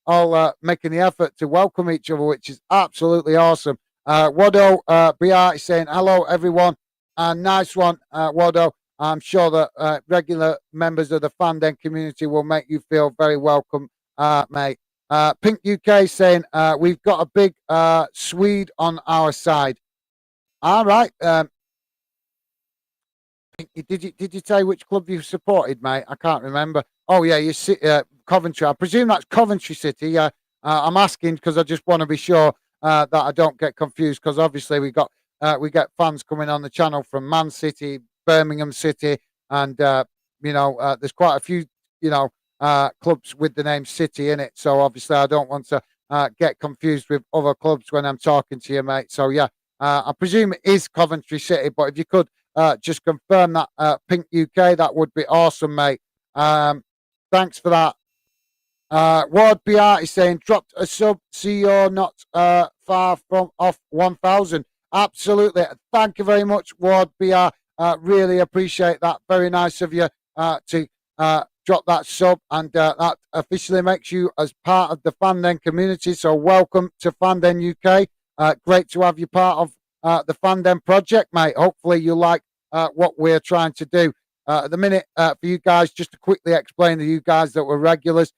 all making the effort to welcome each other, which is absolutely awesome. Wado BR is saying hello, everyone. Nice one, Wado. I'm sure that regular members of the Fandom community will make you feel very welcome, mate. Pink UK saying we've got a big Swede on our side. All right. Did you tell which club you supported, mate? I can't remember. Oh yeah, you see Coventry. I presume that's Coventry City. Yeah. I'm asking because I just want to be sure that I don't get confused because obviously we get fans coming on the channel from Man City, Birmingham City, and there's quite a few clubs with the name City in it. So obviously I don't want to get confused with other clubs when I'm talking to you, mate. So yeah, I presume it is Coventry City, but if you could just confirm that, Pink UK, that would be awesome, mate. Thanks for that. Ward BR is saying, dropped a sub, see you're not far from off 1,000. Absolutely. Thank you very much, Ward BR. Really appreciate that. Very nice of you to drop that sub, and that officially makes you as part of the Fandom community. So welcome to Fandom UK. Great to have you part of the Fandom project, mate. Hopefully you like what we're trying to do. At the minute, for you guys, just to quickly explain to you guys that we're regulars,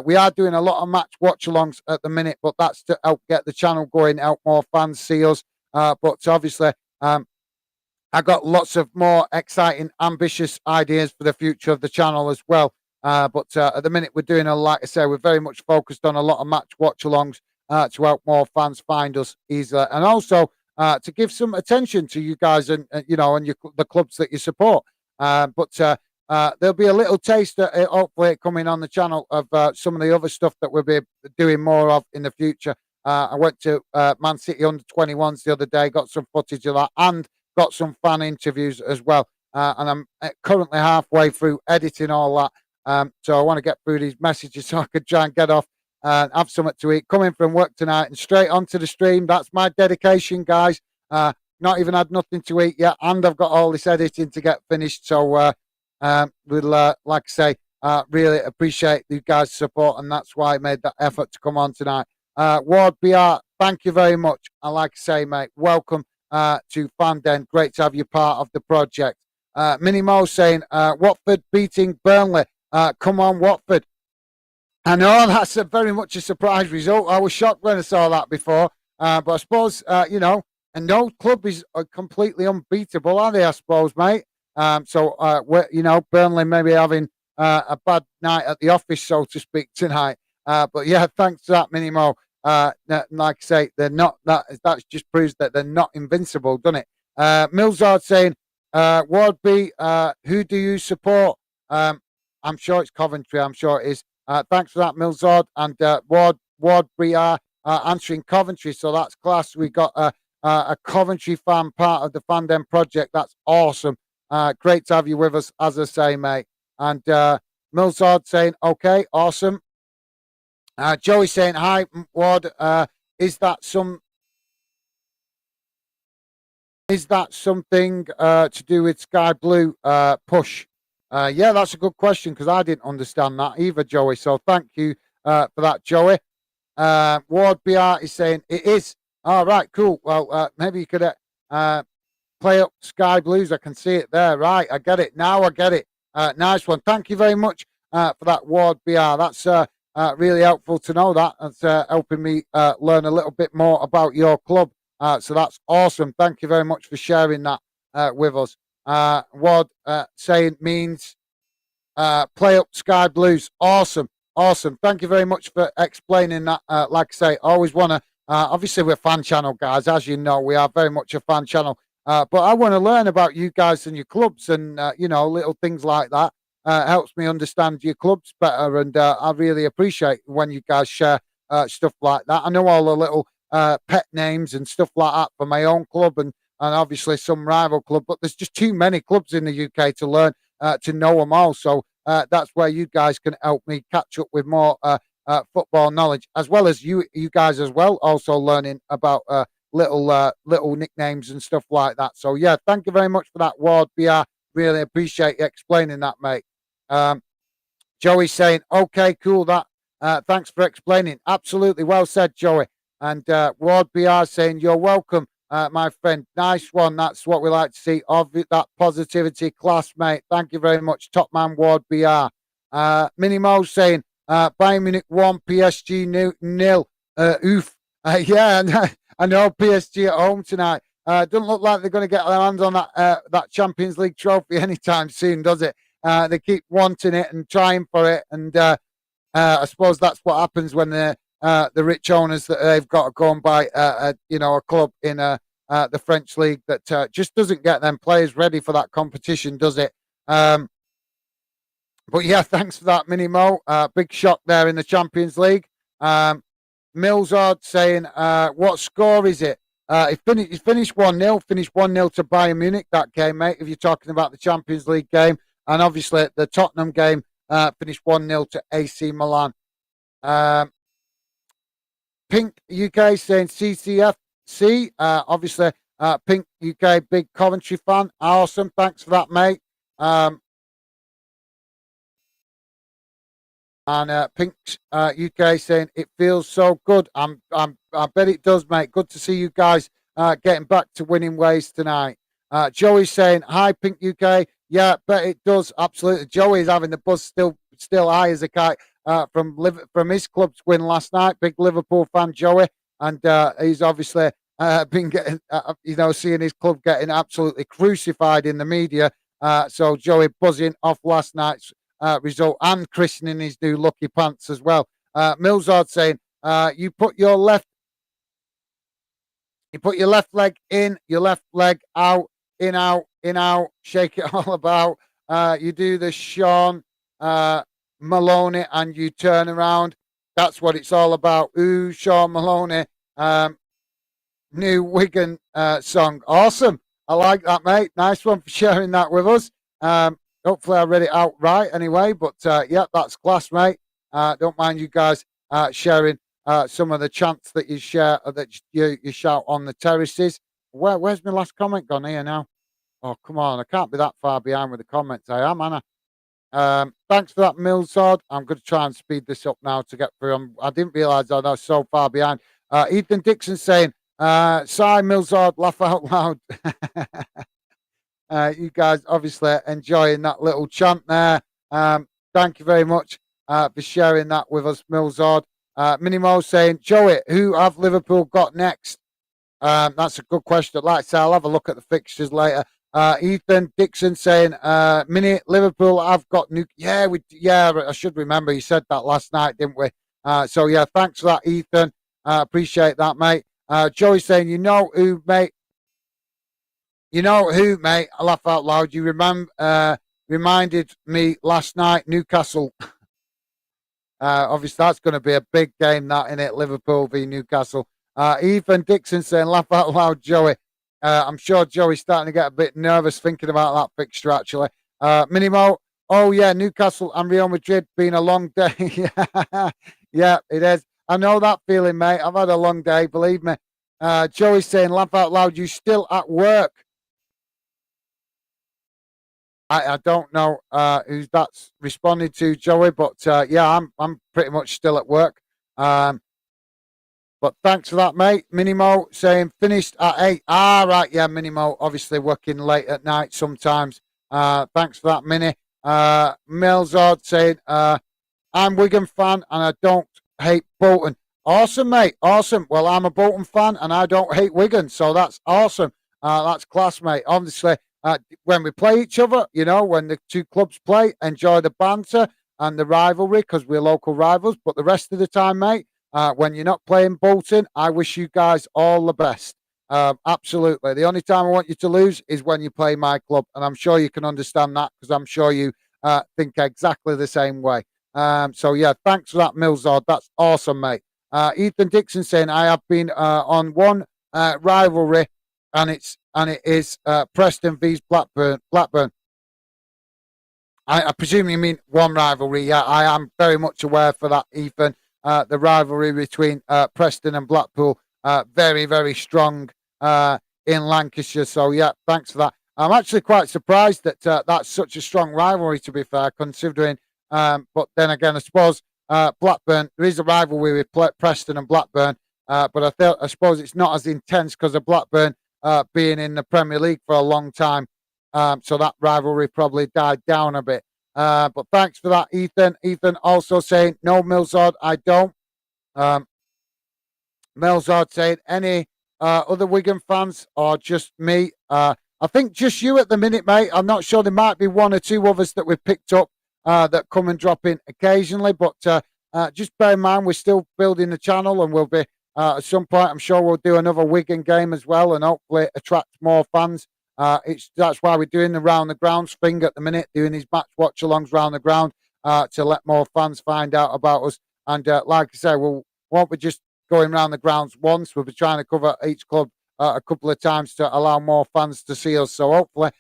we are doing a lot of match watch-alongs at the minute, but that's to help get the channel going, help more fans see us. But obviously, I got lots of more exciting, ambitious ideas for the future of the channel as well. But at the minute, we're doing like I say, we're very much focused on a lot of match watch-alongs to help more fans find us easily, and also to give some attention to you guys and the clubs that you support. But there'll be a little taster, hopefully, coming on the channel of some of the other stuff that we'll be doing more of in the future. I went to Man City under 21s the other day, got some footage of that, and got some fan interviews as well. And I'm currently halfway through editing all that. So I want to get through these messages so I could try and get off and have something to eat. Coming from work tonight and straight onto the stream. That's my dedication, guys. Not even had nothing to eat yet, and I've got all this editing to get finished. So we'll, like I say, really appreciate you guys' support, and that's why I made that effort to come on tonight. Ward BR, thank you very much. And like I say, mate, welcome to Fanden. Great to have you part of the project. Minnie Mo saying, Watford beating Burnley. Come on, Watford. I know that's very much a surprise result. I was shocked when I saw that before. But I suppose, and no club is completely unbeatable, are they, I suppose, mate? Burnley maybe having a bad night at the office, so to speak, tonight. But yeah, thanks to that, Minnie Mo. Like I say, they're not that just proves that they're not invincible, doesn't it? Millsard saying, Ward B, who do you support? I'm sure it's Coventry, I'm sure it is. Thanks for that, Millsard. And Ward B are answering Coventry, so that's class. We got a Coventry fan part of the Fandom project. That's awesome. Great to have you with us, as I say, mate. And Millsard saying, okay, awesome. Joey saying, hi, Ward. Is that something to do with Sky Blue push? Yeah, that's a good question because I didn't understand that either, Joey. So thank you for that, Joey. Ward BR is saying it is. All right, cool. Well, maybe you could play up Sky Blues. I can see it there. Right, I get it now. I get it. Nice one. Thank you very much for that, Ward BR. That's really helpful to know that. That's helping me learn a little bit more about your club. So that's awesome. Thank you very much for sharing that with us. Ward saying means play up Sky Blues. Awesome. Awesome. Thank you very much for explaining that. Like I say, I always want to, obviously we're a fan channel, guys. As you know, we are very much a fan channel. But I want to learn about you guys and your clubs and, little things like that. Helps me understand your clubs better. And I really appreciate when you guys share stuff like that. I know all the little pet names and stuff like that for my own club and obviously some rival club, but there's just too many clubs in the UK to learn to know them all. So that's where you guys can help me catch up with more football knowledge, as well as you guys as well, also learning about little nicknames and stuff like that. So yeah, thank you very much for that, Ward BR. Really appreciate you explaining that, mate. Joey saying, okay, cool, that. Thanks for explaining. Absolutely, well said, Joey. And Ward BR saying, you're welcome, my friend. Nice one. That's what we like to see. Of that positivity, class, mate. Thank you very much, top man, Ward BR. Minnie Mo saying, Bayern Munich 1, PSG 0. Oof. Yeah, I know PSG at home tonight. Doesn't look like they're going to get their hands on that Champions League trophy anytime soon, does it? They keep wanting it and trying for it, and I suppose that's what happens when the rich owners that they've got to go and buy a club in the French league that just doesn't get them players ready for that competition, does it? But yeah, thanks for that, Minnie Mo. Big shock there in the Champions League. Millsard saying, what score is it? He finished 1-0, finished 1-0 to Bayern Munich, that game, mate, if you're talking about the Champions League game. And obviously the Tottenham game finished 1-0 to AC Milan. Pink UK saying CCFC. Obviously, Pink UK, big Coventry fan. Awesome. Thanks for that, mate. And Pink UK saying it feels so good. I bet it does, mate. Good to see you guys getting back to winning ways tonight. Joey saying hi, Pink UK. Yeah, bet it does. Absolutely. Joey's having the buzz still high as a kite from his club's win last night. Big Liverpool fan, Joey, and he's obviously been getting seeing his club getting absolutely crucified in the media. So Joey buzzing off last night's result and christening his new lucky pants as well. Millsard saying you put your left leg in, your left leg out, in out, shake it all about. You do the Sean Maloney and you turn around. That's what it's all about. Ooh, Sean Maloney. New Wigan song. Awesome. I like that, mate. Nice one for sharing that with us. Hopefully I read it out right anyway. But yeah, that's class, mate. Don't mind you guys sharing some of the chants that you share that you shout on the terraces. Where's my last comment gone here now? Oh, come on. I can't be that far behind with the comments. I am, Anna. Thanks for that, Millsword. I'm going to try and speed this up now to get through. I didn't realise I was so far behind. Ethan Dixon saying, Cy Millsword, laugh out loud. You guys obviously enjoying that little chant there. Thank you very much for sharing that with us, Millsword. Minimo saying, Joey, who have Liverpool got next? That's a good question. Like I say, I'll have a look at the fixtures later. Ethan Dixon saying, Mini Liverpool have got new. Yeah, I should remember. You said that last night, didn't we? So yeah, thanks for that, Ethan. Appreciate that, mate. Joey saying, you know who, mate? You know who, mate? I laugh out loud. You reminded me last night, Newcastle. Obviously, that's going to be a big game, that, in it, Liverpool v Newcastle. Ethan Dixon saying, laugh out loud, Joey. I'm sure Joey's starting to get a bit nervous thinking about that fixture, actually. Minimo, oh, yeah, Newcastle and Real Madrid been a long day. Yeah, it is. I know that feeling, mate. I've had a long day, believe me. Joey's saying, laugh out loud, you still at work. I don't know who that's responding to, Joey, but yeah, I'm pretty much still at work. But thanks for that, mate. Minimo saying finished at 8. Right, yeah, Minimo obviously working late at night sometimes. Thanks for that, Mini. Melzard saying I'm Wigan fan and I don't hate Bolton. Awesome, mate. Awesome. Well, I'm a Bolton fan and I don't hate Wigan, so that's awesome. That's class, mate. Obviously, when we play each other, you know, when the two clubs play, enjoy the banter and the rivalry because we're local rivals. But the rest of the time, mate, when you're not playing Bolton, I wish you guys all the best. Absolutely. The only time I want you to lose is when you play my club. And I'm sure you can understand that because I'm sure you think exactly the same way. So, yeah, thanks for that, Millsard. That's awesome, mate. Ethan Dixon saying, I have been on one rivalry and it is Preston vs Blackburn. I presume you mean one rivalry. Yeah, I am very much aware for that, Ethan. The rivalry between Preston and Blackpool, very, very strong in Lancashire. So, yeah, thanks for that. I'm actually quite surprised that that's such a strong rivalry, to be fair, considering. But then again, I suppose Blackburn, there is a rivalry with Preston and Blackburn, but I suppose it's not as intense because of Blackburn being in the Premier League for a long time. So that rivalry probably died down a bit. But thanks for that, Ethan. Ethan also saying, no, Millsard, I don't. Millsard saying, any other Wigan fans or just me? I think just you at the minute, mate. I'm not sure. There might be one or two others that we've picked up that come and drop in occasionally. But just bear in mind, we're still building the channel and we'll be, at some point, I'm sure we'll do another Wigan game as well and hopefully attract more fans. That's why we're doing the round the grounds thing at the minute, doing these match watch alongs round the ground to let more fans find out about us. And like I say, won't be just going round the grounds once. We'll be trying to cover each club a couple of times to allow more fans to see us. So hopefully,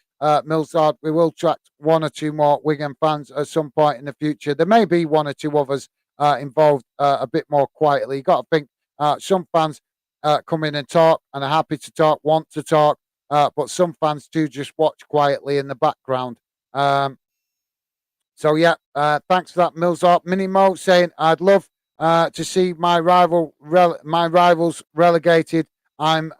Millsard, we will attract one or two more Wigan fans at some point in the future. There may be one or two others involved a bit more quietly. You've got to think some fans come in and talk and are happy to talk, want to talk. But some fans do just watch quietly in the background. So yeah, thanks for that, Millsart. Minimo saying, "I'd love to see my rivals relegated. I'm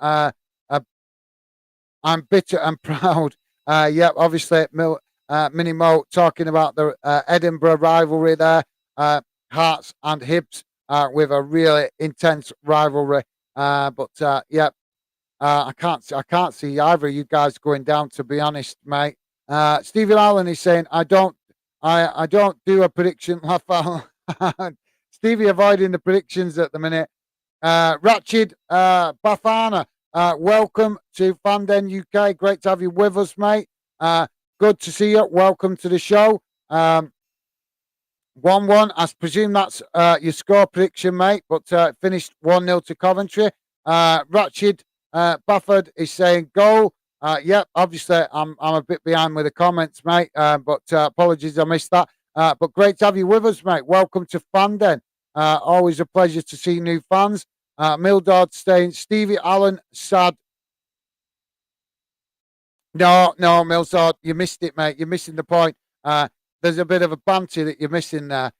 bitter and proud." Yeah, obviously, Minimo talking about the Edinburgh rivalry there, Hearts and Hibs with a really intense rivalry. But yeah. I can't see either of you guys going down, to be honest, mate. Stephen Allen is saying, I don't do a prediction. Stevie avoiding the predictions at the minute. Ratched Bafana, welcome to Fanden UK. Great to have you with us, mate. good to see you. Welcome to the show. 1-1. I presume that's your score prediction, mate, but finished 1-0 to Coventry. Ratched Bafford is saying goal. Yep, obviously I'm a bit behind with the comments, mate, but apologies I missed that. But great to have you with us, mate. Welcome to Fanden. Always a pleasure to see new fans. Mildard saying Stevie Allen sad. No, Milsard, you missed it, mate. You're missing the point. There's a bit of a banter that you're missing there.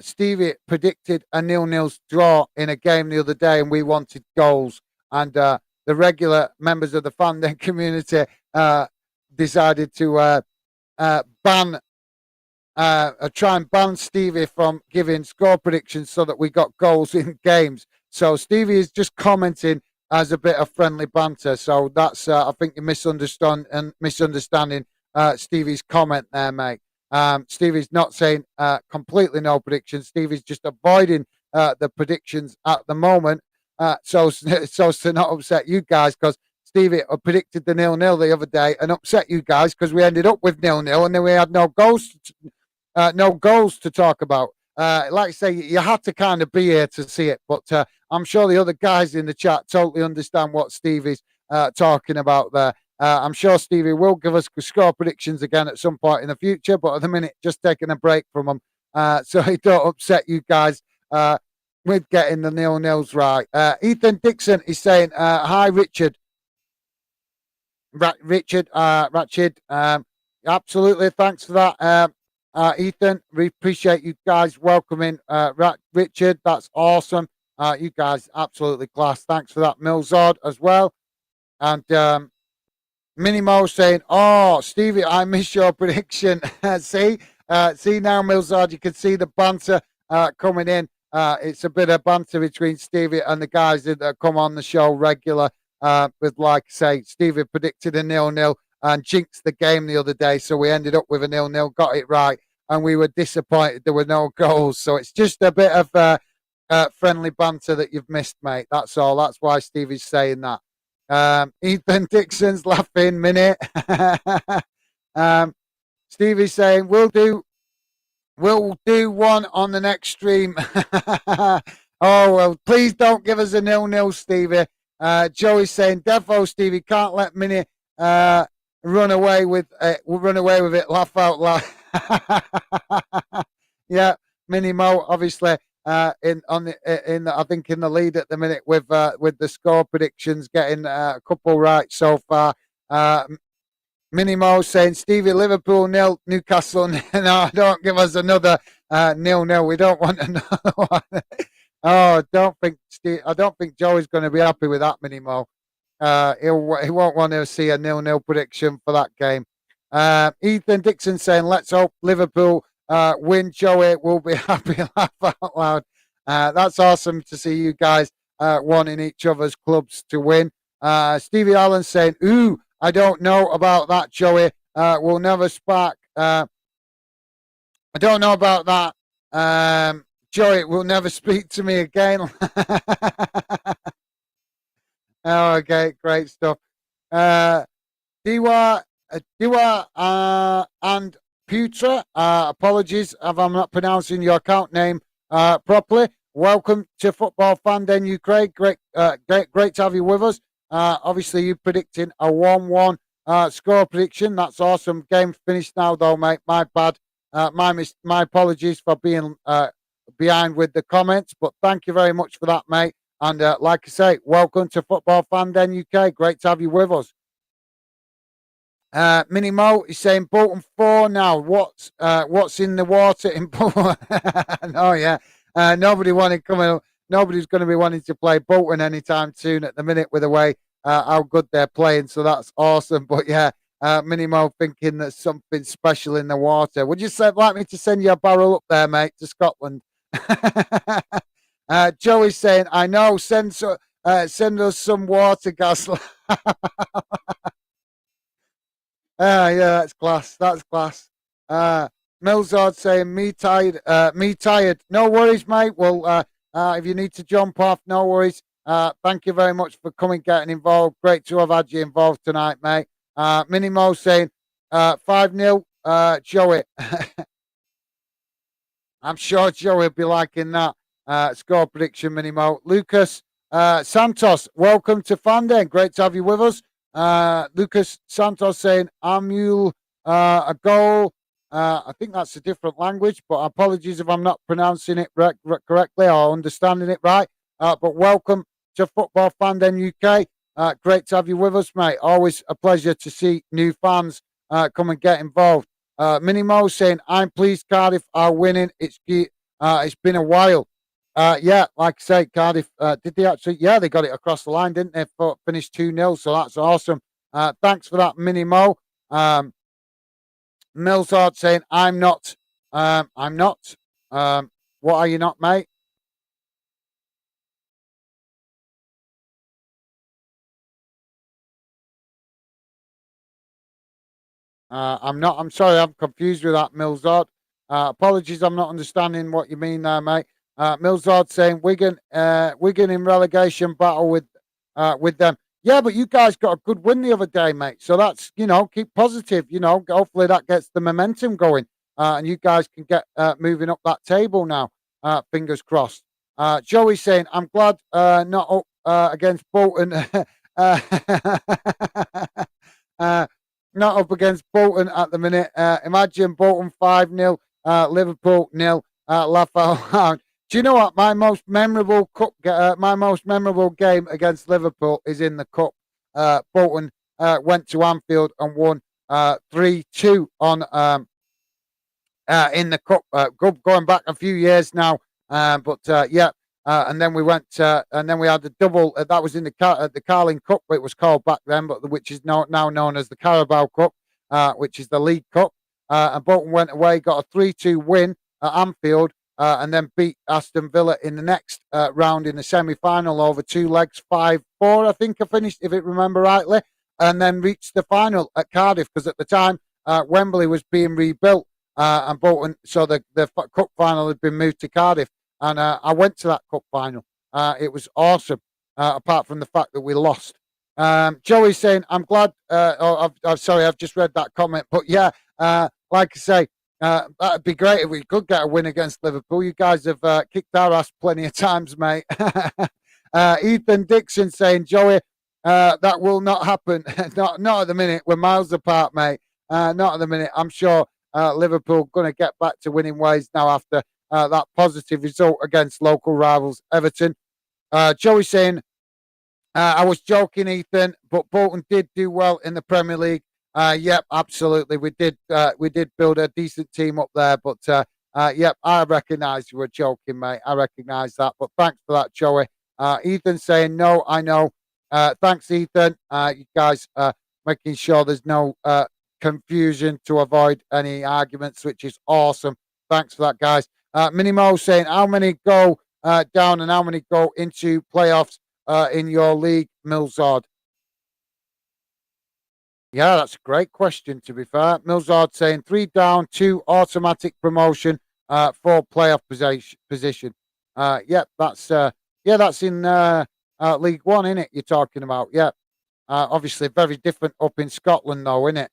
Stevie predicted a 0-0 draw in a game the other day, and we wanted goals. And the regular members of the Fanden community decided to try and ban Stevie from giving score predictions so that we got goals in games. So Stevie is just commenting as a bit of friendly banter. So that's I think you're misunderstanding Stevie's comment there, mate. Stevie's not saying completely no predictions. Stevie's just avoiding the predictions at the moment, so to not upset you guys, because Stevie predicted the 0-0 the other day and upset you guys because we ended up with 0-0 and then we had no goals to talk about. Like I say, you had to kind of be here to see it, but I'm sure the other guys in the chat totally understand what Stevie's talking about there. I'm sure Stevie will give us score predictions again at some point in the future, but at the minute, just taking a break from them so he don't upset you guys with getting the 0-0s right. Ethan Dixon is saying, hi, Richard. Richard, absolutely, thanks for that. Ethan, we appreciate you guys welcoming Richard. That's awesome. You guys absolutely class. Thanks for that, Milzard, as well. And Minimo saying, "Oh, Stevie, I miss your prediction." see now, Milzard, you can see the banter coming in. It's a bit of banter between Stevie and the guys that come on the show regular. With, like I say, Stevie predicted a 0-0 and jinxed the game the other day, so we ended up with a 0-0, got it right, and we were disappointed there were no goals. So it's just a bit of friendly banter that you've missed, mate. That's all. That's why Stevie's saying that. Ethan Dixon's laughing, minute. Stevie's saying, we'll do one on the next stream. Oh, well, please don't give us a 0-0, Stevie. Joey's saying, defo, Stevie, can't let Minnie run away with it. Laugh out loud. Yeah, Minnie Mo, obviously, I think in the lead at the minute with the score predictions, getting a couple right so far. Minnie Mo saying Stevie, Liverpool 0, Newcastle. No, don't give us another 0-0. We don't want another one. Oh, I don't think Joey's going to be happy with that, Minnie Mo. He won't want to see a 0-0 prediction for that game. Ethan Dixon saying, let's hope Liverpool win. Joey will be happy. Laugh out loud. That's awesome to see you guys wanting each other's clubs to win. Stevie Allen saying, ooh, I don't know about that, Joey. We'll never spark. I don't know about that. Joey will never speak to me again. Oh, okay, great stuff. Diwa and Putra, apologies if I'm not pronouncing your account name properly. Welcome to Football Fanden Ukraine. Great to have you with us. Obviously, you predicting a 1-1 score prediction. That's awesome. Game finished now, though, mate. My bad. My apologies for being behind with the comments, but thank you very much for that, mate. And like I say, welcome to Football Fanden UK. Great to have you with us. Minnie Mo is saying Bolton 4 now. What's in the water in Bolton? Oh yeah. Nobody's going to be wanting to play Bolton anytime soon at the minute with the way how good they're playing. So that's awesome. But yeah, Minnie Mo thinking there's something special in the water. Would you like me to send you a barrel up there, mate, to Scotland? Joey's saying, I know, send us some water, gas. Yeah, that's class. That's class. Milzard saying, me tired. No worries, mate. Well, if you need to jump off, no worries. Thank you very much for getting involved. Great to have had you involved tonight, mate. Minnie Mo saying, 5-0, Joey. I'm sure Joey will be liking that score prediction, Minimo. Lucas Santos, welcome to Fandom. Great to have you with us. Lucas Santos saying, Amul, a goal. I think that's a different language, but apologies if I'm not pronouncing it correctly or understanding it right. But welcome to Football Fandom UK. Great to have you with us, mate. Always a pleasure to see new fans come and get involved. Minnie Mo saying, I'm pleased Cardiff are winning. It's been a while. Yeah, like I say, Cardiff, did they actually? Yeah, they got it across the line, didn't they? Finished 2-0, so that's awesome. Thanks for that, Minnie Mo. Millsard saying, I'm not. I'm not. What are you not, mate? I'm not. I'm sorry. I'm confused with that, Millsard. Apologies. I'm not understanding what you mean there, mate. Millsard saying Wigan in relegation battle with them. Yeah, but you guys got a good win the other day, mate. So that's keep positive. Hopefully that gets the momentum going, and you guys can get moving up that table now. Fingers crossed. Joey saying, I'm glad not up against Bolton. uh, uh, Not up against Bolton at the minute. Imagine Bolton 5-0, Liverpool nil. Laugh out loud. Do you know what? My most memorable game against Liverpool is in the cup. Bolton went to Anfield and won 3-2 on in the cup. Going back a few years now, but yeah. And then we went, and then we had the double. That was in the Carling Cup, it was called back then, but which is now known as the Carabao Cup, which is the League Cup. And Bolton went away, got a 3-2 win at Anfield, and then beat Aston Villa in the next round in the semi-final over 2 legs, 5-4. I think I finished, if I remember rightly, and then reached the final at Cardiff because at the time Wembley was being rebuilt, and Bolton, so the cup final had been moved to Cardiff. And I went to that cup final. It was awesome, apart from the fact that we lost. Joey's saying, I'm glad. I'm sorry, I've just read that comment. But yeah, like I say, that'd be great if we could get a win against Liverpool. You guys have kicked our ass plenty of times, mate. Ethan Dixon saying, Joey, that will not happen. Not at the minute. We're miles apart, mate. Not at the minute. I'm sure Liverpool going to get back to winning ways now after that positive result against local rivals Everton. Joey saying, I was joking, Ethan, but Bolton did do well in the Premier League. Yep, absolutely. We did build a decent team up there, but yep, I recognise you were joking, mate. I recognise that. But thanks for that, Joey. Ethan saying, no, I know. Thanks, Ethan. You guys making sure there's no confusion to avoid any arguments, which is awesome. Thanks for that, guys. Minimo saying, how many go down and how many go into playoffs in your league, Millsard? Yeah, that's a great question, to be fair. Millsard saying 3 down, 2 automatic promotion, 4 playoff position. Yep, that's in League One, isn't it? You're talking about, yeah. Obviously, very different up in Scotland, though, isn't it?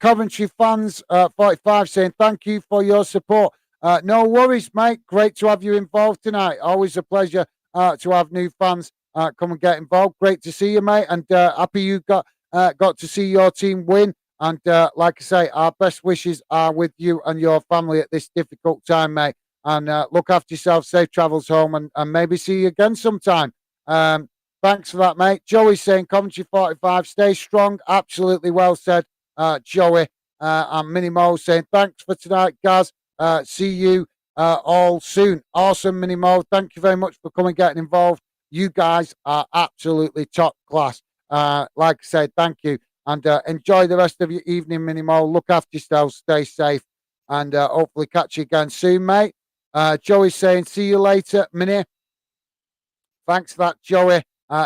Coventry fans, 45 saying thank you for your support. No worries, mate. Great to have you involved tonight. Always a pleasure to have new fans come and get involved. Great to see you, mate, and happy you got to see your team win. And like I say, our best wishes are with you and your family at this difficult time, mate. And look after yourself. Safe travels home, and maybe see you again sometime. Thanks for that, mate. Joey saying Coventry 45, stay strong. Absolutely well said, Joey. And Minimo saying thanks for tonight, guys. See you all soon. Awesome, Minimo. Thank you very much for coming and getting involved. You guys are absolutely top class. Like I said, thank you. And enjoy the rest of your evening, Minimo. Look after yourselves. Stay safe. And hopefully catch you again soon, mate. Joey saying, see you later, Mini. Thanks for that, Joey.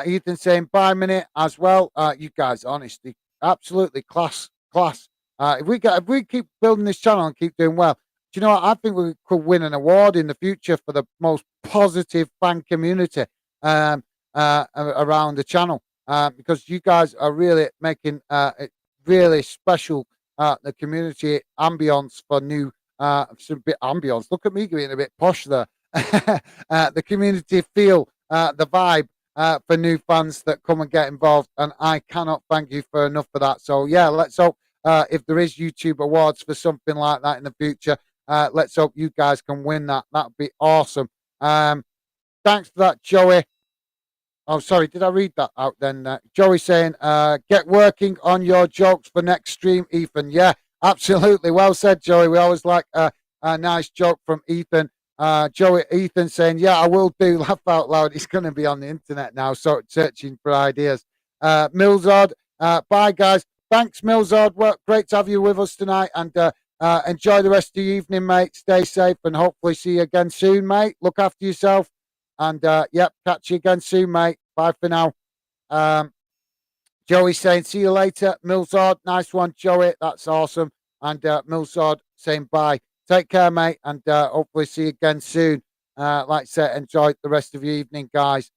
Ethan saying, bye, Mini, as well. You guys, honestly, absolutely class. If we keep building this channel and keep doing well, do you know what? I think we could win an award in the future for the most positive fan community around the channel, because you guys are really making it really special the community ambience for new, some bit ambience. Look at me getting a bit posh there. The community feel, the vibe for new fans that come and get involved, and I cannot thank you for enough for that. So yeah, let's hope if there is YouTube awards for something like that in the future, let's hope you guys can win that. That'd be awesome. Thanks for that, Joey. Oh, sorry, did I read that out then? Joey saying, get working on your jokes for next stream, Ethan. Yeah, absolutely. Well said, Joey. We always like a nice joke from Ethan. Ethan saying, yeah, I will do. Laugh out loud. He's going to be on the internet now, so searching for ideas. Millzard, bye, guys. Thanks, Millzard. Well, great to have you with us tonight, and enjoy the rest of the evening, mate. Stay safe, and hopefully see you again soon, mate. Look after yourself. And yep, catch you again soon, mate. Bye for now. Joey saying, see you later. Millzard, nice one, Joey. That's awesome. And Millzard saying bye. Take care, mate. And hopefully see you again soon. Like I said, enjoy the rest of your evening, guys.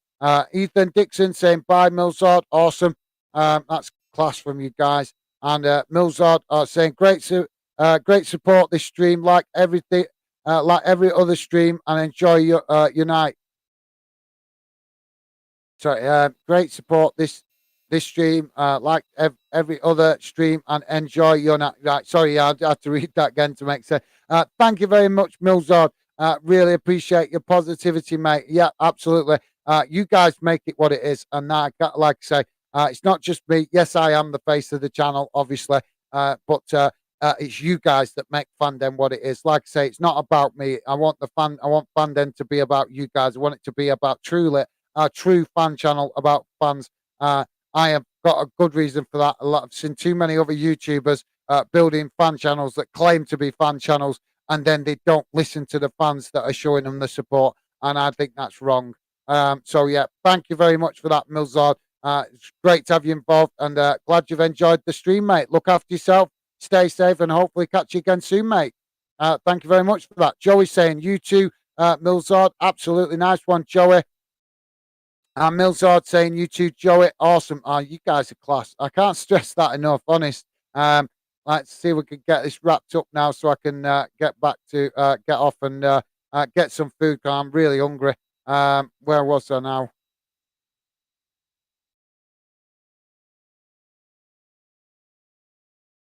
Ethan Dixon saying bye, Millzard. Awesome. That's class from you guys. And Millzard saying great support this stream, like everything, like every other stream, and enjoy your night. Sorry, great support this stream, like every other stream, and enjoy your night. Right, sorry, I had to read that again to make sense. Thank you very much, Millzard. Really appreciate your positivity, mate. Yeah, absolutely. You guys make it what it is, and like I say, it's not just me. Yes, I am the face of the channel, obviously, but it's you guys that make Fandom what it is. Like I say, it's not about me. I want Fandom to be about you guys. I want it to be about truly a true fan channel about fans. I have got a good reason for that. I've seen too many other YouTubers building fan channels that claim to be fan channels, and then they don't listen to the fans that are showing them the support, and I think that's wrong. So yeah, thank you very much for that, Millzard. It's great to have you involved, and glad you've enjoyed the stream, mate. Look after yourself, stay safe, and hopefully catch you again soon, mate. Thank you very much for that. Joey saying, you too, Millzard. Absolutely nice one, Joey. Millzard saying, you too, Joey. Awesome. You guys are class. I can't stress that enough, honest. Let's see if we can get this wrapped up now so I can get back to get off and get some food because I'm really hungry. Where was I now?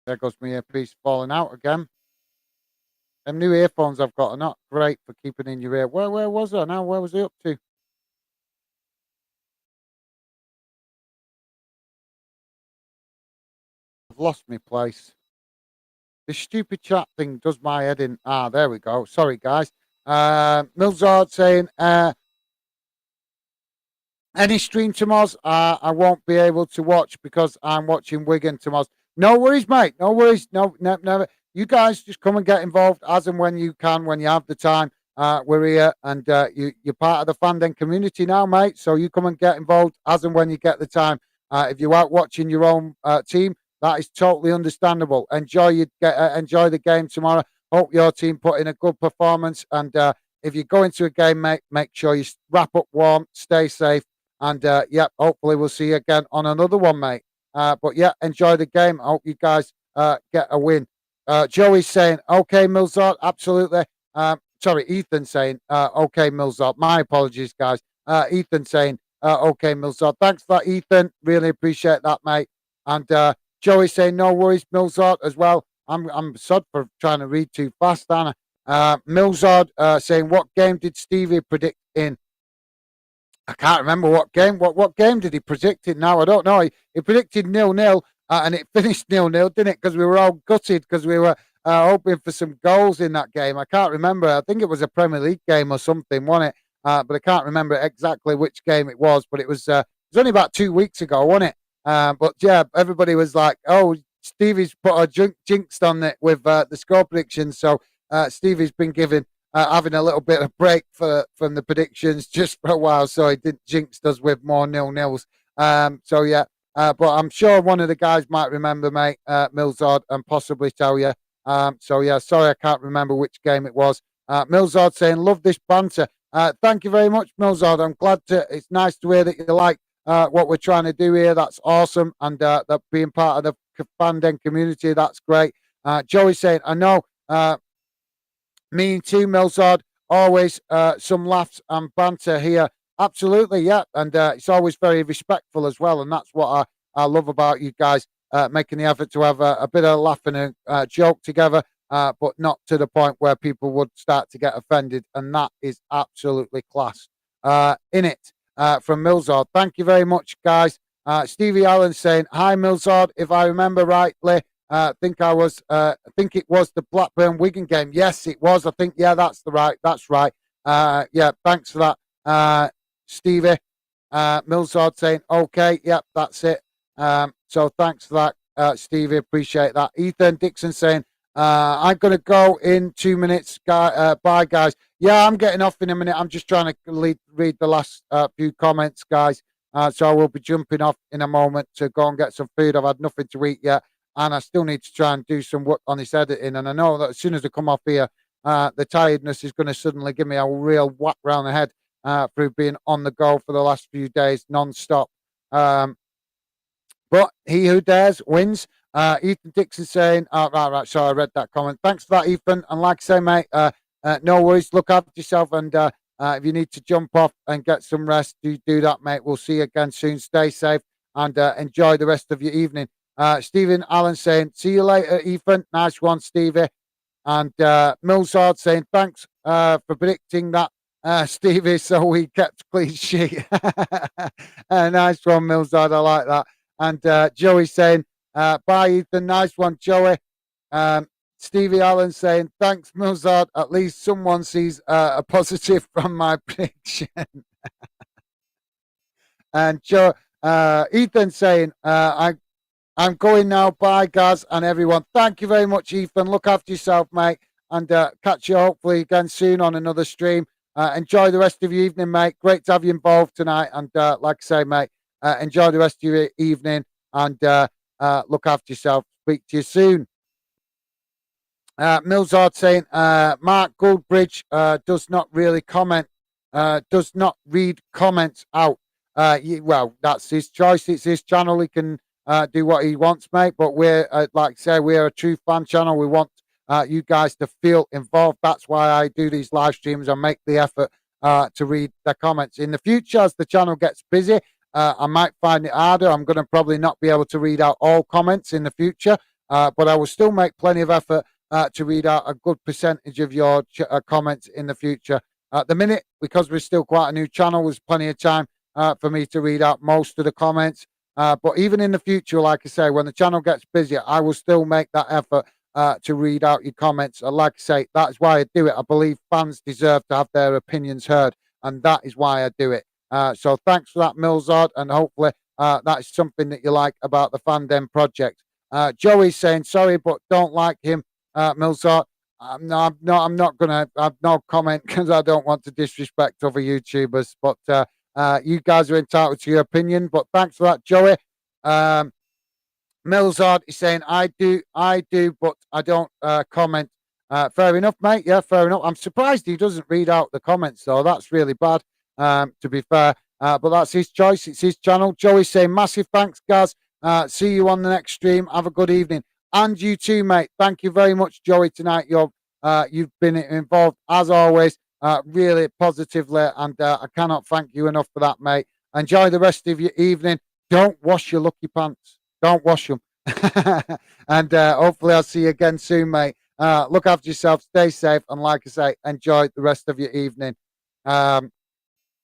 There goes my earpiece falling out again. Them new earphones I've got are not great for keeping in your ear. Where was I now? Where was I up to? I've lost my place. This stupid chat thing does my head in. There we go. Sorry, guys. Millzard saying, any stream tomorrow, I won't be able to watch because I'm watching Wigan tomorrow. No worries, mate. No worries. No, never. You guys just come and get involved as and when you can, when you have the time. We're here, and you're part of the Fandom community now, mate. So you come and get involved as and when you get the time. If you're out watching your own team, that is totally understandable. Enjoy the game tomorrow. Hope your team put in a good performance. And if you go into a game, mate, make sure you wrap up warm, stay safe, and yeah, hopefully we'll see you again on another one, mate. But yeah, enjoy the game. I hope you guys get a win. Joey's saying, okay, Millzard, absolutely. Sorry, Ethan saying, okay, Millzard. My apologies, guys. Ethan saying, okay, Millzard. Thanks for that, Ethan. Really appreciate that, mate. And Joey saying, no worries, Millzard as well. I'm sorry for trying to read too fast, Anna. Millzard saying, what game did Stevie predict in? I can't remember what game. What game did he predict it now? I don't know. He predicted 0-0, and it finished 0-0, didn't it? Because we were all gutted because we were hoping for some goals in that game. I can't remember. I think it was a Premier League game or something, wasn't it? But I can't remember exactly which game it was. But it was only about 2 weeks ago, wasn't it? But yeah, everybody was like, "Oh, Stevie's put a jinx on it with the score predictions." So Stevie's been having a little bit of break from the predictions just for a while, so he didn't jinx us with more 0-0s. So yeah, but I'm sure one of the guys might remember, mate, Millzard, and possibly tell you. So yeah, sorry I can't remember which game it was. Millzard saying, love this banter. Thank you very much, Millzard. I'm glad it's nice to hear that you like what we're trying to do here. That's awesome. And that being part of the Fandom community, that's great. Joey saying, I know. Me too, Milzard. Always some laughs and banter here. Absolutely, yeah. And it's always very respectful as well. And that's what I love about you guys, making the effort to have a bit of laugh and a joke together, but not to the point where people would start to get offended. And that is absolutely class. In it from Milzard. Thank you very much, guys. Stevie Allen saying, Hi, Milzard. If I remember rightly, I think it was the Blackburn Wigan game. Yes, it was. I think, yeah, that's right. Yeah, thanks for that, Stevie. Milzard saying, okay, yep, that's it. So thanks for that, Stevie. Appreciate that. Ethan Dixon saying, I'm going to go in 2 minutes. Bye, guys. Yeah, I'm getting off in a minute. I'm just trying to read the last few comments, guys. So I will be jumping off in a moment to go and get some food. I've had nothing to eat yet, and I still need to try and do some work on this editing. And I know that as soon as I come off here, the tiredness is going to suddenly give me a real whack round the head through being on the go for the last few days non-stop. But he who dares wins. Ethan Dixon saying, right. Sorry, I read that comment. Thanks for that, Ethan. And like I say, mate, no worries. Look after yourself. And if you need to jump off and get some rest, do that, mate. We'll see you again soon. Stay safe and enjoy the rest of your evening. Stephen Allen saying, see you later, Ethan. Nice one, Stevie. And Milzard saying, thanks for predicting that, Stevie, so we kept clean sheet. Nice one, Milzard. I like that. And Joey saying, bye, Ethan. Nice one, Joey. Stevie Allen saying, thanks, Milzard. At least someone sees a positive from my prediction. And Ethan saying, I'm going now. Bye, Gaz, and everyone. Thank you very much, Ethan. Look after yourself, mate. And catch you hopefully again soon on another stream. Enjoy the rest of your evening, mate. Great to have you involved tonight. And like I say, mate, enjoy the rest of your evening. And look after yourself. Speak to you soon. Milzard saying, Mark Goldbridge does not really comment, does not read comments out. Well, that's his choice. It's his channel. He can do what he wants, mate. But we're, like I say, we're a true fan channel. We want you guys to feel involved. That's why I do these live streams and make the effort to read the comments. In the future, as the channel gets busy, I might find it harder. I'm going to probably not be able to read out all comments in the future, but I will still make plenty of effort to read out a good percentage of your comments in the future. At the minute, because we're still quite a new channel, there's plenty of time for me to read out most of the comments. But even in the future, like I say, when the channel gets busier, I will still make that effort to read out your comments. Like I say, that's why I do it. I believe fans deserve to have their opinions heard, and that is why I do it. So thanks for that, Milzard, and hopefully that is something that you like about the Fandom project. Joey's saying, sorry, but don't like him, Milzard. I'm not gonna have no comment because I don't want to disrespect other YouTubers. But you guys are entitled to your opinion. But thanks for that, Joey. Milzard is saying, I do, but I don't comment. Fair enough, mate. Yeah, fair enough. I'm surprised he doesn't read out the comments, though. That's really bad, to be fair. But that's his choice. It's his channel. Joey's saying, massive thanks, guys. See you on the next stream. Have a good evening. And you too, mate. Thank you very much, Joey, tonight. You've been involved, as always, really positively, and I cannot thank you enough for that, mate. Enjoy the rest of your evening. Don't wash your lucky pants. Don't wash them. And hopefully I'll see you again soon, mate. Look after yourself. Stay safe. And like I say, enjoy the rest of your evening. And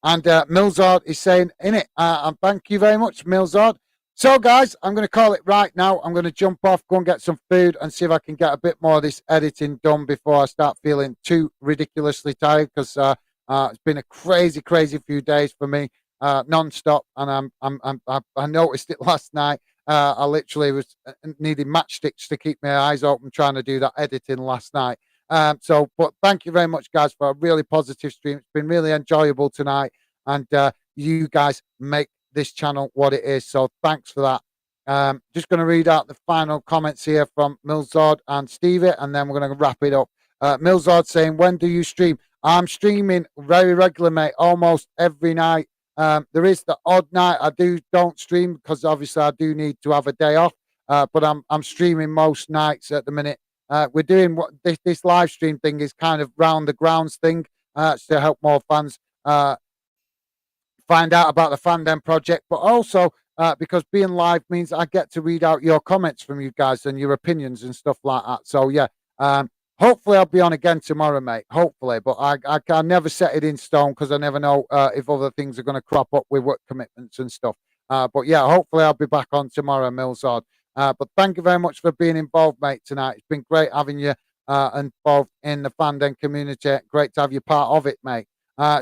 Milzard is saying, in it. And thank you very much, Milzard. So, guys, I'm going to call it right now. I'm going to jump off, go and get some food, and see if I can get a bit more of this editing done before I start feeling too ridiculously tired. Because it's been a crazy, crazy few days for me, non-stop. And I noticed it last night. I literally was needing matchsticks to keep my eyes open trying to do that editing last night. But thank you very much, guys, for a really positive stream. It's been really enjoyable tonight, and you guys make this channel what it is. So thanks for that. Just going to read out the final comments here from Milzard and Stevie, and then we're going to wrap it up. Milzard saying, when do you stream? I'm streaming very regularly, mate, almost every night. There is the odd night I don't stream because obviously I do need to have a day off. But I'm streaming most nights at the minute. we're doing what this live stream thing is kind of round the grounds thing to help more fans find out about the Fandom project, but also because being live means I get to read out your comments from you guys and your opinions and stuff like that. So yeah, hopefully I'll be on again tomorrow, mate. Hopefully, but I can never set it in stone because I never know if other things are going to crop up with work commitments and stuff. But yeah, hopefully I'll be back on tomorrow, Millsard. But thank you very much for being involved, mate, tonight. It's been great having you involved in the Fandom community. Great to have you part of it, mate.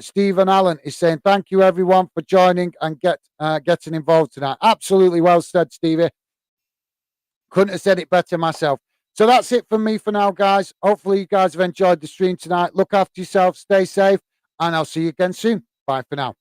Stephen Allen is saying, thank you, everyone, for joining and getting involved tonight. Absolutely well said, Stevie. Couldn't have said it better myself. So that's it from me for now, guys. Hopefully you guys have enjoyed the stream tonight. Look after yourself, stay safe, and I'll see you again soon. Bye for now.